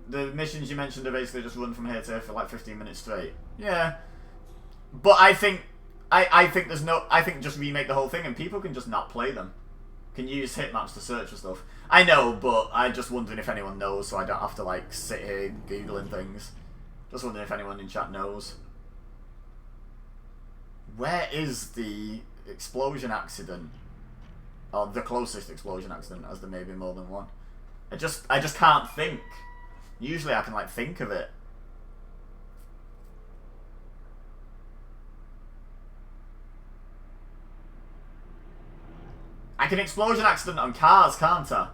The missions you mentioned are basically just run from here to here for like 15 minutes straight. Yeah. But I think just remake the whole thing and people can just not play them. Can use hitmaps to search for stuff. I know, but I'm just wondering if anyone knows so I don't have to like sit here googling things. Just wondering if anyone in chat knows. Where is the explosion accident? Or the closest explosion accident, as there may be more than one. I just can't think. Usually I can like think of it. I can explosion accident on cars, can't I?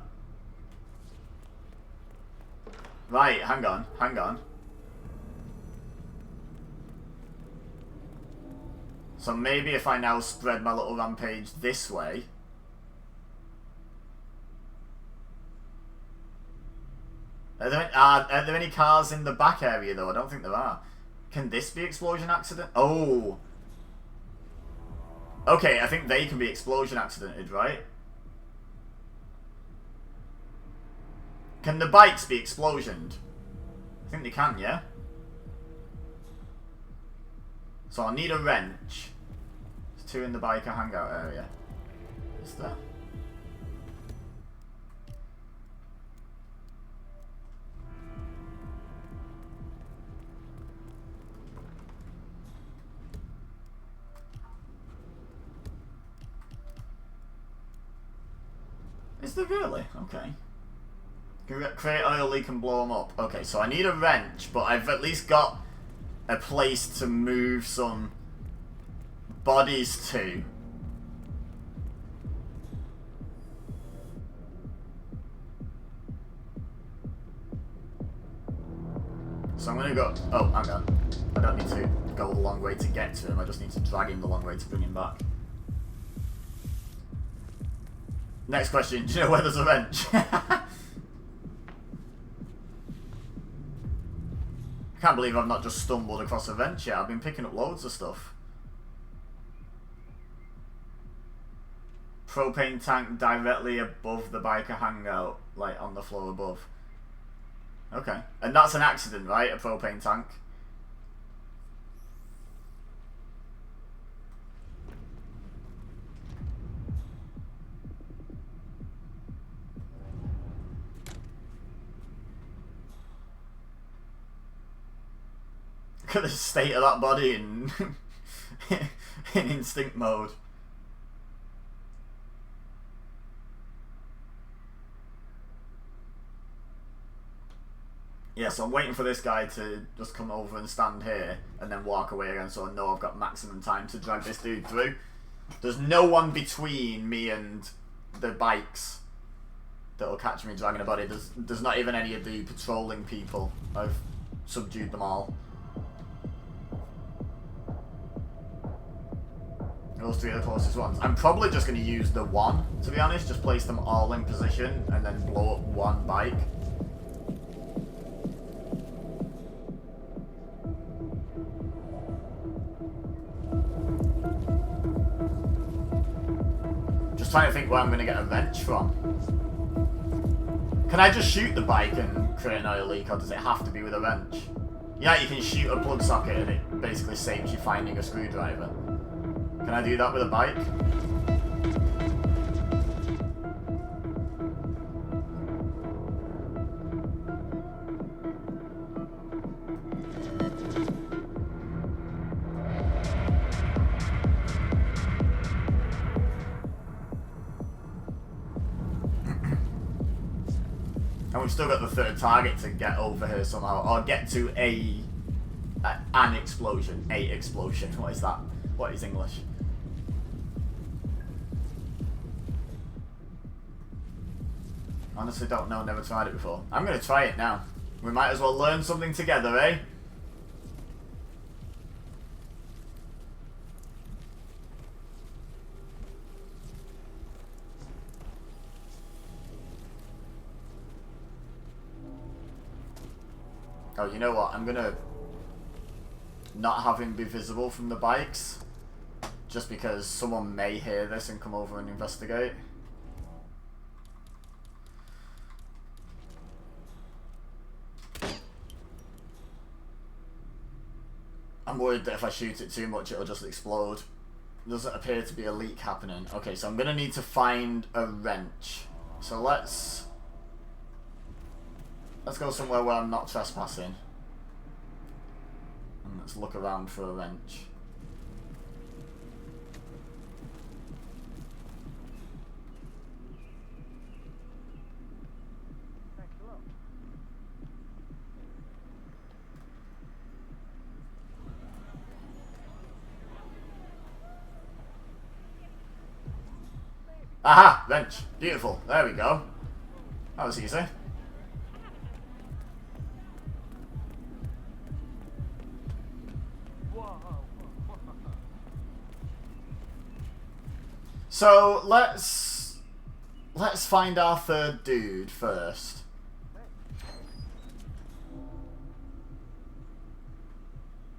Right, hang on. So maybe if I now spread my little rampage this way. Are there any cars in the back area though? I don't think there are. Can this be explosion accident? Oh. Okay, I think they can be explosion accidented, right? Can the bikes be explosioned? I think they can, yeah? So I'll need a wrench. There's 2 in the biker hangout area. Is there? Is there really? Okay. Create oil leak and blow them up. Okay, so I need a wrench, but I've at least got a place to move some bodies to. So I'm gonna go... Oh, hang on. I don't need to go the long way to get to him, I just need to drag him the long way to bring him back. Next question, do you know where there's a wrench? I Can't believe I've not just stumbled across a wrench yet. I've been picking up loads of stuff. Propane tank directly above the biker hangout, like on the floor above. Okay. And that's an accident, right? A propane tank. Look at the state of that body in in instinct mode. Yeah, so I'm waiting for this guy to just come over and stand here and then walk away again, so I know I've got maximum time to drag this dude through. There's no one between me and the bikes that'll catch me dragging a body. There's not even any of the patrolling people. I've subdued them all. Those three are the closest ones. I'm probably just going to use the one, to be honest. Just place them all in position and then blow up one bike. Just trying to think where I'm going to get a wrench from. Can I just shoot the bike and create an oil leak, or does it have to be with a wrench? Yeah, you can shoot a plug socket and it basically saves you finding a screwdriver. Can I do that with a bike? And we've still got the third target to get over here somehow, or get to an explosion. A explosion. What is that? What is English? Honestly don't know, never tried it before. I'm going to try it now. We might as well learn something together, eh? Oh, you know what? I'm going to not have him be visible from the bikes. Just because someone may hear this and come over and investigate. I'm worried that if I shoot it too much, it'll just explode. There doesn't appear to be a leak happening. Okay, so I'm going to need to find a wrench. So let's go somewhere where I'm not trespassing. And let's look around for a wrench. Aha! Wrench. Beautiful. There we go. That was easy. So let's find our third dude first.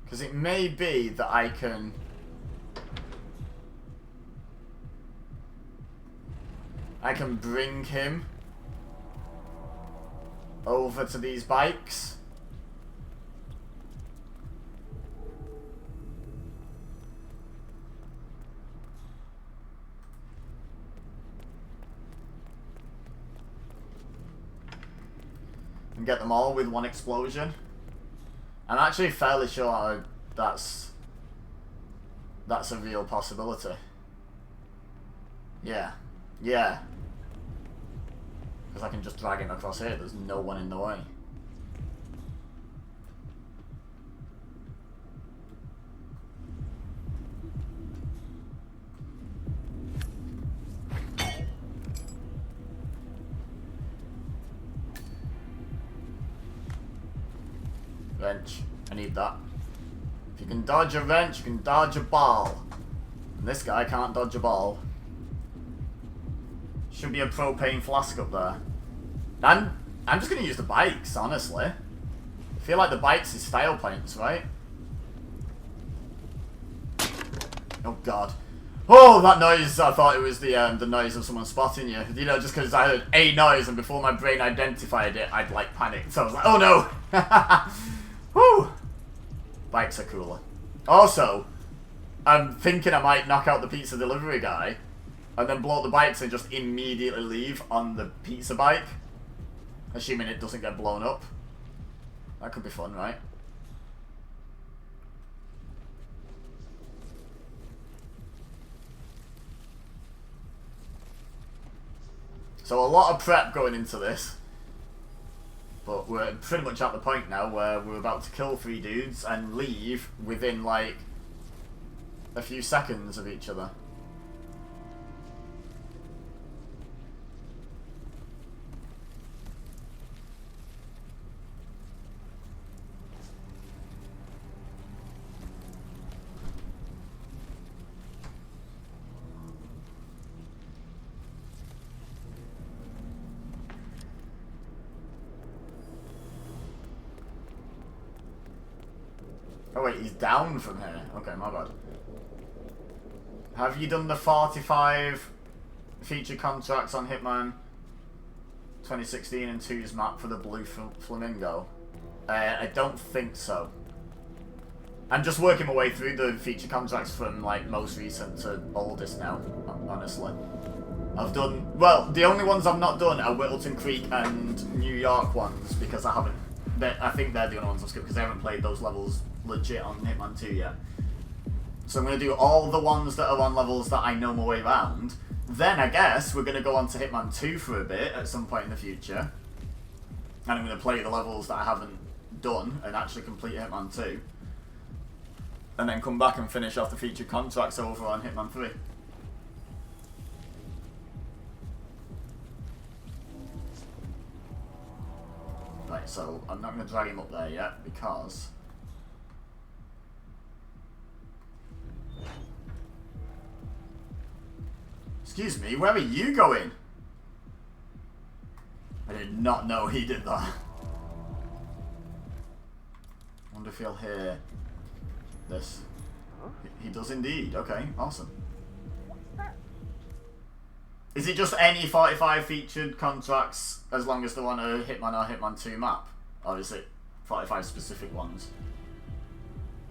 Because it may be that I can bring him over to these bikes. And get them all with one explosion. I'm actually fairly sure that's a real possibility. Yeah. Yeah. Because I can just drag him across here, there's no one in the way. Wrench. I need that. If you can dodge a wrench, you can dodge a ball. And this guy can't dodge a ball. Should be a propane flask up there. I'm just gonna use the bikes, honestly. feel like the bikes is style points, right? Oh god. Oh, that noise! I thought it was the noise of someone spotting you. You know, just because I heard a noise and before my brain identified it, I'd like panicked. So I was like, oh no! Woo! Bikes are cooler. Also, I'm thinking I might knock out the pizza delivery guy and then blow up the bikes and just immediately leave on the pizza bike. Assuming it doesn't get blown up. That could be fun, right? So a lot of prep going into this. But we're pretty much at the point now where we're about to kill 3 dudes and leave within like a few seconds of each other. Oh wait, he's down from here. Okay, my bad. Have you done the 45 feature contracts on Hitman 2016 and 2's map for the Blue Flamingo? I don't think so. I'm just working my way through the feature contracts from like most recent to oldest now, honestly. I've done, well, the only ones I've not done are Whittleton Creek and New York ones because I haven't, I think they're the only ones I've skipped because I haven't played those levels legit on Hitman 2 yet. So I'm going to do all the ones that are on levels that I know my way around. Then I guess we're going to go on to Hitman 2 for a bit at some point in the future. And I'm going to play the levels that I haven't done and actually complete Hitman 2. And then come back and finish off the feature contracts over on Hitman 3. Right, so I'm not going to drag him up there yet because... Excuse me, where are you going? I did not know he did that. Wonder if he'll hear this. He does indeed. Okay, awesome. Is it just any 45 featured contracts as long as they're on a Hitman or Hitman 2 map? Or is it 45 specific ones?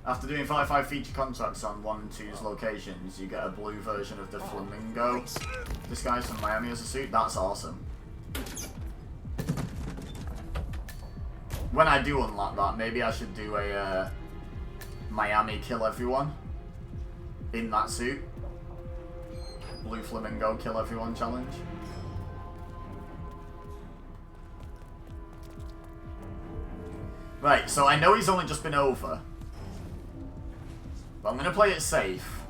After doing 45 feature contracts on 1 and 2's locations, you get a blue version of the Flamingo disguised from Miami as a suit. That's awesome. When I do unlock that, maybe I should do a Miami kill everyone in that suit. Blue Flamingo kill everyone challenge. Right, so I know he's only just been over. But I'm going to play it safe,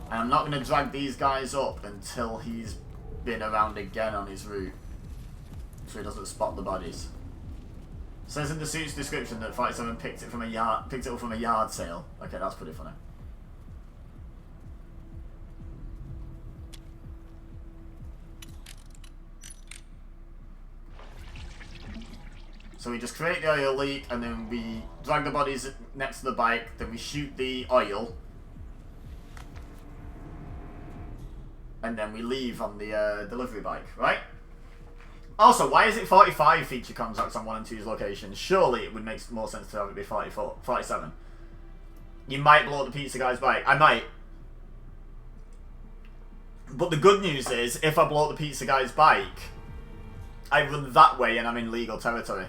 and I'm not going to drag these guys up until he's been around again on his route, so he doesn't spot the bodies. It says in the suit's description that 47 picked it up from a yard sale. Okay, that's pretty funny. So we just create the oil leak, and then we drag the bodies next to the bike, then we shoot the oil, and then we leave on the delivery bike, right? Also, why is it 45 feature contracts on 1 and 2's locations? Surely it would make more sense to have it be 47. You might blow up the pizza guy's bike. I might. But the good news is, if I blow up the pizza guy's bike, I run that way and I'm in legal territory.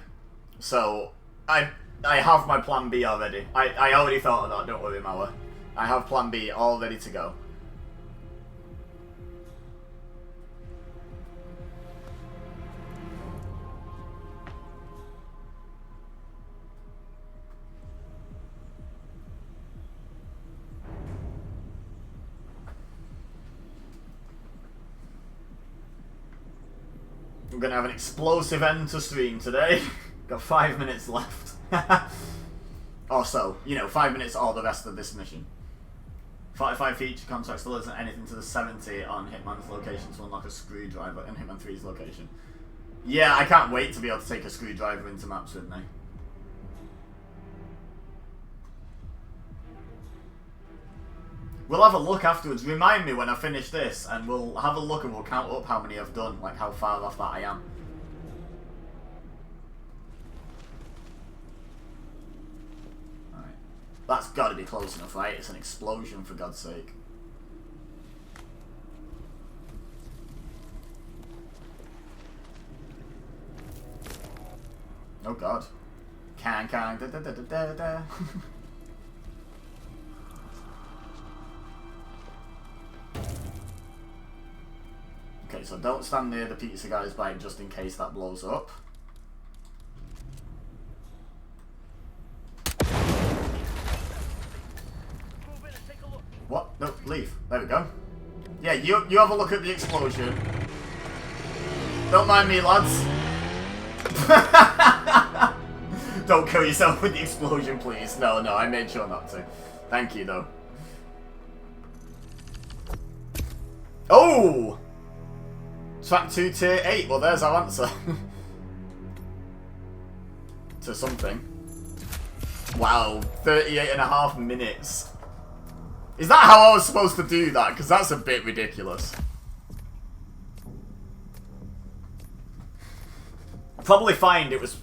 So, I have my plan B already. I already thought of that, don't worry, Mauer. I have plan B all ready to go. I'm gonna have an explosive end to stream today. Got 5 minutes left. Also, you know, 5 minutes all the rest of this mission. 45 feature contracts still isn't anything to the 70 on Hitman's location to unlock a screwdriver in Hitman 3's location. Yeah, I can't wait to be able to take a screwdriver into maps with me. We'll have a look afterwards. Remind me when I finish this, and we'll have a look and we'll count up how many I've done, like how far off that I am. Alright. That's got to be close enough, right? It's an explosion, for God's sake. Oh God. Can, da da da da da da. Okay, so don't stand near the pizza guy's bike just in case that blows up. What? No, leave. There we go. Yeah, you have a look at the explosion. Don't mind me, lads. Don't kill yourself with the explosion, please. No, I made sure not to. Thank you, though. Oh! Track 2, Tier 8. Well, there's our answer. To something. Wow, 38.5 minutes. Is that how I was supposed to do that? Because that's a bit ridiculous. Probably find it was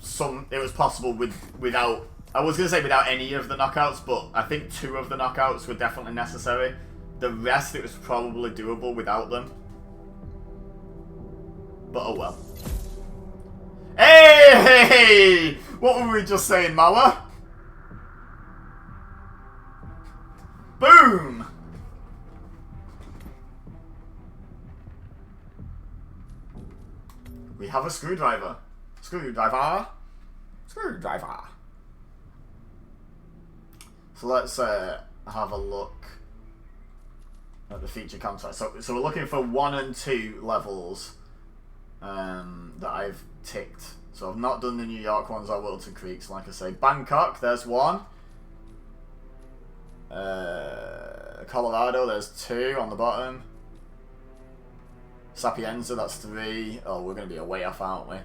possible without, I was gonna say without any of the knockouts, but I think 2 of the knockouts were definitely necessary. The rest it was probably doable without them. But oh well. Hey! What were we just saying, Mala? Boom! We have a screwdriver. Screwdriver. Screwdriver. So let's have a look at the feature contract. So we're looking for 1 and 2 levels that I've ticked. So I've not done the New York ones or Wilton Creeks, like I say. Bangkok, there's 1. Colorado, there's 2 on the bottom. Sapienza, that's 3. Oh, we're going to be a way off, aren't we?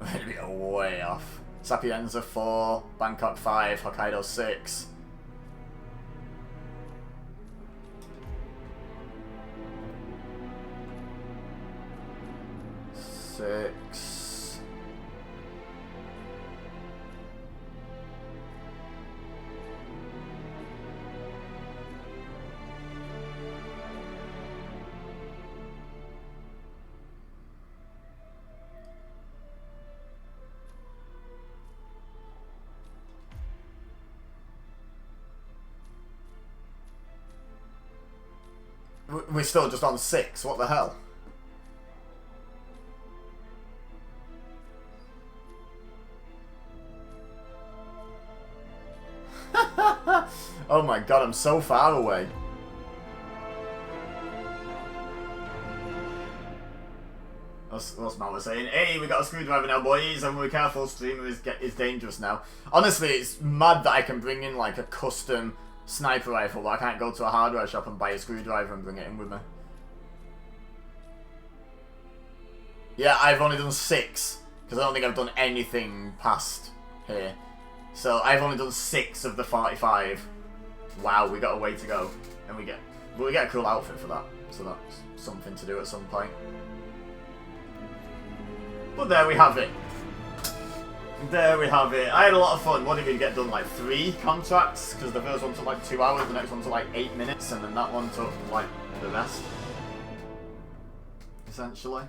We're going to be a way off. Sapienza 4, Bangkok 5, Hokkaido 6. We're still just on 6, what the hell? Oh my god, I'm so far away. What's Mama saying? Hey, we got a screwdriver now, boys, and we're careful, streamer is dangerous now. Honestly, it's mad that I can bring in like a custom sniper rifle, but I can't go to a hardware shop and buy a screwdriver and bring it in with me. Yeah, I've only done 6, because I don't think I've done anything past here. So I've only done 6 of the 45. Wow, we got a way to go. And we get a cool outfit for that. So that's something to do at some point. But there we have it. There we have it. I had a lot of fun. What did we get done? Like 3 contracts? Because the first one took like 2 hours, the next one took like 8 minutes, and then that one took like the rest. Essentially.